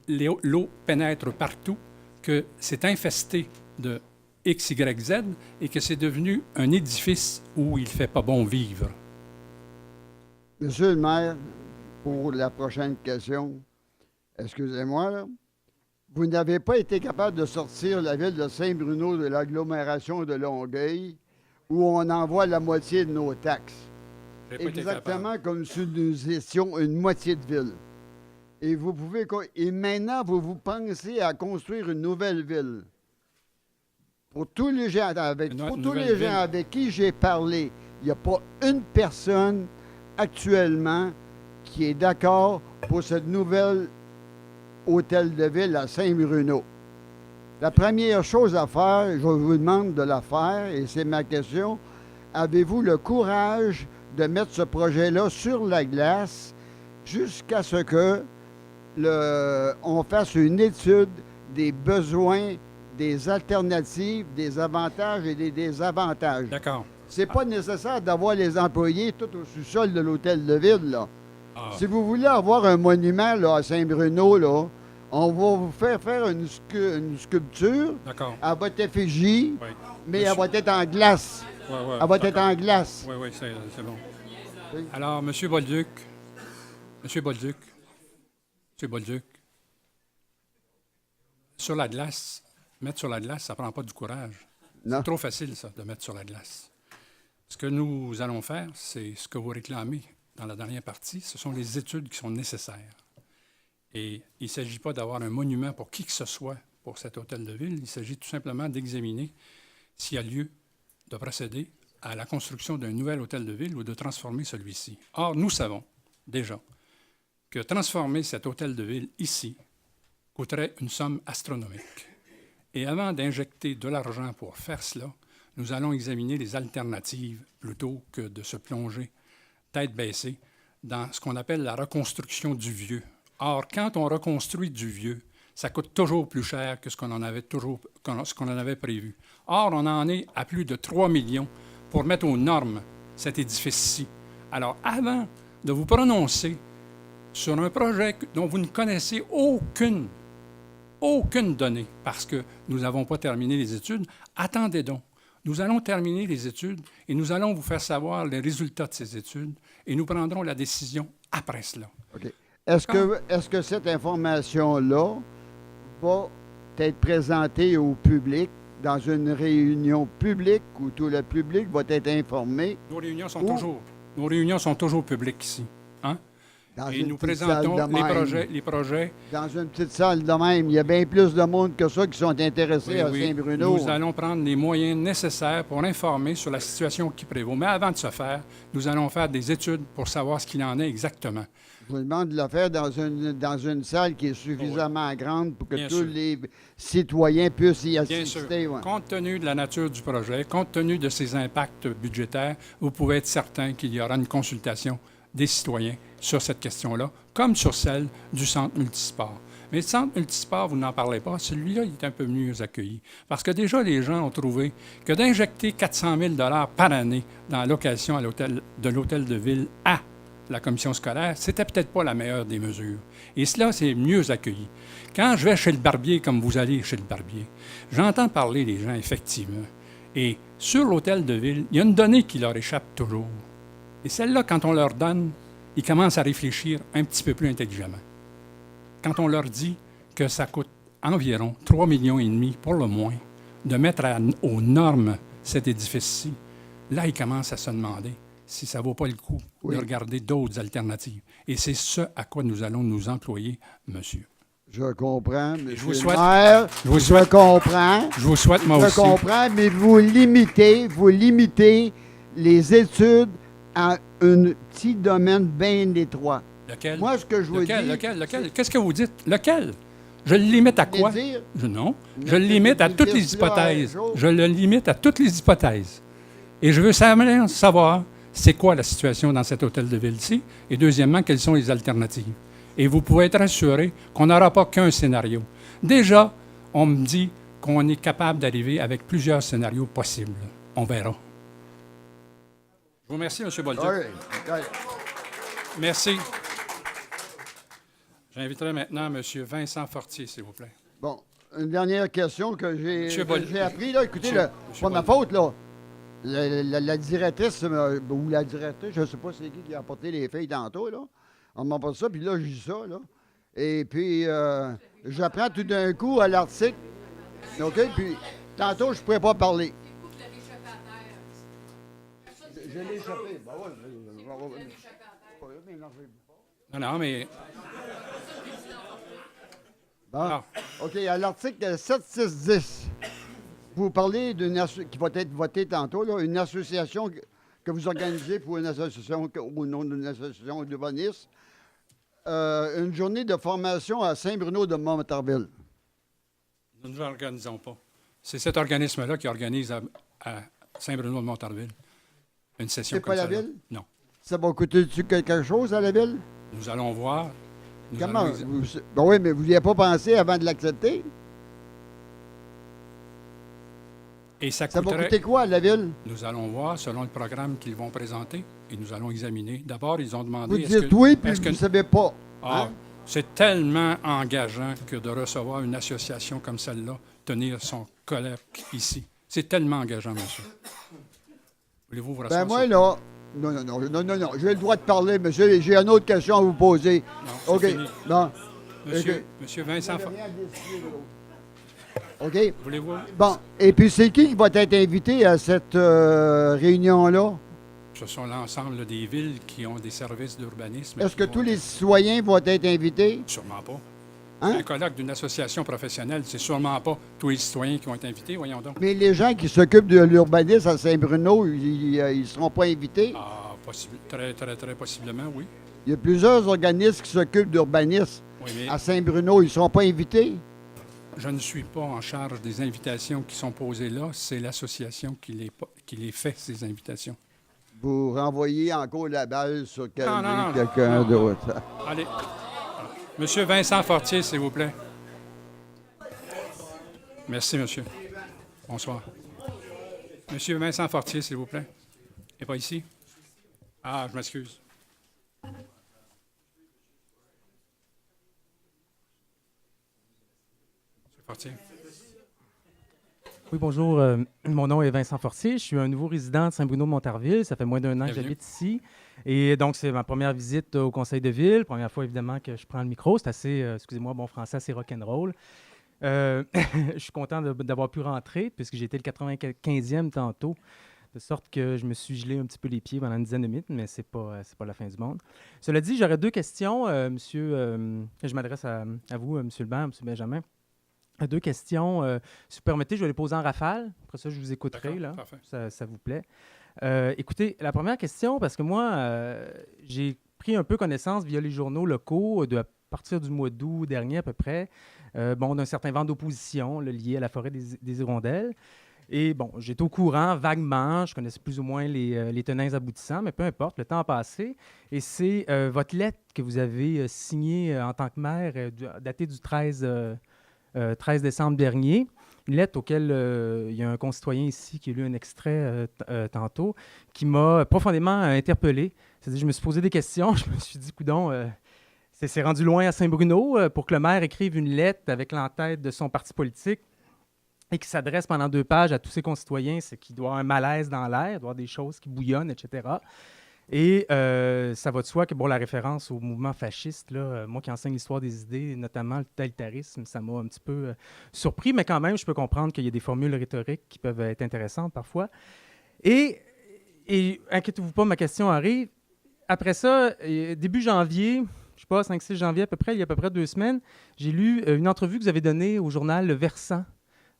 l'eau pénètre partout, que c'est infesté de X, Y, Z et que c'est devenu un édifice où il ne fait pas bon vivre. Monsieur le maire, pour la prochaine question, excusez-moi, là, vous n'avez pas été capable de sortir la ville de Saint-Bruno de l'agglomération de Longueuil où on envoie la moitié de nos taxes. Exactement comme si nous étions une moitié de ville. Et maintenant, vous pensez à construire une nouvelle ville. Pour tous les gens avec qui j'ai parlé, il n'y a pas une personne actuellement qui est d'accord pour cette nouvelle hôtel de ville à Saint-Bruno. La première chose à faire, je vous demande de la faire, et c'est ma question, avez-vous le courage de mettre ce projet-là sur la glace jusqu'à ce que on fasse une étude des besoins, des alternatives, des avantages et des désavantages? D'accord. C'est pas nécessaire d'avoir les employés tout au sous-sol de l'hôtel de ville, là. Si vous voulez avoir un monument là, à Saint-Bruno, là, on va vous faire une sculpture à votre effigie, mais elle va être en glace. Elle va être en glace. Oui, c'est bon. Oui. Alors, M. Bolduc, sur la glace, mettre sur la glace, ça ne prend pas du courage. C'est trop facile, ça, de mettre sur la glace. Ce que nous allons faire, c'est ce que vous réclamez dans la dernière partie, ce sont les études qui sont nécessaires. Et il ne s'agit pas d'avoir un monument pour qui que ce soit pour cet hôtel de ville. Il s'agit tout simplement d'examiner s'il y a lieu de procéder à la construction d'un nouvel hôtel de ville ou de transformer celui-ci. Or, nous savons déjà que transformer cet hôtel de ville ici coûterait une somme astronomique. Et avant d'injecter de l'argent pour faire cela, nous allons examiner les alternatives plutôt que de se plonger tête baissée dans ce qu'on appelle la reconstruction du vieux. Or, quand on reconstruit du vieux, ça coûte toujours plus cher que ce qu'on en avait prévu. Or, on en est à plus de 3 millions pour mettre aux normes cet édifice-ci. Alors, avant de vous prononcer sur un projet dont vous ne connaissez aucune donnée, parce que nous n'avons pas terminé les études, attendez donc. Nous allons terminer les études et nous allons vous faire savoir les résultats de ces études et nous prendrons la décision après cela. OK. Est-ce que cette information-là va être présentée au public dans une réunion publique où tout le public va être informé? Nos réunions sont toujours publiques ici. Hein? Et nous présentons les projets. Dans une petite salle de même, il y a bien plus de monde que ça qui sont intéressés à Saint-Bruno. Nous allons prendre les moyens nécessaires pour informer sur la situation qui prévaut. Mais avant de ce faire, nous allons faire des études pour savoir ce qu'il en est exactement. Je vous demande de le faire dans une salle qui est suffisamment grande pour que tous les citoyens puissent y assister. Bien sûr. Ouais. Compte tenu de la nature du projet, compte tenu de ses impacts budgétaires, vous pouvez être certain qu'il y aura une consultation des citoyens sur cette question-là, comme sur celle du centre multisport. Mais le centre multisport, vous n'en parlez pas, celui-là, il est un peu mieux accueilli. Parce que déjà, les gens ont trouvé que d'injecter 400 000 $ par année dans la location de l'hôtel de ville à la commission scolaire, c'était peut-être pas la meilleure des mesures. Et cela, c'est mieux accueilli. Quand je vais chez le barbier, comme vous allez chez le barbier, j'entends parler des gens, effectivement. Et sur l'hôtel de ville, il y a une donnée qui leur échappe toujours. Et celle-là, quand on leur donne, ils commencent à réfléchir un petit peu plus intelligemment. Quand on leur dit que ça coûte environ 3,5 millions pour le moins de mettre aux normes cet édifice-ci, là, ils commencent à se demander si ça ne vaut pas le coup de regarder d'autres alternatives. Et c'est ce à quoi nous allons nous employer, monsieur. Je comprends, monsieur je vous souhaite, le maire. je vous comprends. Je vous souhaite, moi aussi. Je comprends, mais vous limitez les études à un petit domaine bien étroit. Lequel? Moi, ce que je veux dire... Lequel? Qu'est-ce que vous dites? Lequel? Je le limite à quoi? Non. Je le limite à toutes les hypothèses. Je le limite à toutes les hypothèses. Et je veux savoir c'est quoi la situation dans cet hôtel de ville-ci et deuxièmement, quelles sont les alternatives. Et vous pouvez être assuré qu'on n'aura pas qu'un scénario. Déjà, on me dit qu'on est capable d'arriver avec plusieurs scénarios possibles. On verra. Je vous remercie, M. Bolduc. Merci. J'inviterai maintenant M. Vincent Fortier, s'il vous plaît. Bon, une dernière question que j'ai appris. Là. Écoutez, c'est pas ma faute, là. La directrice, ou la directrice, je ne sais pas c'est qui a apporté les feuilles tantôt, là. On m'a pas ça, puis là, je dis ça, là. Et puis, j'apprends tout d'un coup à l'article. OK? Puis, tantôt, je ne pourrais pas parler. Je l'ai échappé. Ben ouais. Non, mais... Bon. OK, à l'article 7610, vous parlez d'une qui va être votée tantôt, là, une association que vous organisez pour une association au nom d'une association d'urbanistes. Une journée de formation à Saint-Bruno de Montarville. Nous ne l'organisons pas. C'est cet organisme-là qui organise à Saint-Bruno de Montarville une session comme ça. C'est pas la ville? Non. Ça va coûter-tu quelque chose à la ville? Nous allons voir. Comment? Ben oui, mais vous n'y avez pas pensé avant de l'accepter? Et ça va coûter quoi à la ville? Nous allons voir selon le programme qu'ils vont présenter et nous allons examiner. D'abord, ils ont demandé... Vous dites oui, puis vous ne savez pas. Ah, c'est tellement engageant que de recevoir une association comme celle-là, tenir son colloque ici. C'est tellement engageant, monsieur. Voulez-vous vous rasseoir? Ben moi, là... Non. J'ai le droit de parler, monsieur. J'ai une autre question à vous poser. Non, OK. fini. Bon. Monsieur Vincent... OK. Voulez-vous? Bon. Et puis, c'est qui va être invité à cette réunion-là? Ce sont l'ensemble des villes qui ont des services d'urbanisme. Est-ce que tous les citoyens vont être invités? Sûrement pas. Hein? Un colloque d'une association professionnelle, c'est sûrement pas tous les citoyens qui vont être invités, voyons donc. Mais les gens qui s'occupent de l'urbanisme à Saint-Bruno, ils ne seront pas invités? Ah, très possiblement, oui. Il y a plusieurs organismes qui s'occupent d'urbanisme à Saint-Bruno. Ils ne seront pas invités? Je ne suis pas en charge des invitations qui sont posées là. C'est l'association qui les fait, ces invitations. Vous renvoyez encore la balle sur quelqu'un d'autre. Allez. Monsieur Vincent Fortier, s'il vous plaît. Merci, monsieur. Bonsoir. Monsieur Vincent Fortier, s'il vous plaît. Il n'est pas ici? Ah, je m'excuse. Monsieur Fortier. Oui, bonjour. Mon nom est Vincent Fortier. Je suis un nouveau résident de Saint-Bruno-de-Montarville. Ça fait moins d'1 an que j'habite ici. Et donc, c'est ma première visite au conseil de ville. Première fois, évidemment, que je prends le micro. C'est assez, excusez-moi, bon français, assez rock'n'roll. Je suis content d'avoir pu rentrer, puisque j'ai été le 95e tantôt, de sorte que je me suis gelé un petit peu les pieds pendant une dizaine de minutes, mais c'est pas la fin du monde. Cela dit, j'aurais 2 questions, monsieur. Je m'adresse à vous, monsieur le maire, monsieur Benjamin. 2 questions. Si vous permettez, je vais les poser en rafale. Après ça, je vous écouterai, là. Ça vous plaît. Écoutez, la première question, parce que moi, j'ai pris un peu connaissance via les journaux locaux à partir du mois d'août dernier à peu près, d'un certain vent d'opposition lié à la forêt des Hirondelles. Et bon, j'étais au courant vaguement, je connaissais plus ou moins les tenants aboutissants, mais peu importe, le temps a passé. Et c'est votre lettre que vous avez signée en tant que maire, datée du 13 décembre dernier, une lettre auquel il y a un concitoyen ici qui a lu un extrait tantôt, qui m'a profondément interpellé. C'est-à-dire, je me suis posé des questions, je me suis dit, coudonc, c'est rendu loin à Saint-Bruno pour que le maire écrive une lettre avec l'entête de son parti politique et qui s'adresse pendant 2 pages à tous ses concitoyens, c'est qu'il doit y avoir un malaise dans l'air, il doit y avoir des choses qui bouillonnent, etc. Et ça va de soi que la référence au mouvement fasciste, là, moi qui enseigne l'histoire des idées, notamment le totalitarisme, ça m'a un petit peu surpris, mais quand même, je peux comprendre qu'il y a des formules rhétoriques qui peuvent être intéressantes parfois. Et inquiétez-vous pas, ma question arrive. Après ça, début janvier, je sais pas, 5-6 janvier à peu près, il y a à peu près 2 semaines, j'ai lu une entrevue que vous avez donnée au journal Le Versant.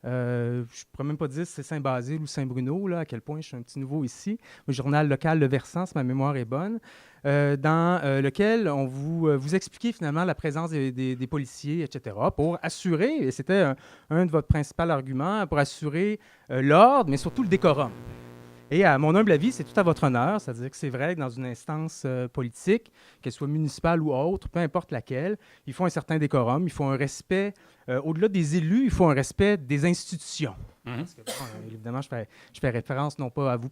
Je ne pourrais même pas dire si c'est Saint-Basile ou Saint-Bruno, là, à quel point je suis un petit nouveau ici. Le journal local Le Versant, si ma mémoire est bonne, dans lequel on vous expliquait finalement la présence des policiers, etc., pour assurer, et c'était un de votre principal argument, pour assurer l'ordre, mais surtout le décorum. Et à mon humble avis, c'est tout à votre honneur, c'est-à-dire que c'est vrai que dans une instance politique, qu'elle soit municipale ou autre, peu importe laquelle, il faut un certain décorum, il faut un respect, au-delà des élus, il faut un respect des institutions. Parce que, évidemment, je fais référence non pas à vous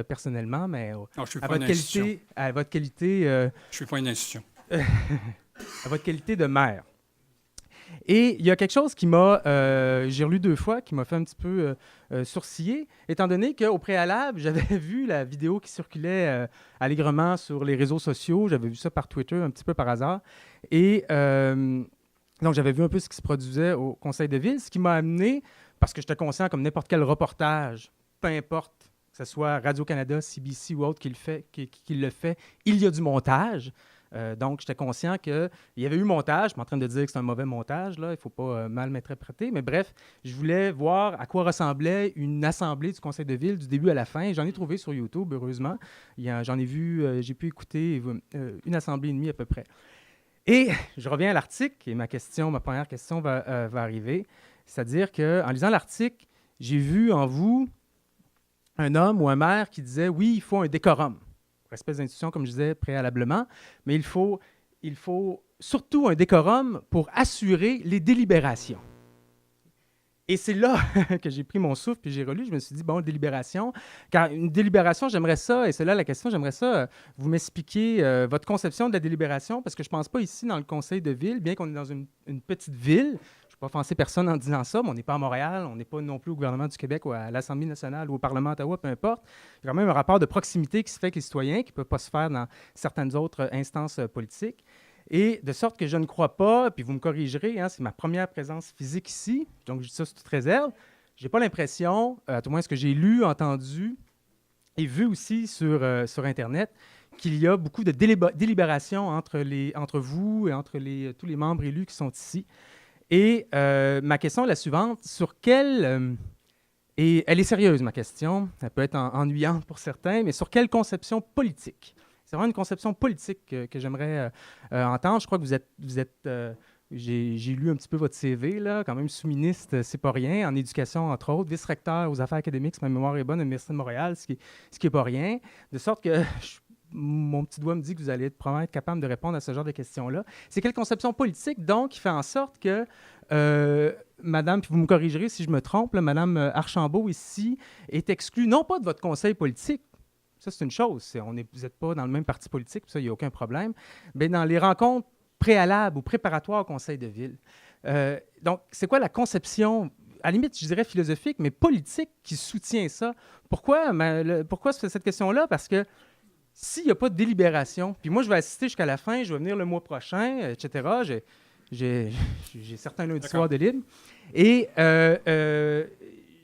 personnellement, mais à votre qualité... Je ne suis pas une institution. À votre qualité de maire. Et il y a quelque chose qui m'a, j'ai relu 2 fois, qui m'a fait un petit peu sourciller, étant donné qu'au préalable, j'avais vu la vidéo qui circulait allègrement sur les réseaux sociaux, j'avais vu ça par Twitter un petit peu par hasard, et donc j'avais vu un peu ce qui se produisait au conseil de ville, ce qui m'a amené, parce que j'étais conscient comme n'importe quel reportage, peu importe, que ce soit Radio-Canada, CBC ou autre qui le fait, il y a du montage. Donc, j'étais conscient qu'il y avait eu montage. Je suis en train de dire que c'est un mauvais montage, là. Il ne faut pas mal m'interpréter. Mais bref, je voulais voir à quoi ressemblait une assemblée du conseil de ville du début à la fin. J'en ai trouvé sur YouTube, heureusement. J'en ai vu, j'ai pu écouter une assemblée et demie à peu près. Et je reviens à l'article et ma première question va arriver. C'est-à-dire qu'en lisant l'article, j'ai vu en vous un homme ou un maire qui disait « Oui, il faut un décorum ». Respect des institutions, comme je disais préalablement, mais il faut surtout un décorum pour assurer les délibérations. Et c'est là que j'ai pris mon souffle, puis j'ai relu, je me suis dit, bon, délibération, car une délibération, j'aimerais ça, et c'est là la question, j'aimerais ça, vous m'expliquer votre conception de la délibération, parce que je ne pense pas ici dans le conseil de ville, bien qu'on est dans une petite ville, je ne vais pas offenser personne en disant ça, mais on n'est pas à Montréal, on n'est pas non plus au gouvernement du Québec ou à l'Assemblée nationale ou au Parlement d'Ottawa, peu importe. Il y a quand même un rapport de proximité qui se fait avec les citoyens, qui ne peut pas se faire dans certaines autres instances politiques. Et de sorte que je ne crois pas, puis vous me corrigerez, c'est ma première présence physique ici, donc je dis ça sous toute réserve, je n'ai pas l'impression, à tout moins ce que j'ai lu, entendu et vu aussi sur Internet, qu'il y a beaucoup de délibérations entre vous et entre tous les membres élus qui sont ici. Et ma question est la suivante. Et elle est sérieuse, ma question. Elle peut être ennuyante pour certains, mais sur quelle conception politique? C'est vraiment une conception politique que j'aimerais entendre. Je crois que vous êtes j'ai lu un petit peu votre CV, là, quand même sous-ministre, c'est pas rien, en éducation, entre autres, vice-recteur aux affaires académiques, si ma mémoire est bonne, à l'Université de Montréal, ce qui est pas rien. De sorte que mon petit doigt me dit que vous allez probablement être capable de répondre à ce genre de questions-là. C'est quelle conception politique, donc, qui fait en sorte que Madame, puis vous me corrigerez si je me trompe, là, Madame Archambault, ici, est exclue, non pas de votre conseil politique, ça c'est une chose, vous n'êtes pas dans le même parti politique, ça, il n'y a aucun problème, mais dans les rencontres préalables ou préparatoires au conseil de ville. Donc, c'est quoi la conception, à la limite, je dirais philosophique, mais politique, qui soutient ça? Pourquoi cette question-là? Parce que s'il n'y a pas de délibération, puis moi, je vais assister jusqu'à la fin, je vais venir le mois prochain, etc., j'ai certains lundis soirs de libre, et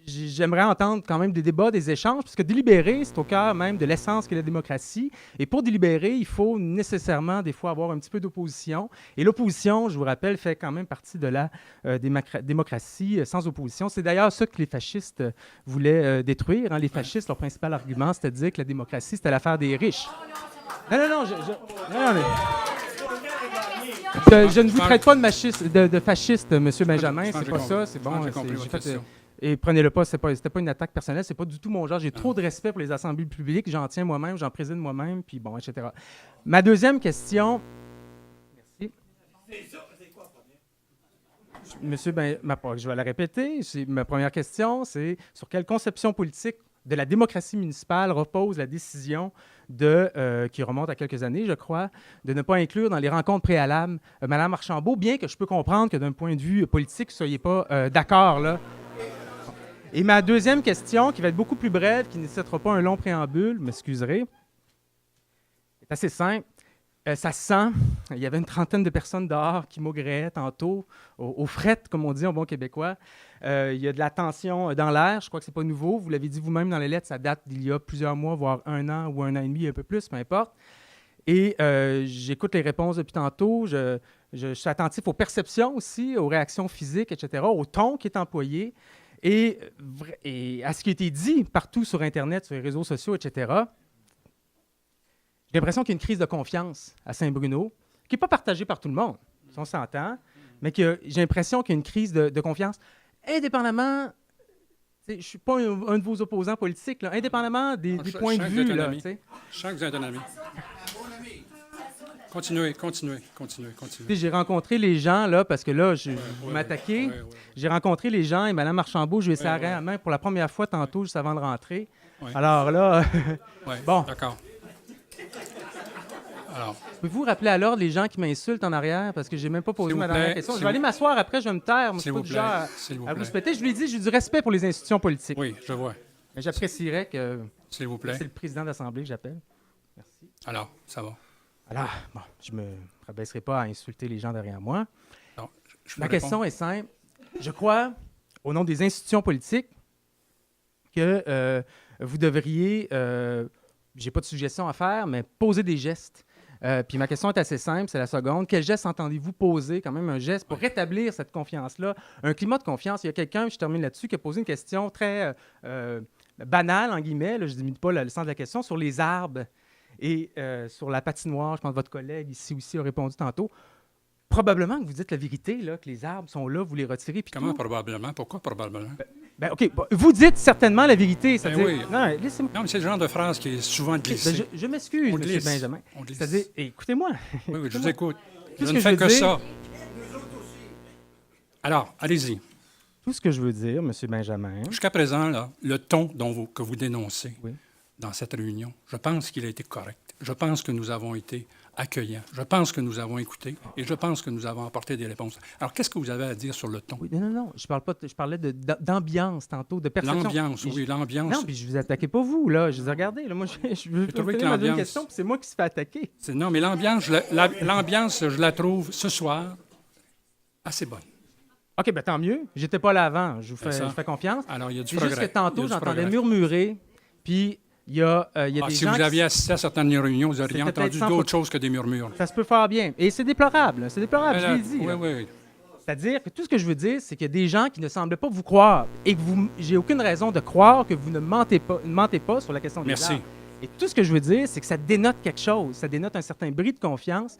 j'aimerais entendre quand même des débats, des échanges, parce que délibérer, c'est au cœur même de l'essence qu'est la démocratie. Et pour délibérer, il faut nécessairement, des fois, avoir un petit peu d'opposition. Et l'opposition, je vous rappelle, fait quand même partie de la démocratie sans opposition. C'est d'ailleurs ça que les fascistes voulaient détruire. Les fascistes, leur principal argument, c'était de dire que la démocratie, c'était l'affaire des riches. Non, je ne vous traite pas de fasciste, M. Benjamin, c'est pas ça, c'est bon. Et prenez-le pas, c'était pas une attaque personnelle, c'est pas du tout mon genre. J'ai trop de respect pour les assemblées publiques, j'en tiens moi-même, j'en préside moi-même, puis bon, etc. Ma deuxième question... Merci. Monsieur, je vais la répéter. Ma première question, c'est sur quelle conception politique de la démocratie municipale repose la décision qui remonte à quelques années, je crois, de ne pas inclure dans les rencontres préalables Mme Archambault, bien que je peux comprendre que d'un point de vue politique, vous ne soyez pas d'accord, là. Et ma deuxième question, qui va être beaucoup plus brève, qui ne nécessitera pas un long préambule, m'excuserez, est assez simple. Ça se sent. Il y avait une trentaine de personnes dehors qui maugréaient tantôt, aux frettes, comme on dit en bon québécois. Il y a de la tension dans l'air. Je crois que ce n'est pas nouveau. Vous l'avez dit vous-même dans les lettres, ça date d'il y a plusieurs mois, voire 1 an ou 1 an et demi, un peu plus, peu importe. Et j'écoute les réponses depuis tantôt. Je suis attentif aux perceptions aussi, aux réactions physiques, etc., au ton qui est employé et à ce qui a été dit partout sur Internet, sur les réseaux sociaux, etc. J'ai l'impression qu'il y a une crise de confiance à Saint-Bruno, qui n'est pas partagée par tout le monde, si on s'entend, mais j'ai l'impression qu'il y a une crise de confiance, indépendamment, je ne suis pas un de vos opposants politiques, là, indépendamment des points de vue. Là, je sens que vous êtes un ami. Continuez. J'ai rencontré les gens, là, parce que là, vous m'attaquez. J'ai rencontré les gens et Mme Archambault, je lui ai serré la main pour la première fois tantôt, juste avant de rentrer. Alors là, bon. D'accord. Alors, pouvez-vous rappeler à l'ordre les gens qui m'insultent en arrière parce que je n'ai même pas posé ma dernière question? Je vais aller m'asseoir après, je vais me taire. Moi, je suis pas du genre à vous spéter. Je lui ai dit, j'ai du respect pour les institutions politiques. Oui, je vois. Mais j'apprécierais que... S'il vous plaît. C'est le président de l'Assemblée que j'appelle. Merci. Alors, ça va. Alors, bon, je ne me rabaisserai pas à insulter les gens derrière moi. Non, ma question est simple. Je crois, au nom des institutions politiques, que vous devriez... j'ai pas de suggestion à faire, mais poser des gestes. Puis ma question est assez simple, c'est la seconde. Quel geste entendez-vous poser, quand même un geste, pour rétablir cette confiance-là, un climat de confiance? Il y a quelqu'un, je termine là-dessus, qui a posé une question très banale, en guillemets, là, je n'imite pas le sens de la question, sur les arbres et sur la patinoire. Je pense que votre collègue ici aussi a répondu tantôt. Probablement que vous dites la vérité, là, que les arbres sont là, vous les retirez. Puis comment probablement? Pourquoi probablement? OK. Vous dites certainement la vérité. Oui. Non, mais c'est le genre de phrase qui est souvent glissée. Je m'excuse, M. Benjamin. C'est-à-dire, écoutez-moi. Oui, je vous écoute. Je ne fais que ça. Alors, allez-y. Tout ce que je veux dire, M. Benjamin... Jusqu'à présent, là, le ton que vous dénoncez dans cette réunion, je pense qu'il a été correct. Je pense que nous avons été accueillants. Je pense que nous avons écouté et je pense que nous avons apporté des réponses. Alors, qu'est-ce que vous avez à dire sur le ton? Oui, non. Je parlais d'ambiance tantôt, de perception. L'ambiance, oui, l'ambiance. Non, puis je vous attaquais pas vous, là. Je vous ai regardé, là. Moi, je veux trouver que l'ambiance... question, puis c'est moi qui se fais attaquer. Non, mais l'ambiance, je la trouve ce soir assez bonne. OK, bien tant mieux. J'étais pas là avant. Je vous fais confiance. Alors, il y a du progrès. C'est juste que tantôt, j'entendais murmurer, puis... Il y a des gens si vous aviez assisté à certaines réunions, vous auriez entendu d'autres choses que des murmures. Ça se peut faire bien. Et c'est déplorable. C'est déplorable, je l'ai dit. Oui. C'est-à-dire que tout ce que je veux dire, c'est qu'il y a des gens qui ne semblent pas vous croire et que j'ai aucune raison de croire que vous ne mentez pas sur la question des arbres. Et tout ce que je veux dire, c'est que ça dénote quelque chose. Ça dénote un certain bris de confiance.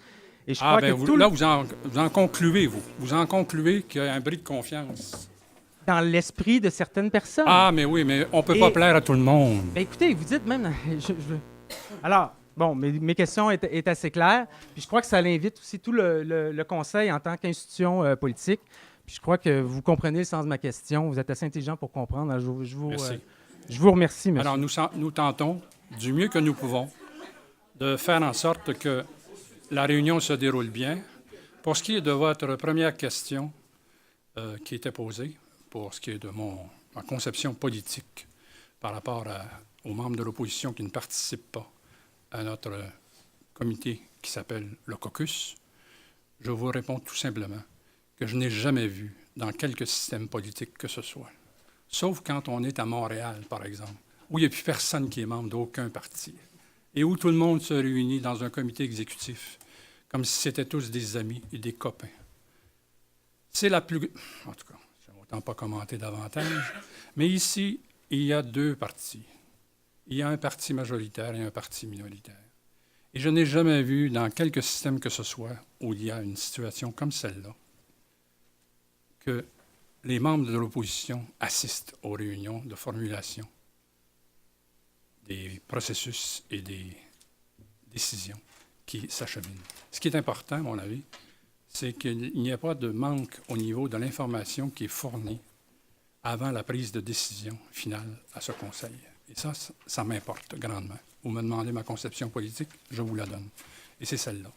Et je crois que vous en concluez, vous. Vous en concluez qu'il y a un bris de confiance. Dans l'esprit de certaines personnes. Ah, mais oui, mais on ne peut pas plaire à tout le monde. Bien, écoutez, vous dites même... Alors, bon, mes questions est assez claires. Puis je crois que ça l'invite aussi tout le Conseil en tant qu'institution politique. Puis je crois que vous comprenez le sens de ma question. Vous êtes assez intelligent pour comprendre. Alors, je vous remercie, monsieur. Alors, nous tentons, du mieux que nous pouvons, de faire en sorte que la réunion se déroule bien. Pour ce qui est de votre première question qui était posée, pour ce qui est de ma conception politique par rapport aux membres de l'opposition qui ne participent pas à notre comité qui s'appelle le caucus, je vous réponds tout simplement que je n'ai jamais vu dans quelque système politique que ce soit, sauf quand on est à Montréal, par exemple, où il n'y a plus personne qui est membre d'aucun parti et où tout le monde se réunit dans un comité exécutif comme si c'était tous des amis et des copains. C'est la plus... En tout cas, pas commenter davantage, mais ici, il y a deux partis. Il y a un parti majoritaire et un parti minoritaire. Et je n'ai jamais vu dans quelque système que ce soit où il y a une situation comme celle-là que les membres de l'opposition assistent aux réunions de formulation des processus et des décisions qui s'acheminent. Ce qui est important, à mon avis, c'est qu'il n'y a pas de manque au niveau de l'information qui est fournie avant la prise de décision finale à ce Conseil. Et ça m'importe grandement. Vous me demandez ma conception politique, je vous la donne. Et c'est celle-là.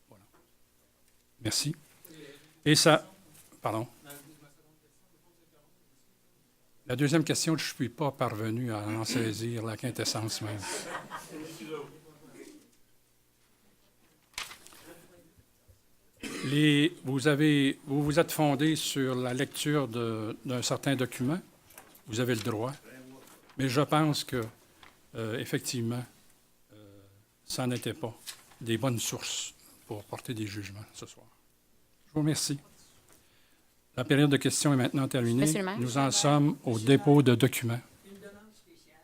Voilà. Merci. Et ça... Pardon? La deuxième question, je ne suis pas parvenu à en saisir la quintessence même. Vous vous êtes fondé sur la lecture d'un certain document. Vous avez le droit. Mais je pense que, effectivement, ça n'était pas des bonnes sources pour porter des jugements ce soir. Je vous remercie. La période de questions est maintenant terminée. Monsieur le maire. Nous en sommes au dépôt de documents. Une demande spéciale.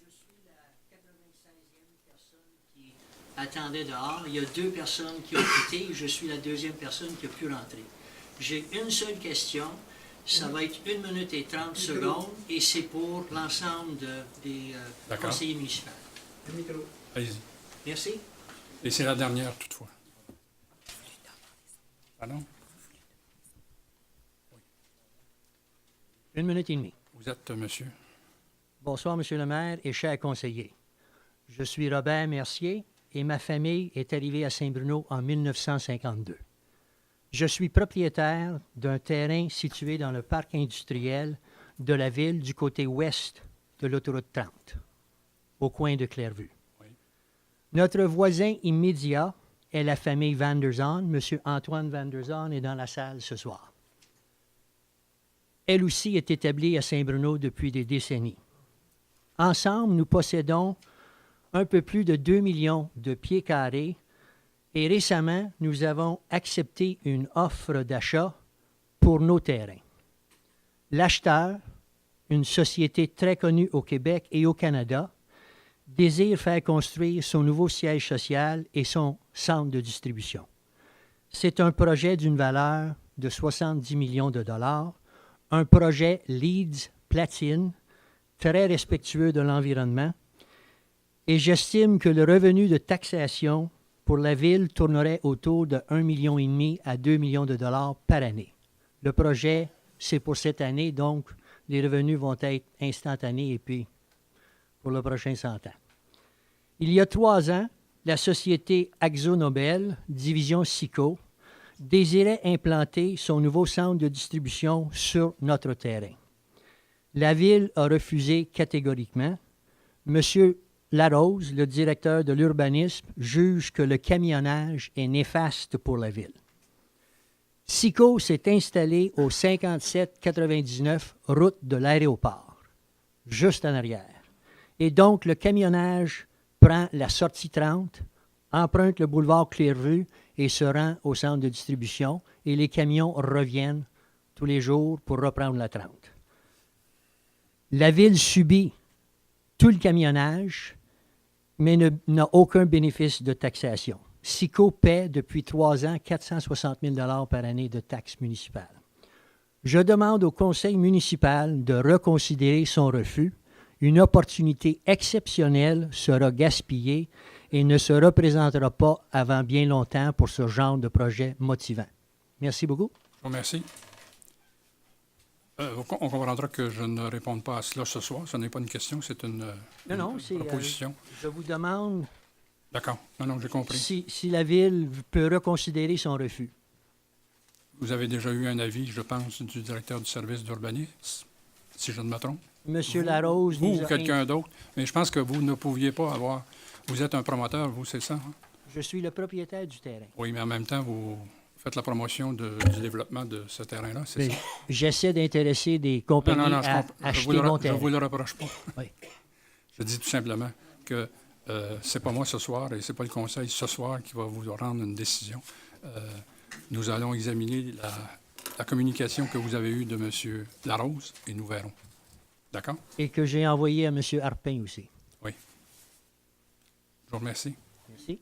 Je suis la 96e personne qui attendait dehors. Il y a 2 personnes qui ont quitté et je suis la 2e personne qui a pu rentrer. J'ai une seule question. Ça va être 1 minute et 30 secondes et c'est pour l'ensemble des conseillers municipaux. Le micro. Allez-y. Merci. Et c'est la dernière, toutefois. Pardon? 1 minute et demie. Vous êtes monsieur? Bonsoir, Monsieur le maire et chers conseillers. Je suis Robert Mercier et ma famille est arrivée à Saint-Bruno en 1952. Je suis propriétaire d'un terrain situé dans le parc industriel de la ville du côté ouest de l'autoroute 30, au coin de Clairvue. Oui. Notre voisin immédiat est la famille Van der Zaan. M. Antoine Van der Zaan est dans la salle ce soir. Elle aussi est établie à Saint-Bruno depuis des décennies. Ensemble, nous possédons un peu plus de 2 millions de pieds carrés et récemment, nous avons accepté une offre d'achat pour nos terrains. L'acheteur, une société très connue au Québec et au Canada, désire faire construire son nouveau siège social et son centre de distribution. C'est un projet d'une valeur de 70 millions de dollars, un projet LEED Platine, très respectueux de l'environnement, et j'estime que le revenu de taxation pour la ville tournerait autour de 1,5 million à 2 millions de dollars par année. Le projet, c'est pour cette année, donc les revenus vont être instantanés et puis pour le prochain 100 ans. Il y a 3 ans, la société AkzoNobel, division SICO, désirait implanter son nouveau centre de distribution sur notre terrain. La ville a refusé catégoriquement. Monsieur Larose, le directeur de l'urbanisme, juge que le camionnage est néfaste pour la ville. SICO s'est installé au 5799 route de l'aéroport, juste en arrière. Et donc, le camionnage prend la sortie 30, emprunte le boulevard Clairvue et se rend au centre de distribution, et les camions reviennent tous les jours pour reprendre la 30. La ville subit tout le camionnage, mais n'a aucun bénéfice de taxation. SICO paie depuis 3 ans 460 000 $ par année de taxes municipales. Je demande au conseil municipal de reconsidérer son refus. Une opportunité exceptionnelle sera gaspillée et ne se représentera pas avant bien longtemps pour ce genre de projet motivant. Merci beaucoup. Je vous remercie. On comprendra que je ne réponde pas à cela ce soir. Ce n'est pas une question, c'est une proposition. Je vous demande... D'accord. Non, j'ai compris. Si la Ville peut reconsidérer son refus. Vous avez déjà eu un avis, je pense, du directeur du service d'urbanisme, si je ne me trompe. Monsieur Larose... Vous ou quelqu'un d'autre. Mais je pense que vous ne pouviez pas avoir... Vous êtes un promoteur, vous, c'est ça? Hein? Je suis le propriétaire du terrain. Oui, mais en même temps, vous faites la promotion du développement de ce terrain-là, c'est ça? J'essaie d'intéresser des compagnies à acheter mon terrain. Je ne vous le reproche pas. Oui. Je dis tout simplement que ce n'est pas moi ce soir et ce n'est pas le conseil ce soir qui va vous rendre une décision. Nous allons examiner la communication que vous avez eue de M. Larose et nous verrons. D'accord? Et que j'ai envoyé à M. Harpin aussi. Oui. Je vous remercie. Merci.